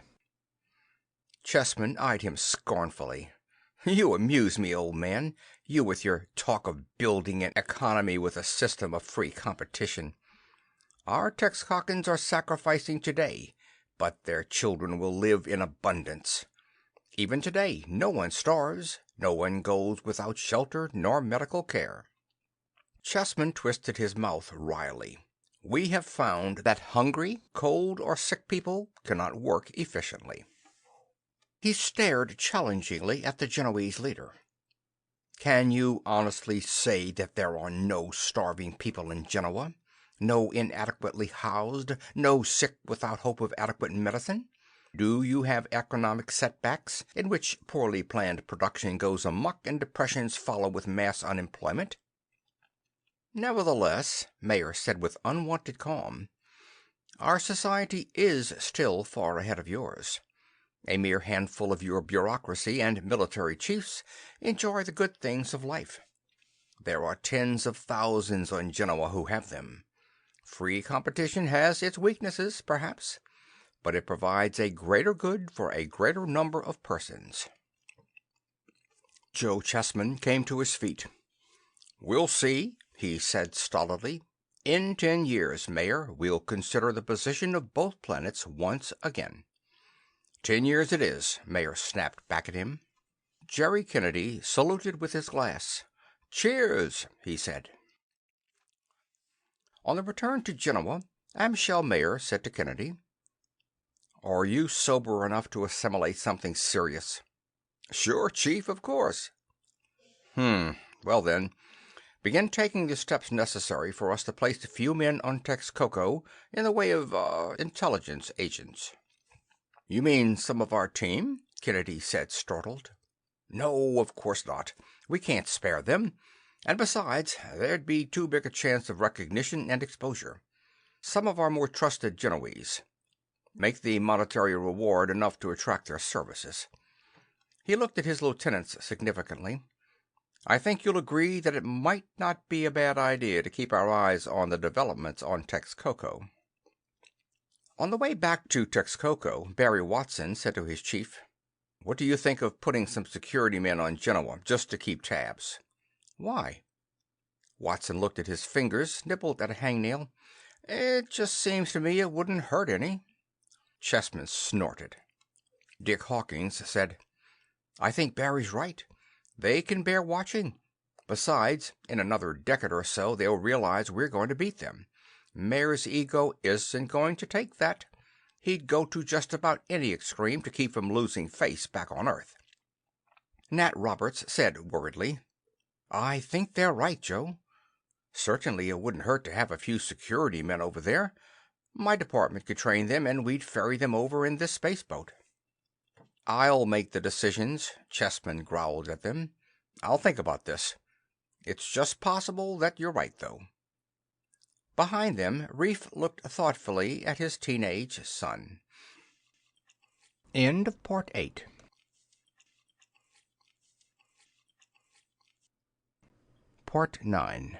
[SPEAKER 1] Chessman eyed him scornfully. You amuse me, old man, you with your talk of building an economy with a system of free competition. Our Texcockans are sacrificing today, but their children will live in abundance. Even today, no one starves, no one goes without shelter nor medical care. Chessman twisted his mouth wryly. We have found that hungry, cold, or sick people cannot work efficiently. He stared challengingly at the Genoese leader. Can you honestly say that there are no starving people in Genoa? No inadequately housed, no sick without hope of adequate medicine? Do you have economic setbacks in which poorly planned production goes amok and depressions follow with mass unemployment? Nevertheless, Mayer said with unwonted calm, our society is still far ahead of yours. A mere handful of your bureaucracy and military chiefs enjoy the good things of life. There are tens of thousands on Genoa who have them. Free competition has its weaknesses, perhaps, but it provides a greater good for a greater number of persons. Joe Chessman came to his feet. We'll see, he said stolidly. In 10 years, Mayor, we'll consider the position of both planets once again. 10 years it is, Mayor snapped back at him. Jerry Kennedy saluted with his glass. Cheers, he said. On the return to Genoa, Amschel Mayer said to Kennedy, Are you sober enough to assimilate something serious? Sure, Chief, of course. Well then, begin taking the steps necessary for us to place a few men on Texcoco in the way of, intelligence agents. You mean some of our team? Kennedy said, startled. No, of course not. We can't spare them. And besides, there'd be too big a chance of recognition and exposure. Some of our more trusted Genoese. Make the monetary reward enough to attract their services. He looked at his lieutenants significantly. I think you'll agree that it might not be a bad idea to keep our eyes on the developments on Texcoco. On the way back to Texcoco, Barry Watson said to his chief, What do you think of putting some security men on Genoa just to keep tabs? Why? Watson looked at his fingers, nibbled at a hangnail. It just seems to me it wouldn't hurt any. Chessman snorted. Dick Hawkins said, I think Barry's right. They can bear watching. Besides, in another decade or so, they'll realize we're going to beat them. Mayer's ego isn't going to take that. He'd go to just about any extreme to keep from losing face back on Earth. Nat Roberts said worriedly, "I think they're right, Joe. Certainly it wouldn't hurt to have a few security men over there. My department could train them, and we'd ferry them over in this spaceboat." "I'll make the decisions," Chessman growled at them. "I'll think about this. It's just possible that you're right, though." Behind them, Reef looked thoughtfully at his teenage son. End of Part 8. Part 9.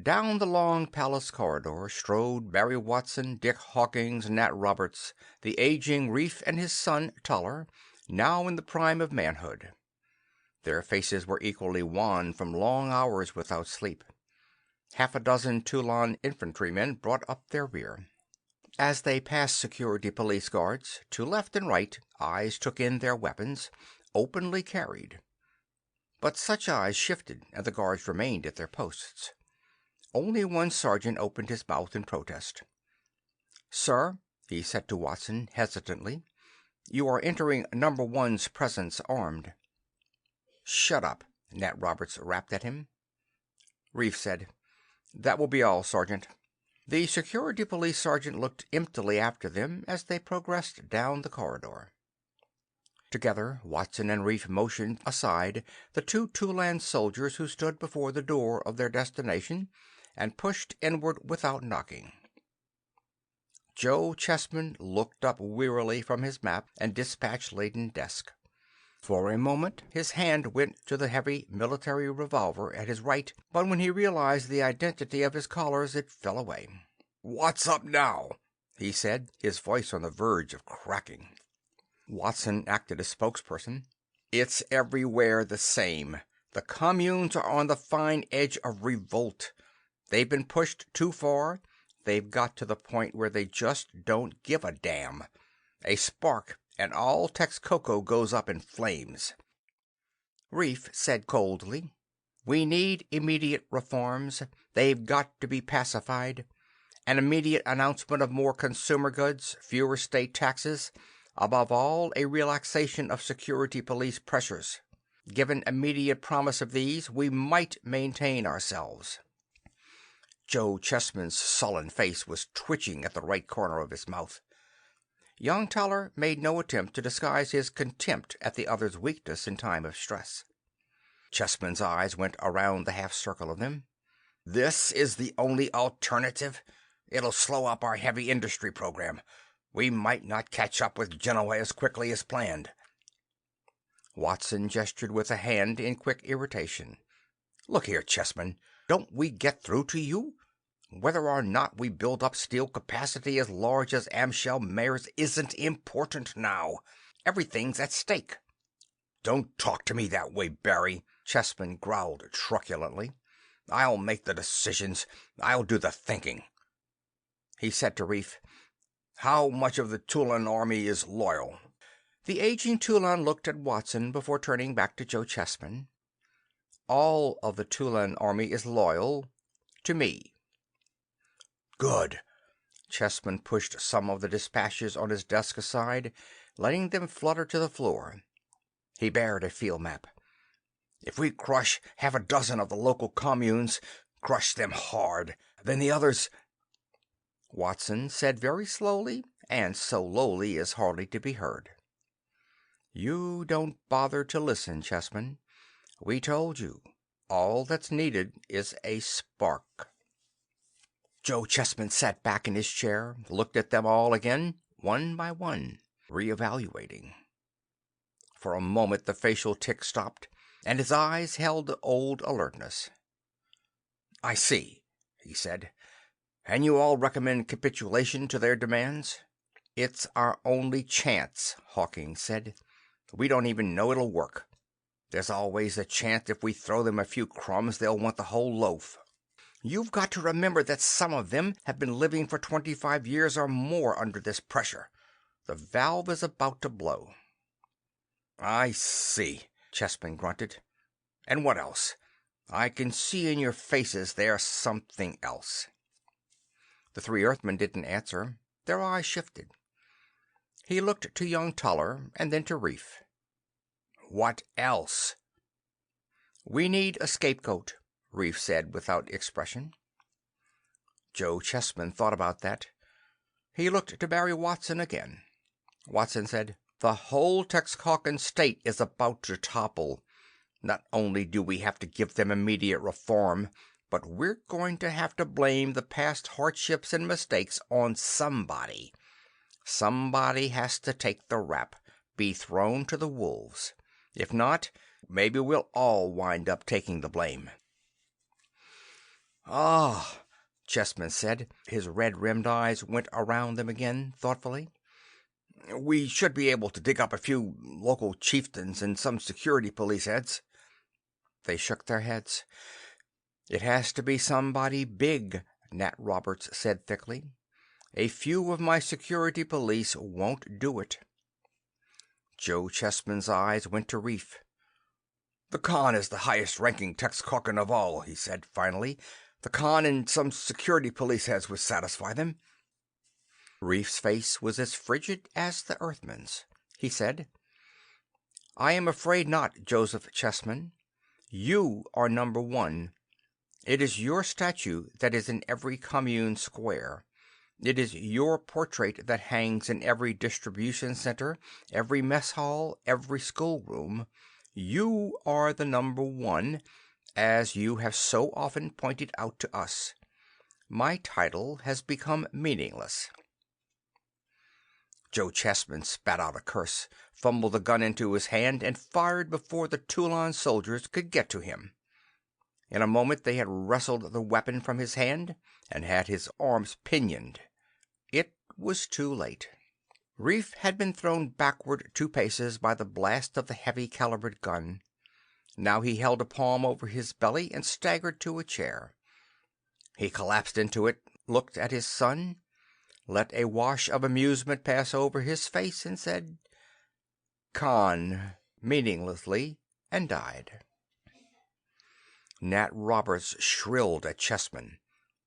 [SPEAKER 1] Down the long palace corridor strode Barry Watson, Dick Hawkins, Nat Roberts, the aging Reef, and his son Toller, now in the prime of manhood. Their faces were equally wan from long hours without sleep. Half a dozen Tulan infantrymen brought up their rear. As they passed security police guards, to left and right eyes took in their weapons, openly carried. But such eyes shifted, and the guards remained at their posts. Only one sergeant opened his mouth in protest. "Sir," he said to Watson hesitantly, "you are entering Number One's presence armed." "Shut up," Nat Roberts rapped at him. Reef said, "That will be all, Sergeant." The security police sergeant looked emptily after them as they progressed down the corridor. Together, Watson and Reef motioned aside the two Tulan soldiers who stood before the door of their destination and pushed inward without knocking. Joe Chessman looked up wearily from his map and dispatch-laden desk. For a moment his hand went to the heavy military revolver at his right, but when he realized the identity of his callers it fell away. "What's up now?" he said, his voice on the verge of cracking. Watson acted as spokesperson. "It's everywhere the same. The communes are on the fine edge of revolt. They've been pushed too far. They've got to the point where they just don't give a damn. A spark and all Texcoco goes up in flames." Reef said coldly, "We need immediate reforms. They've got to be pacified. An immediate announcement of more consumer goods, fewer state taxes, above all a relaxation of security police pressures. Given immediate promise of these, we might maintain ourselves." Joe Chessman's sullen face was twitching at the right corner of his mouth. Young Toller made no attempt to disguise his contempt at the other's weakness in time of stress. Chessman's eyes went around the half-circle of them. "This is the only alternative? It'll slow up our heavy industry program. We might not catch up with Genoa as quickly as planned." Watson gestured with a hand in quick irritation. "Look here, Chessman, don't we get through to you? Whether or not we build up steel capacity as large as Amschel Mayer's isn't important now. Everything's at stake." "Don't talk to me that way, Barry," Chessman growled truculently. "I'll make the decisions. I'll do the thinking." He said to Reef, "How much of the Tulan army is loyal?" The aging Tulan looked at Watson before turning back to Joe Chessman. "All of the Tulan army is loyal to me." "Good." Chessman pushed some of the dispatches on his desk aside, letting them flutter to the floor. He bared a field map. "If we crush half a dozen of the local communes, crush them hard, then the others—" Watson said very slowly, and so lowly as hardly to be heard, "You don't bother to listen, Chessman. We told you. All that's needed is a spark." Joe Chessman sat back in his chair, looked at them all again, one by one, reevaluating. For a moment the facial tic stopped, and his eyes held the old alertness. "I see," he said. "And you all recommend capitulation to their demands?" "It's our only chance," Hawkins said. "We don't even know it'll work. There's always the chance if we throw them a few crumbs they'll want the whole loaf. You've got to remember that some of them have been living for 25 years or more under this pressure. The valve is about to blow." "I see," Chessman grunted. "And what else? I can see in your faces there's something else." The three Earthmen didn't answer. Their eyes shifted. He looked to young Toller and then to Reef. What else? We need a scapegoat, Reef said without expression. Joe Chessman thought about that. He looked to Barry Watson again. Watson said, "The whole Texcocan state is about to topple. Not only do we have to give them immediate reform, but we're going to have to blame the past hardships and mistakes on somebody. Somebody has to take the rap, be thrown to the wolves. If not, maybe we'll all wind up taking the blame." "Ah," Chessman said. His red-rimmed eyes went around them again, thoughtfully. "We should be able to dig up a few local chieftains and some security police heads." They shook their heads. "It has to be somebody big," Nat Roberts said thickly. "A few of my security police won't do it." Joe Chessman's eyes went to Reef. "The Khan is the highest-ranking Texcocan of all," he said finally. "The Khan and some security police heads would satisfy them." Reef's face was as frigid as the Earthman's. He said, "I am afraid not, Joseph Chessman. You are number one. It is your statue that is in every commune square. It is your portrait that hangs in every distribution center, every mess hall, every schoolroom. You are the number one, as you have so often pointed out to us. My title has become meaningless." Joe Chessman spat out a curse, fumbled the gun into his hand, and fired before the Tulan soldiers could get to him. In a moment they had wrestled the weapon from his hand and had his arms pinioned. It was too late. Reef had been thrown backward 2 paces by the blast of the heavy-calibered gun. Now he held a palm over his belly and staggered to a chair. He collapsed into it, looked at his son, let a wash of amusement pass over his face, and said, "Khan," meaninglessly, and died. Nat Roberts shrilled at Chessman.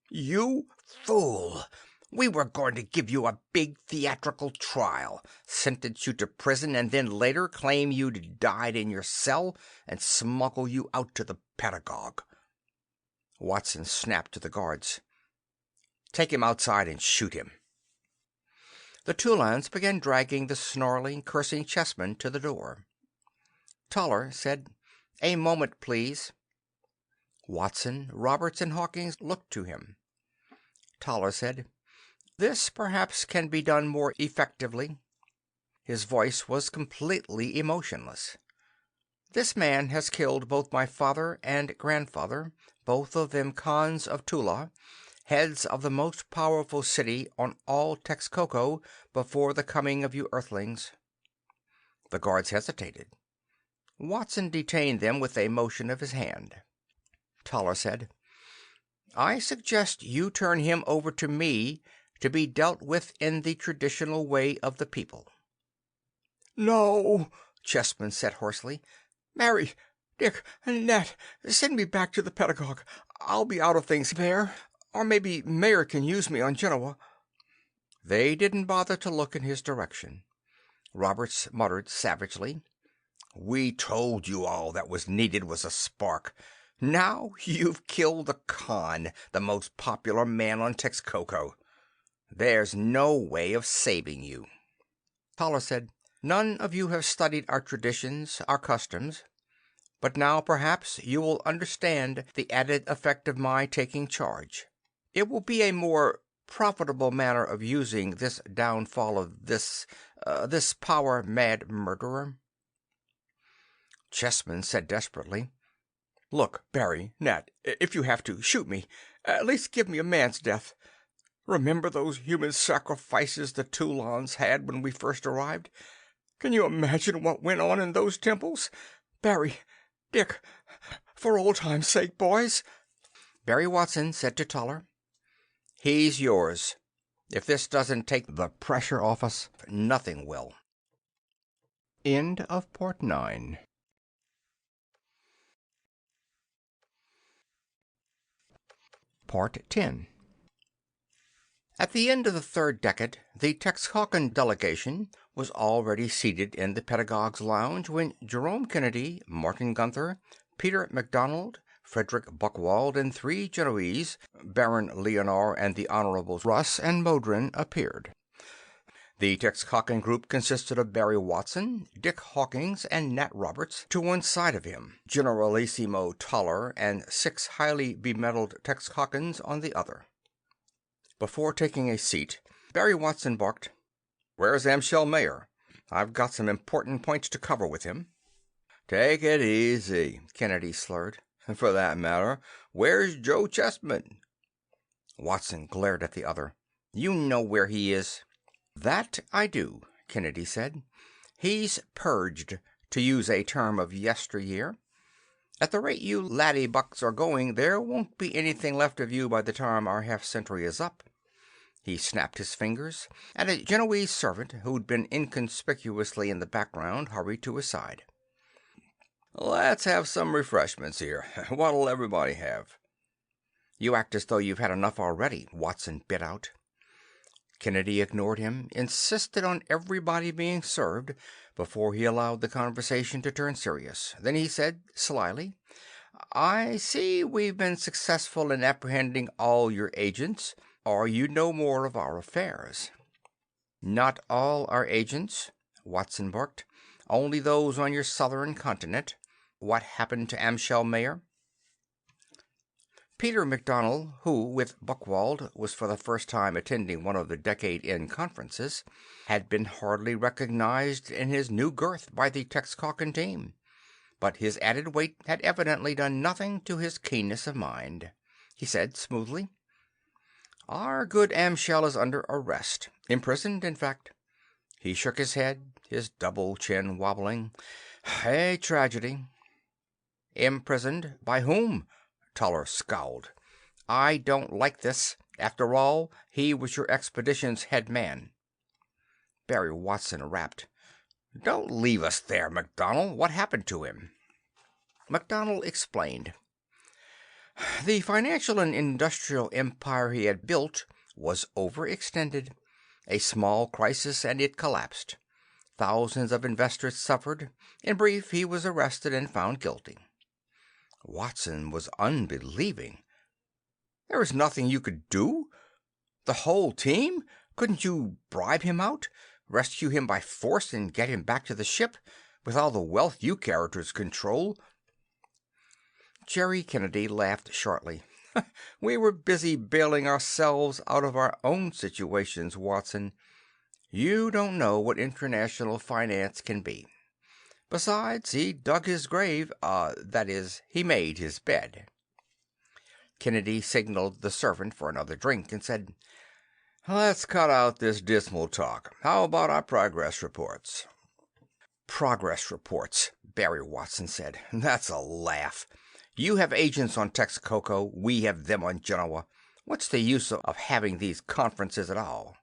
[SPEAKER 1] "You fool! We were going to give you a big theatrical trial, sentence you to prison, and then later claim you'd died in your cell and smuggle you out to the pedagogue." Watson snapped to the guards, "Take him outside and shoot him." The Tulans began dragging the snarling, cursing Chessman to the door. Toller said, "A moment, please." Watson, Roberts, and Hawkins looked to him. Toller said, "This perhaps can be done more effectively." His voice was completely emotionless. "This man has killed both my father and grandfather, both of them Khans of Tula, heads of the most powerful city on all Texcoco before the coming of you Earthlings." The guards hesitated. Watson detained them with a motion of his hand. Toller said, "I suggest you turn him over to me to be dealt with in the traditional way of the people." "No," Chessman said hoarsely. "Mary, Dick, Nat, send me back to the pedagogue. I'll be out of things there. Or maybe Mayer can use me on Genoa." They didn't bother to look in his direction. Roberts muttered savagely, "We told you all that was needed was a spark. Now you've killed the Khan, the most popular man on Texcoco. There's no way of saving you." Toller said, "None of you have studied our traditions, our customs. But now perhaps you will understand the added effect of my taking charge. It will be a more profitable manner of using this downfall of this power-mad murderer." Chessman said desperately, "Look, Barry, Nat, if you have to, shoot me. At least give me a man's death. Remember those human sacrifices the Tulans had when we first arrived? Can you imagine what went on in those temples? Barry, Dick, for old time's sake, boys." Barry Watson said to Toller, "He's yours. If this doesn't take the pressure off us, nothing will." End of Part 9. Part 10. At the end of the third decade, the Texcocan delegation was already seated in the pedagogue's lounge when Jerome Kennedy, Martin Gunther, Peter MacDonald, Frederick Buckwald, and 3 Genoese, Baron Leonard and the Honorables Russ and Modron, appeared. The Texcocan group consisted of Barry Watson, Dick Hawkins, and Nat Roberts to one side of him, Generalissimo Toller and 6 highly bemedaled Texcocans on the other. Before taking a seat, Barry Watson barked, "Where's Amschel Mayer? I've got some important points to cover with him." "Take it easy," Kennedy slurred. "For that matter, where's Joe Chessman?" Watson glared at the other. "You know where he is." "That I do," Kennedy said. "He's purged, to use a term of yesteryear. At the rate you laddie-bucks are going, there won't be anything left of you by the time our half-century is up." He snapped his fingers, and a Genoese servant, who'd been inconspicuously in the background, hurried to his side. "Let's have some refreshments here. What'll everybody have?" "You act as though you've had enough already," Watson bit out. Kennedy ignored him, insisted on everybody being served before he allowed the conversation to turn serious. Then he said, slyly, "I see we've been successful in apprehending all your agents, or you'd know more of our affairs." "Not all our agents," Watson barked. "Only those on your southern continent. What happened to Amschel Mayer?" Peter MacDonald, who, with Buckwald, was for the first time attending one of the decade-end conferences, had been hardly recognized in his new girth by the Texcocan team, but his added weight had evidently done nothing to his keenness of mind. He said smoothly, "Our good Amschel is under arrest. Imprisoned, in fact." He shook his head, his double chin wobbling. "A tragedy." "Imprisoned? By whom?" Toller scowled. "I don't like this. After all, he was your expedition's head man." Barry Watson rapped. "Don't leave us there, MacDonald. What happened to him?" MacDonald explained. The financial and industrial empire he had built was overextended. A small crisis and it collapsed. Thousands of investors suffered. In brief, he was arrested and found guilty. Watson was unbelieving. "There is nothing you could do? The whole team? Couldn't you bribe him out? Rescue him by force and get him back to the ship? With all the wealth you characters control?" Jerry Kennedy laughed shortly. "We were busy bailing ourselves out of our own situations, Watson. You don't know what international finance can be. Besides, he dug his grave, that is, he made his bed." Kennedy signaled the servant for another drink and said, "Let's cut out this dismal talk. How about our progress reports?" "Progress reports," Barry Watson said. "That's a laugh. You have agents on Texcoco, we have them on Genoa. What's the use of having these conferences at all?"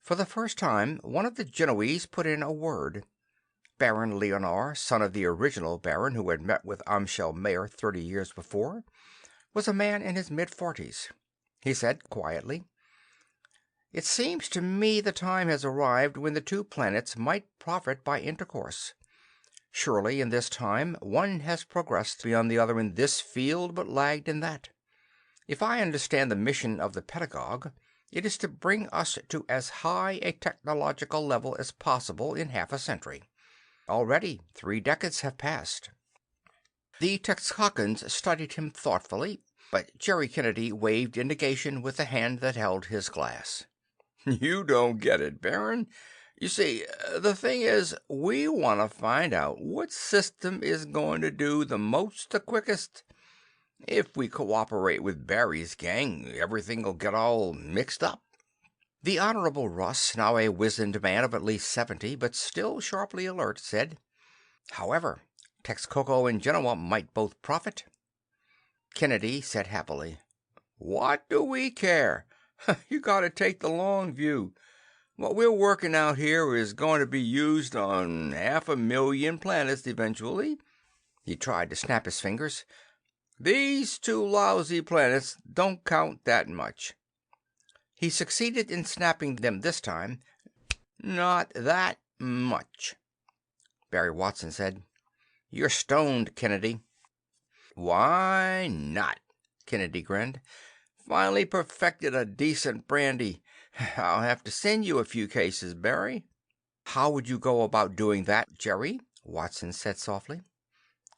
[SPEAKER 1] For the first time, one of the Genoese put in a word. Baron Leonard, son of the original Baron who had met with Amschel Mayer 30 years before, was a man in his mid-40s. He said quietly, "It seems to me the time has arrived when the 2 planets might profit by intercourse. Surely, in this time, one has progressed beyond the other in this field, but lagged in that. If I understand the mission of the pedagogue, it is to bring us to as high a technological level as possible in half a century. Already 3 decades have passed." The Texcocans studied him thoughtfully, but Jerry Kennedy waved in negation with the hand that held his glass. "You don't get it, Baron. You see, the thing is, we want to find out what system is going to do the most the quickest. If we cooperate with Barry's gang, everything'll get all mixed up." The Honorable Russ, now a wizened man of at least 70, but still sharply alert, said, "However, Texcoco and Genoa might both profit." Kennedy said happily, "What do we care? You gotta take the long view. What we're working out here is going to be used on 500,000 planets eventually." He tried to snap his fingers. "These 2 lousy planets don't count that much." He succeeded in snapping them this time. Not that much, Barry Watson said. You're stoned, Kennedy. Why not? Kennedy grinned. Finally perfected a decent brandy. I'll have to send you a few cases, Barry. How would you go about doing that, Jerry? Watson said softly.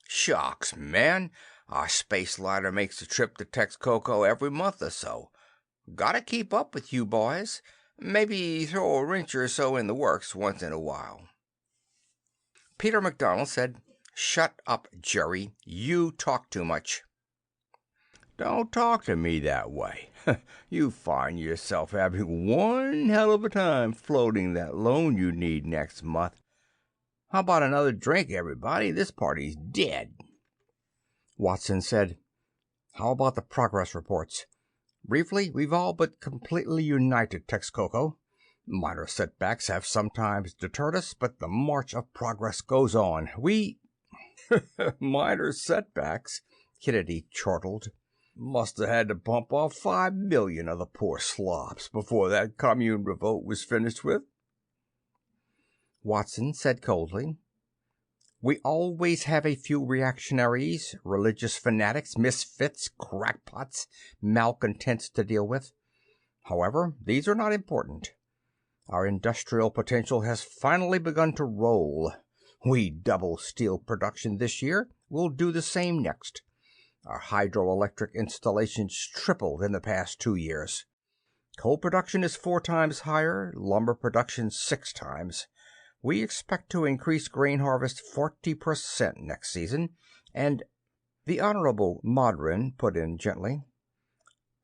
[SPEAKER 1] Shucks, man. Our space liner makes a trip to Texcoco every month or so. Gotta keep up with you boys. Maybe throw a wrench or so in the works once in a while. Peter McDonald said, Shut up, Jerry. You talk too much. Don't talk to me that way. You find yourself having one hell of a time floating that loan you need next month. How about another drink, everybody? This party's dead. Watson said, How about the progress reports? Briefly, we've all but completely united Texcoco. Minor setbacks have sometimes deterred us, but the march of progress goes on. We... Minor setbacks? Kennedy chortled. Must have had to bump off 5 million of the poor slobs before that commune revolt was finished with. Watson said coldly, We always have a few reactionaries, religious fanatics, misfits, crackpots, malcontents to deal with. However, these are not important. Our industrial potential has finally begun to roll. We doubled steel production this year. We'll do the same next. Our hydroelectric installations tripled in the past 2 years. Coal production is 4 times higher, lumber production 6 times. We expect to increase grain harvest 40% next season, and the Honorable Modron put in gently.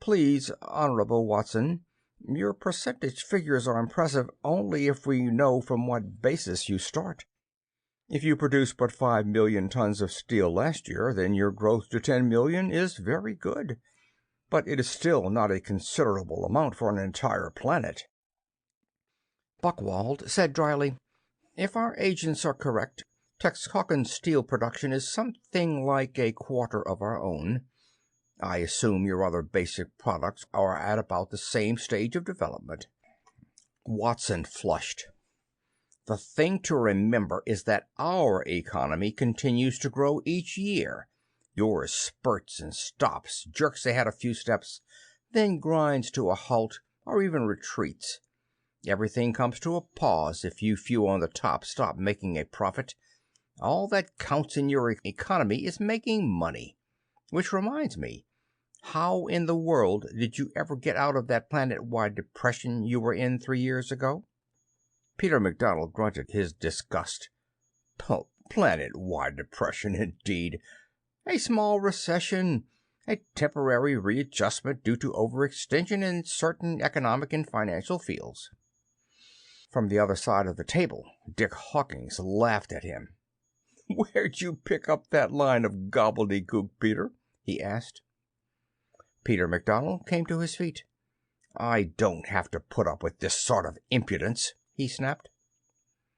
[SPEAKER 1] Please, Honorable Watson, your percentage figures are impressive only if we know from what basis you start. If you produced but 5 million tons of steel last year, then your growth to 10 million is very good. But it is still not a considerable amount for an entire planet. Buchwald said dryly, If our agents are correct, Texcocon's steel production is something like a quarter of our own. I assume your other basic products are at about the same stage of development. Watson flushed. The thing to remember is that our economy continues to grow each year. Yours spurts and stops, jerks ahead a few steps, then grinds to a halt or even retreats. Everything comes to a pause if you few on the top stop making a profit. All that counts in your economy is making money. Which reminds me, how in the world did you ever get out of that planet-wide depression you were in 3 years ago? Peter McDonald grunted his disgust. Planet-wide depression, indeed. A small recession, a temporary readjustment due to overextension in certain economic and financial fields. From the other side of the table, Dick Hawkins laughed at him. Where'd you pick up that line of gobbledygook, Peter? He asked. Peter McDonald came to his feet. I don't have to put up with this sort of impudence, he snapped.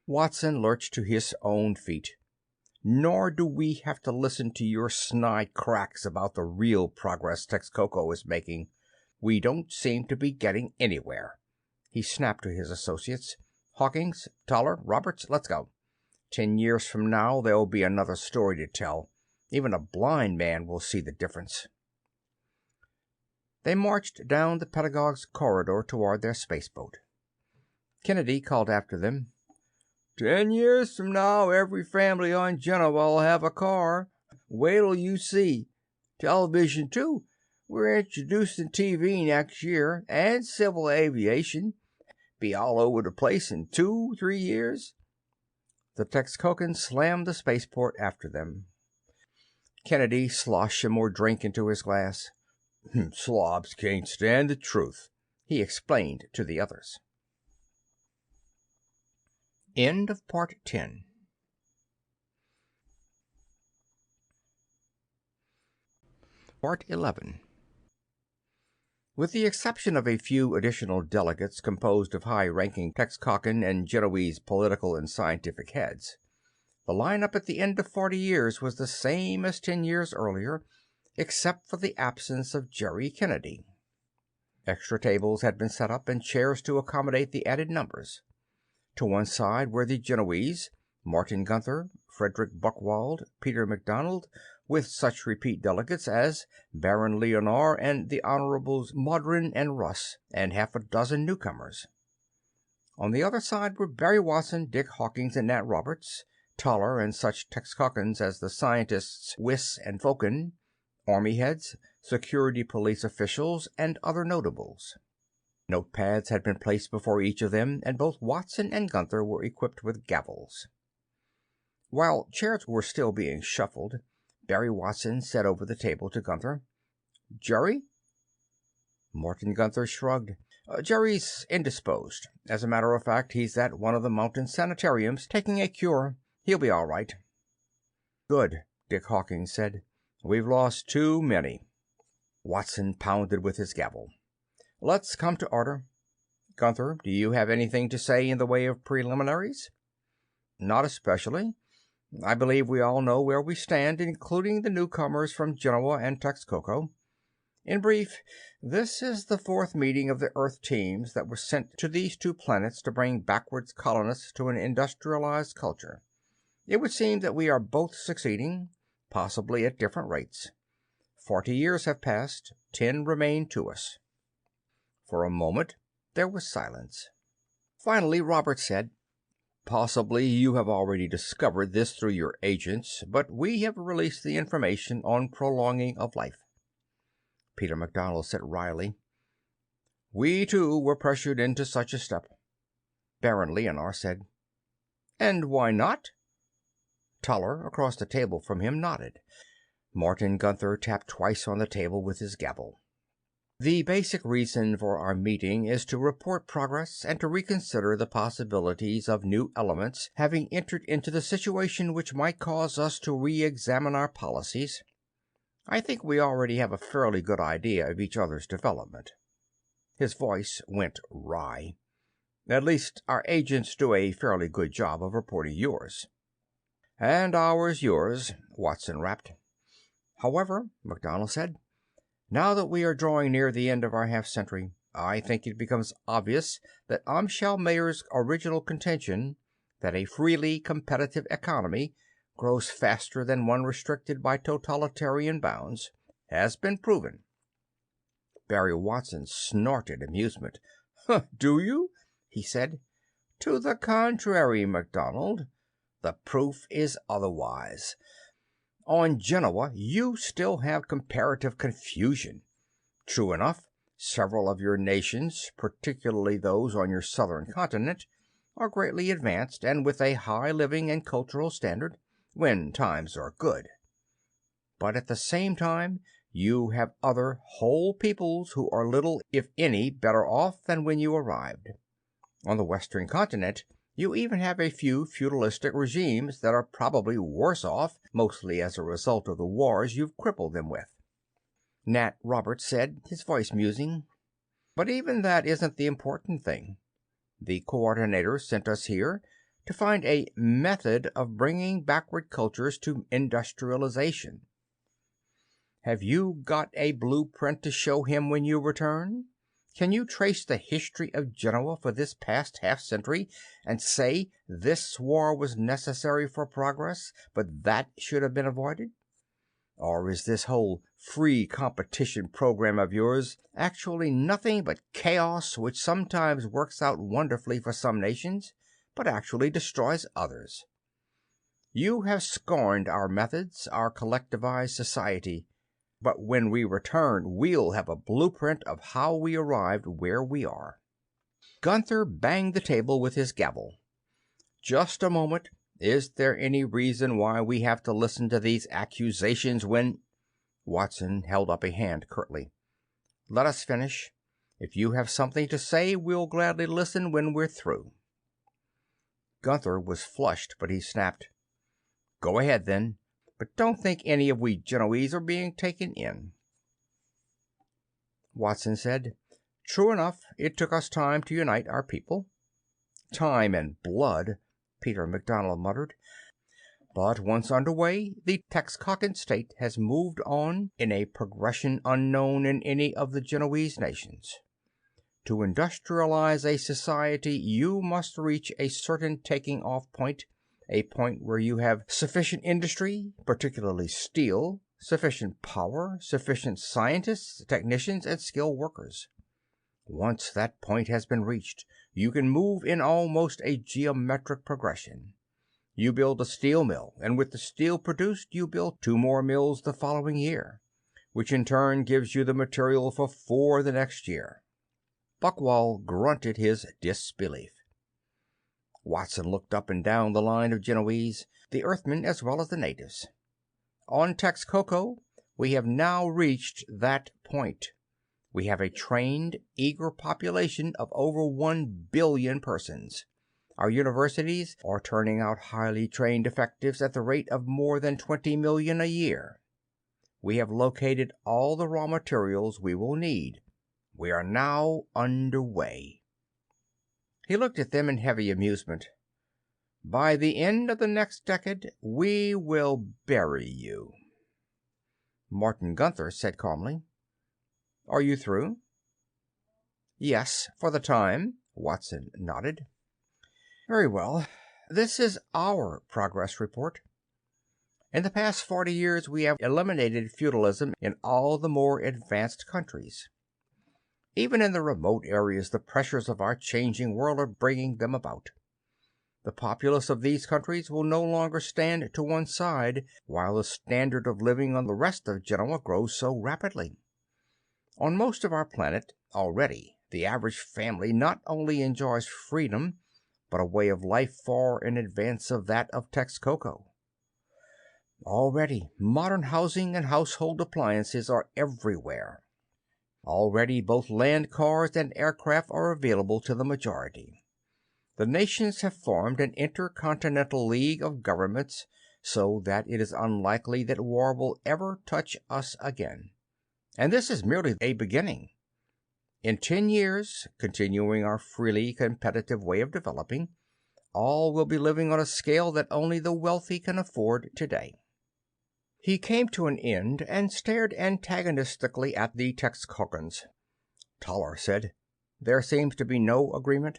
[SPEAKER 1] Watson lurched to his own feet. Nor do we have to listen to your snide cracks about the real progress Texcoco is making. We don't seem to be getting anywhere. He snapped to his associates. Hawkins, Toller, Roberts, let's go. 10 years from now, there'll be another story to tell. Even a blind man will see the difference. They marched down the pedagogue's corridor toward their spaceboat. Kennedy called after them, 10 years from now, every family on Genoa will have a car. Wait'll you see. Television, too. We're introducing TV next year, and civil aviation. Be all over the place in 2-3 years. The Texcocan slammed the spaceport after them. Kennedy sloshed some more drink into his glass. Slobs can't stand the truth, he explained to the others. End of Part 10. Part 11. With the exception of a few additional delegates composed of high-ranking Texcocan and Genoese political and scientific heads, the lineup at the end of 40 years was the same as 10 years earlier, except for the absence of Jerry Kennedy. Extra tables had been set up and chairs to accommodate the added numbers. To one side were the Genoese, Martin Gunther, Frederick Buckwald, Peter MacDonald, with such repeat delegates as Baron Leonard and the Honorables Modron and Russ, and half a dozen newcomers. On the other side were Barry Watson, Dick Hawkins, and Nat Roberts, Toller and such Texcockans as the scientists Wyss and Fokin, army heads, security police officials, and other notables. Notepads had been placed before each of them, and both Watson and Gunther were equipped with gavels. While chairs were still being shuffled, Barry Watson said over the table to Gunther, "Jerry?" Martin Gunther shrugged. "Jerry's indisposed. As a matter of fact, he's at one of the mountain sanitariums taking a cure. He'll be all right." "Good," Dick Hawkins said. "We've lost too many." Watson pounded with his gavel. "Let's come to order. Gunther, do you have anything to say in the way of preliminaries?" "Not especially. I believe we all know where we stand, including the newcomers from Genoa and Texcoco. In brief, this is the fourth meeting of the Earth teams that were sent to these two planets to bring backwards colonists to an industrialized culture. It would seem that we are both succeeding, possibly at different rates. 40 years have passed. 10 remain to us." For a moment there was silence. Finally Robert said, "Possibly you have already discovered this through your agents, but we have released the information on prolonging of life." Peter MacDonald said wryly, "We, too, were pressured into such a step." Baron Leonard said, "And why not?" Toller, across the table from him, nodded. Martin Gunther tapped twice on the table with his gavel. "The basic reason for our meeting is to report progress and to reconsider the possibilities of new elements having entered into the situation which might cause us to re-examine our policies. I think we already have a fairly good idea of each other's development." His voice went wry. "At least our agents do a fairly good job of reporting yours." "And ours yours," Watson rapped. "However," MacDonald said, "now that we are drawing near the end of our half-century, I think it becomes obvious that Amschel Mayer's original contention, that a freely competitive economy grows faster than one restricted by totalitarian bounds, has been proven." Barry Watson snorted amusement. "Do you?" he said. "To the contrary, MacDonald. The proof is otherwise. On Genoa, you still have comparative confusion. True enough, several of your nations, particularly those on your southern continent, are greatly advanced and with a high living and cultural standard, when times are good. But at the same time, you have other whole peoples who are little, if any, better off than when you arrived. On the western continent, you even have a few feudalistic regimes that are probably worse off, mostly as a result of the wars you've crippled them with." Nat Roberts said, his voice musing, "But even that isn't the important thing. The coordinator sent us here to find a method of bringing backward cultures to industrialization. Have you got a blueprint to show him when you return? Can you trace the history of Genoa for this past half-century and say this war was necessary for progress, but that should have been avoided? Or is this whole free competition program of yours actually nothing but chaos which sometimes works out wonderfully for some nations, but actually destroys others? You have scorned our methods, our collectivized society. But when we return, we'll have a blueprint of how we arrived where we are." Gunther banged the table with his gavel. "Just a moment. Is there any reason why we have to listen to these accusations when—" Watson held up a hand curtly. "Let us finish. If you have something to say, we'll gladly listen when we're through." Gunther was flushed, but he snapped, "Go ahead, then. But don't think any of we Genoese are being taken in." Watson said, "True enough, it took us time to unite our people." "Time and blood," Peter MacDonald muttered. "But once underway, the Texcocan state has moved on in a progression unknown in any of the Genoese nations. To industrialize a society, you must reach a certain taking-off point, a point where you have sufficient industry, particularly steel, sufficient power, sufficient scientists, technicians, and skilled workers. Once that point has been reached, you can move in almost a geometric progression. You build a steel mill, and with the steel produced, you build 2 more mills the following year, which in turn gives you the material for 4 the next year. Buckwall grunted his disbelief. Watson looked up and down the line of Genoese, the Earthmen as well as the natives. On Texcoco, we have now reached that point. We have a trained, eager population of over 1 billion persons. Our universities are turning out highly trained effectives at the rate of more than 20 million a year. We have located all the raw materials we will need. We are now underway. He looked at them in heavy amusement. By the end of the next decade, we will bury you. Martin Gunther said calmly, "Are you through?" "Yes, for the time," Watson nodded. "Very well. This is our progress report. In the past 40 years, we have eliminated feudalism in all the more advanced countries. Even in the remote areas, the pressures of our changing world are bringing them about. The populace of these countries will no longer stand to one side while the standard of living on the rest of Genoa grows so rapidly. On most of our planet, already, the average family not only enjoys freedom, but a way of life far in advance of that of Texcoco. Already, modern housing and household appliances are everywhere. Already, both land cars and aircraft are available to the majority. The nations have formed an intercontinental league of governments so that it is unlikely that war will ever touch us again. And this is merely a beginning. In 10 years, continuing our freely competitive way of developing, all will be living on a scale that only the wealthy can afford today." He came to an end and stared antagonistically at the Texcocans. Toller said, "There seems to be no agreement."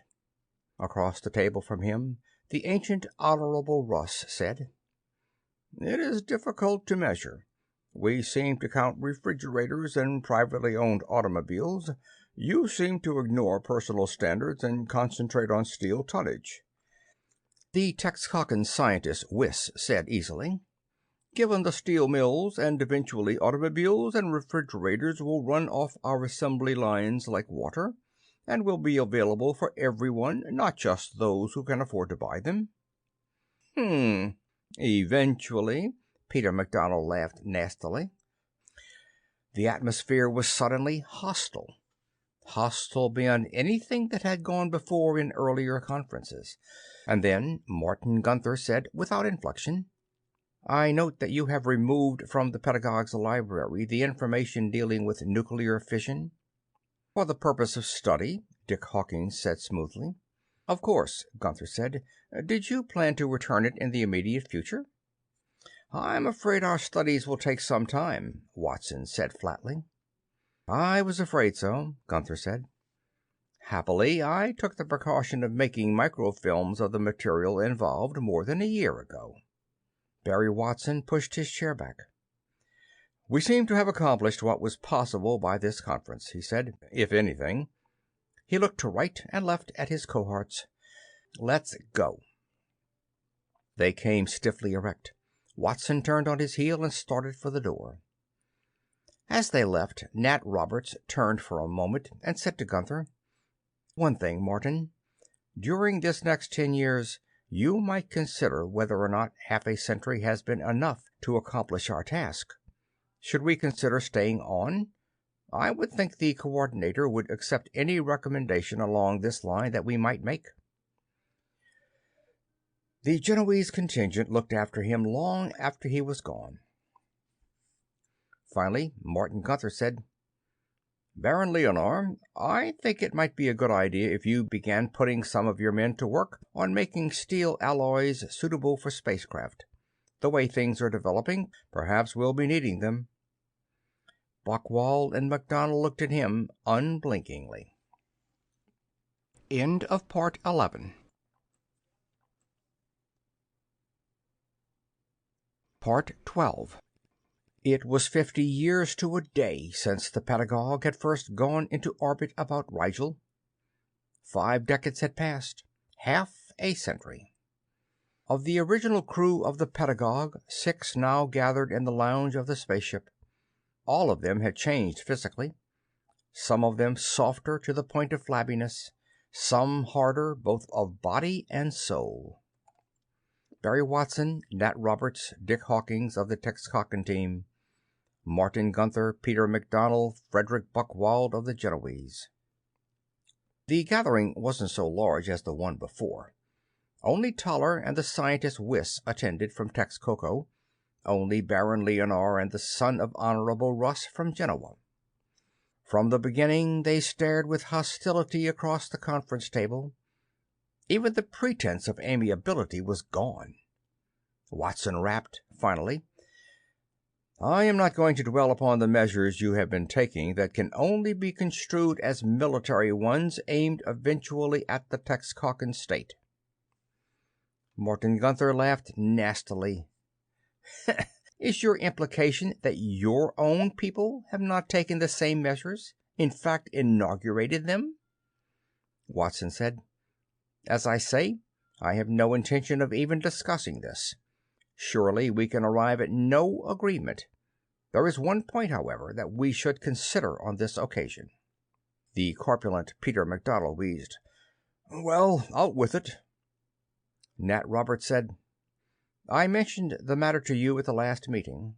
[SPEAKER 1] Across the table from him, the ancient Honorable Russ said, "It is difficult to measure. We seem to count refrigerators and privately owned automobiles. You seem to ignore personal standards and concentrate on steel tonnage." The Texcocan scientist Wyss said easily, "Given the steel mills, and eventually automobiles and refrigerators will run off our assembly lines like water, and will be available for everyone, not just those who can afford to buy them." Eventually," Peter MacDonald laughed nastily. The atmosphere was suddenly hostile. Hostile beyond anything that had gone before in earlier conferences. And then Martin Gunther said, without inflection, "I note that you have removed from the Pedagogue's library the information dealing with nuclear fission." "For the purpose of study," Dick Hawkins said smoothly. "Of course," Gunther said. "Did you plan to return it in the immediate future?" "I'm afraid our studies will take some time," Watson said flatly. "I was afraid so," Gunther said. "Happily, I took the precaution of making microfilms of the material involved more than a year ago." Barry Watson pushed his chair back. "We seem to have accomplished what was possible by this conference," he said, "if anything." He looked to right and left at his cohorts. "Let's go." They came stiffly erect. Watson turned on his heel and started for the door. As they left, Nat Roberts turned for a moment and said to Gunther, "One thing, Martin. During this next 10 years, you might consider whether or not half a century has been enough to accomplish our task. Should we consider staying on? I would think the Coordinator would accept any recommendation along this line that we might make." The Genoese contingent looked after him long after he was gone. Finally, Martin Gunther said, "Baron Leonard, I think it might be a good idea if you began putting some of your men to work on making steel alloys suitable for spacecraft. The way things are developing, perhaps we'll be needing them." Buckwall and MacDonald looked at him unblinkingly. End of Part 11. Part 12. It was 50 years to a day since the Pedagogue had first gone into orbit about Rigel. 5 decades had passed, half a century. Of the original crew of the Pedagogue, 6 now gathered in the lounge of the spaceship. All of them had changed physically, some of them softer to the point of flabbiness, some harder both of body and soul. Barry Watson, Nat Roberts, Dick Hawkins of the Texcoco team, Martin Gunther, Peter McDonald, Frederick Buchwald of the Genoese. The gathering wasn't so large as the one before. Only Toller and the scientist Wyss attended from Texcoco, only Baron Leonard and the son of Honorable Russ from Genoa. From the beginning they stared with hostility across the conference table. Even the pretense of amiability was gone. Watson rapped, finally, "I am not going to dwell upon the measures you have been taking that can only be construed as military ones aimed eventually at the Texcocan state." Martin Gunther laughed nastily. "Is your implication that your own people have not taken the same measures, in fact inaugurated them?" Watson said, "As I say, I have no intention of even discussing this. Surely we can arrive at no agreement. There is one point, however, that we should consider on this occasion." The corpulent Peter MacDonald wheezed. "Well, out with it." Nat Roberts said, "I mentioned the matter to you at the last meeting."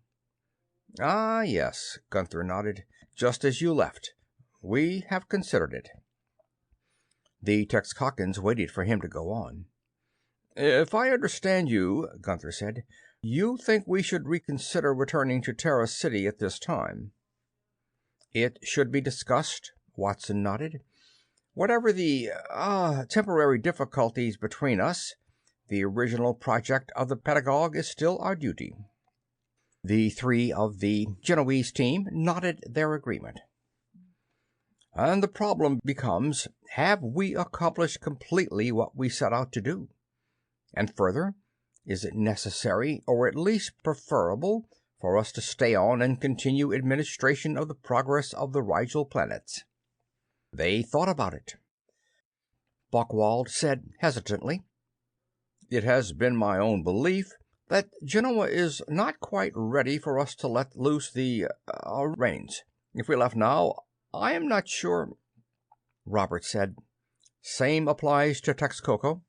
[SPEAKER 1] "Ah, yes," Gunther nodded. "Just as you left. We have considered it." The Texcocans waited for him to go on. "If I understand you," Gunther said, "you think we should reconsider returning to Terra City at this time." "It should be discussed," Watson nodded. "Whatever the temporary difficulties between us, the original project of the Pedagogue is still our duty." The 3 of the Genoese team nodded their agreement. "And the problem becomes, have we accomplished completely what we set out to do? And further, is it necessary, or at least preferable, for us to stay on and continue administration of the progress of the Rigel planets?" They thought about it. Buchwald said hesitantly, "It has been my own belief that Genoa is not quite ready for us to let loose the reins. If we left now, I am not sure." Roberts said, "Same applies to Texcoco.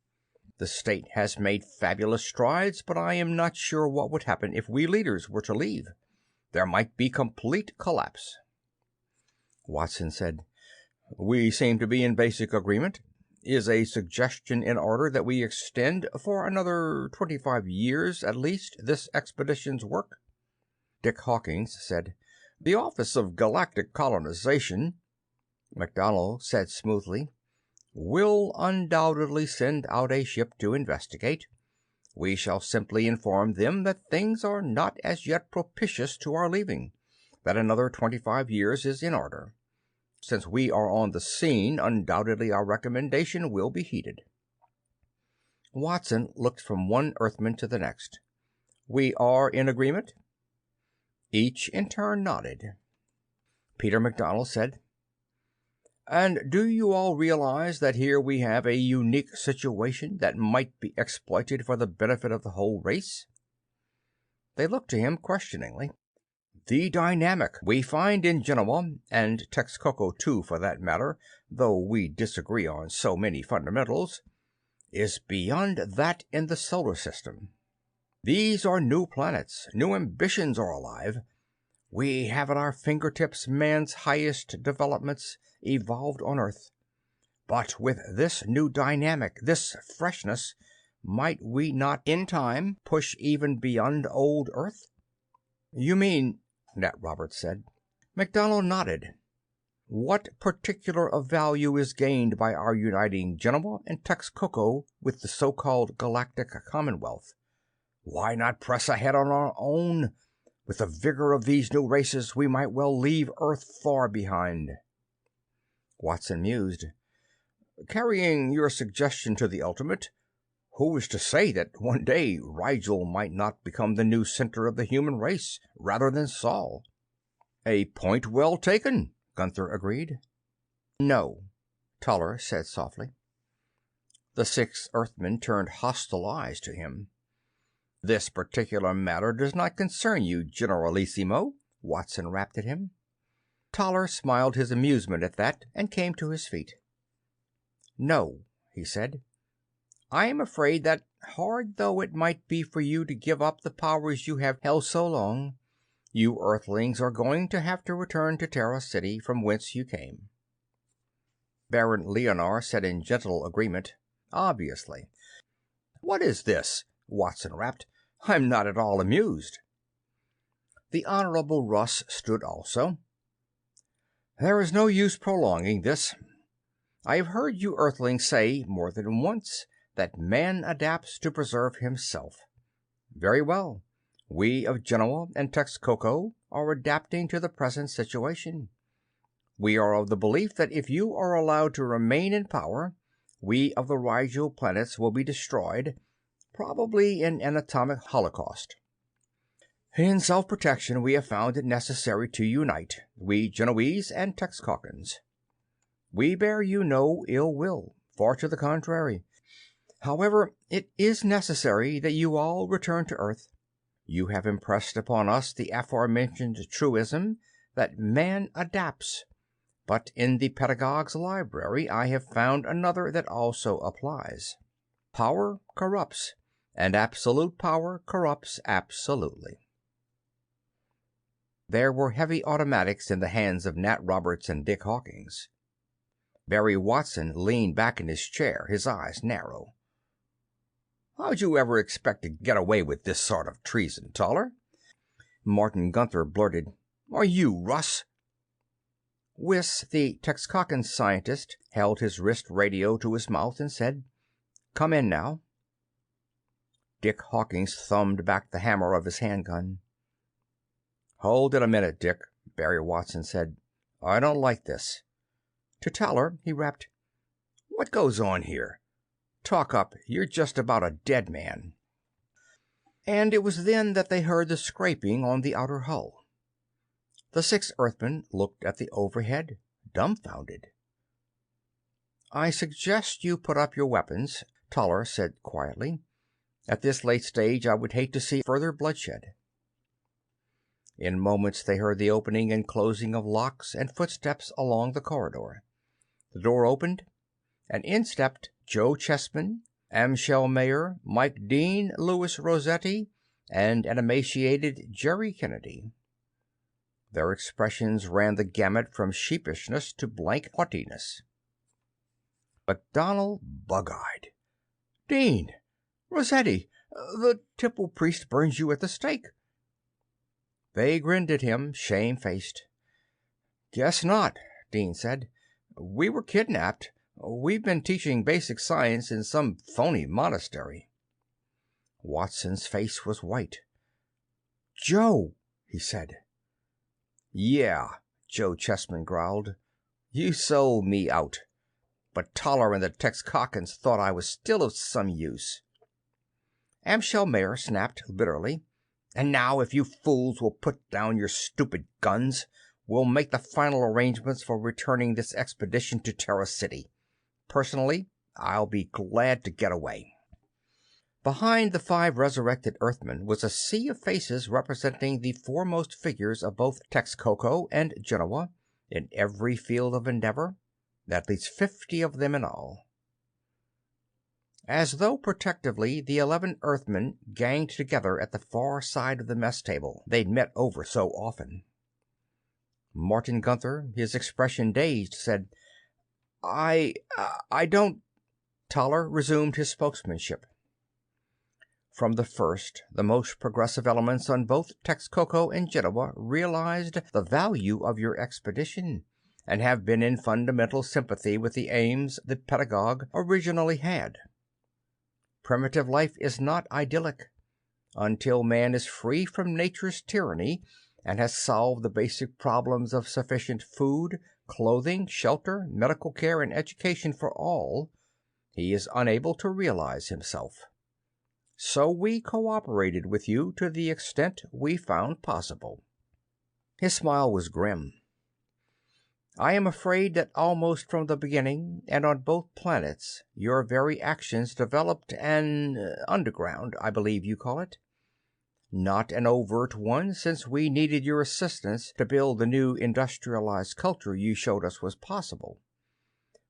[SPEAKER 1] The state has made fabulous strides, but I am not sure what would happen if we leaders were to leave. There might be complete collapse." Watson said, "We seem to be in basic agreement. Is a suggestion in order that we extend for another 25 years at least this expedition's work?" Dick Hawkins said, "The Office of Galactic Colonization," MacDonald said smoothly, "will undoubtedly send out a ship to investigate. We shall simply inform them that things are not as yet propitious to our leaving, that another 25 years is in order. Since we are on the scene, undoubtedly our recommendation will be heeded." Watson looked from one Earthman to the next. "We are in agreement?" Each in turn nodded. Peter MacDonald said, "And do you all realize that here we have a unique situation that might be exploited for the benefit of the whole race?" They looked to him questioningly. "The dynamic we find in Genoa, and Texcoco too for that matter, though we disagree on so many fundamentals, is beyond that in the solar system. These are new planets, new ambitions are alive. We have at our fingertips man's highest developments evolved on Earth. But with this new dynamic, this freshness, might we not in time push even beyond old Earth?" "You mean," Nat Roberts said. MacDonald nodded. "What particular of value is gained by our uniting Genoa and Texcoco with the so-called Galactic Commonwealth? Why not press ahead on our own? With the vigor of these new races, we might well leave Earth far behind." Watson mused. Carrying your suggestion to the ultimate, who is to say that one day Rigel might not become the new center of the human race, rather than Sol? A point well taken, Gunther agreed. No, Toller said softly. The six Earthmen turned hostile eyes to him. This particular matter does not concern you, Generalissimo, Watson rapped at him. Toller smiled his amusement at that and came to his feet. No, he said. I am afraid that, hard though it might be for you to give up the powers you have held so long, you Earthlings are going to have to return to Terra City from whence you came. Baron Leonar said in gentle agreement, obviously. What is this? Watson rapped. I'm not at all amused. The Honorable Russ stood also. There is no use prolonging this. I have heard you Earthlings say, more than once, that man adapts to preserve himself. Very well. We of Genoa and Texcoco are adapting to the present situation. We are of the belief that if you are allowed to remain in power, we of the Rigel planets will be destroyed, probably in an atomic holocaust. In self-protection, we have found it necessary to unite, we Genoese and Texcocans. We bear you no ill will, far to the contrary. However, it is necessary that you all return to Earth. You have impressed upon us the aforementioned truism that man adapts, but in the Pedagogue's library I have found another that also applies. Power corrupts, and absolute power corrupts absolutely. There were heavy automatics in the hands of Nat Roberts and Dick Hawkins. Barry Watson leaned back in his chair, his eyes narrow. How'd you ever expect to get away with this sort of treason, Toller? Martin Gunther blurted, Are you Russ? Wyss, the Texcocan scientist, held his wrist radio to his mouth and said, Come in now. Dick Hawkins thumbed back the hammer of his handgun. Hold it a minute, Dick, Barry Watson said. I don't like this. To Toller, he rapped, What goes on here? Talk up, you're just about a dead man. And it was then that they heard the scraping on the outer hull. The six Earthmen looked at the overhead, dumbfounded. I suggest you put up your weapons, Toller said quietly. At this late stage, I would hate to see further bloodshed. In moments they heard the opening and closing of locks and footsteps along the corridor. The door opened, and in stepped Joe Chessman, Amschel Mayer, Mike Dean, Louis Rossetti, and an emaciated Jerry Kennedy. Their expressions ran the gamut from sheepishness to blank haughtiness. MacDonald bug-eyed. Dean! Rossetti! The Temple priest burns you at the stake. They grinned at him, shamefaced. Guess not, Dean said. We were kidnapped. We've been teaching basic science in some phony monastery. Watson's face was white. Joe, he said. Yeah, Joe Chessman growled. You sold me out. But Toller and the Texcocans thought I was still of some use. Amschel Mayer snapped bitterly. And now, if you fools will put down your stupid guns, we'll make the final arrangements for returning this expedition to Terra City. Personally, I'll be glad to get away. Behind the five resurrected Earthmen was a sea of faces representing the foremost figures of both Texcoco and Genoa in every field of endeavor, at least 50 of them in all. As though protectively, the 11 Earthmen ganged together at the far side of the mess table they'd met over so often. Martin Gunther, his expression dazed, said, I don't... Toller resumed his spokesmanship. From the first, the most progressive elements on both Texcoco and Genoa realized the value of your expedition, and have been in fundamental sympathy with the aims the Pedagogue originally had. Primitive life is not idyllic. Until man is free from nature's tyranny and has solved the basic problems of sufficient food, clothing, shelter, medical care, and education for all, he is unable to realize himself. So we cooperated with you to the extent we found possible." His smile was grim. "I am afraid that almost from the beginning, and on both planets, your very actions developed an underground, I believe you call it. Not an overt one, since we needed your assistance to build the new industrialized culture you showed us was possible.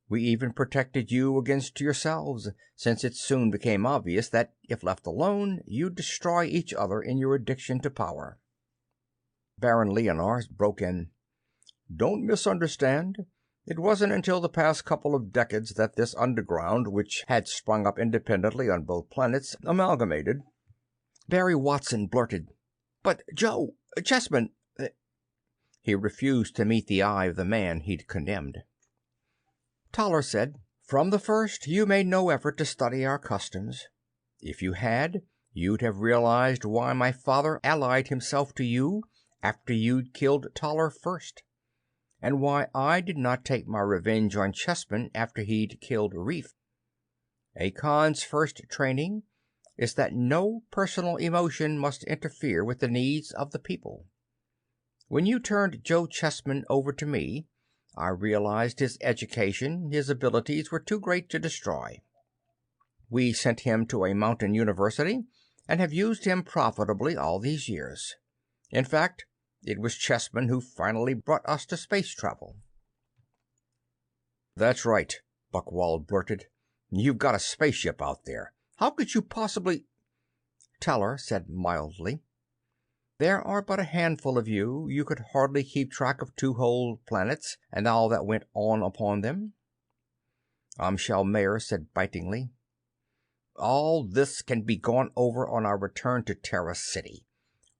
[SPEAKER 1] We even protected you against yourselves, since it soon became obvious that, if left alone, you'd destroy each other in your addiction to power." Baron Leonard broke in. "Don't misunderstand. It wasn't until the past couple of decades that this underground, which had sprung up independently on both planets, amalgamated." Barry Watson blurted, "But Joe, Chessman—" He refused to meet the eye of the man he'd condemned. Toller said, "From the first, you made no effort to study our customs. If you had, you'd have realized why my father allied himself to you after you'd killed Toller first, and why I did not take my revenge on Chessman after he'd killed Reef. A Khan's first training is that no personal emotion must interfere with the needs of the people. When you turned Joe Chessman over to me, I realized his education, his abilities were too great to destroy. We sent him to a mountain university and have used him profitably all these years. In fact, it was Chessman who finally brought us to space travel." "That's right," Buckwald blurted. "You've got a spaceship out there. How could you possibly—" Toller said mildly, "There are but a handful of you. You could hardly keep track of 2 whole planets and all that went on upon them." Amschel Mayer said bitingly, "All this can be gone over on our return to Terra City.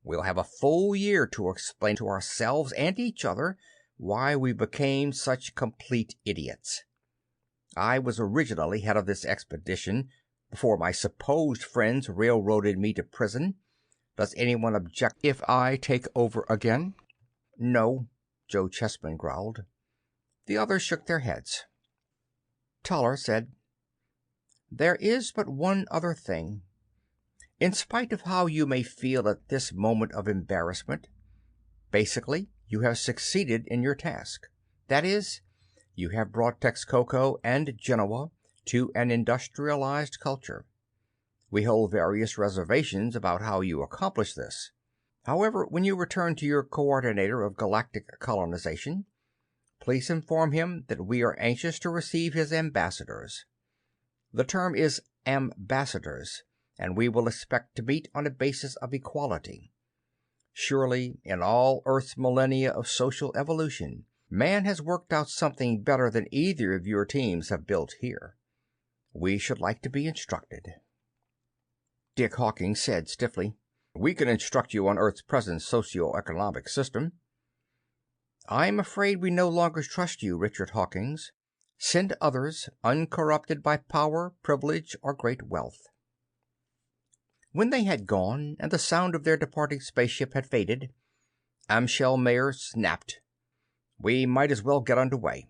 [SPEAKER 1] We'll have a full year to explain to ourselves and each other why we became such complete idiots. I was originally head of this expedition before my supposed friends railroaded me to prison. Does anyone object if I take over again?" "No," Joe Chessman growled. The others shook their heads. Toller said, "There is but one other thing. In spite of how you may feel at this moment of embarrassment, basically you have succeeded in your task. That is, you have brought Texcoco and Genoa to an industrialized culture. We hold various reservations about how you accomplish this. However, when you return to your coordinator of galactic colonization, please inform him that we are anxious to receive his ambassadors. The term is ambassadors, and we will expect to meet on a basis of equality. Surely, in all Earth's millennia of social evolution, man has worked out something better than either of your teams have built here. We should like to be instructed." Dick Hawkins said stiffly, "We can instruct you on Earth's present socio-economic system." "I'm afraid we no longer trust you, Richard Hawkins. Send others, uncorrupted by power, privilege, or great wealth." When they had gone, and the sound of their departing spaceship had faded, Amschel Mayer snapped, "We might as well get under way.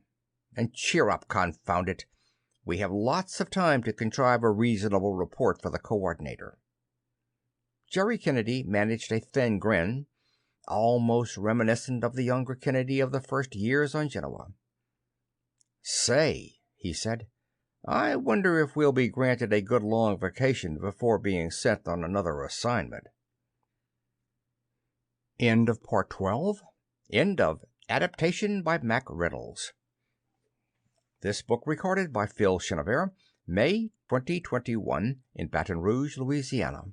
[SPEAKER 1] And cheer up, confound it. We have lots of time to contrive a reasonable report for the coordinator." Jerry Kennedy managed a thin grin, almost reminiscent of the younger Kennedy of the first years on Genoa. "Say," he said, "I wonder if we'll be granted a good long vacation before being sent on another assignment." End of Part 12. End of Adaptation by Mack Reynolds. This book recorded by Phil Chenevert, May 2021, in Baton Rouge, Louisiana.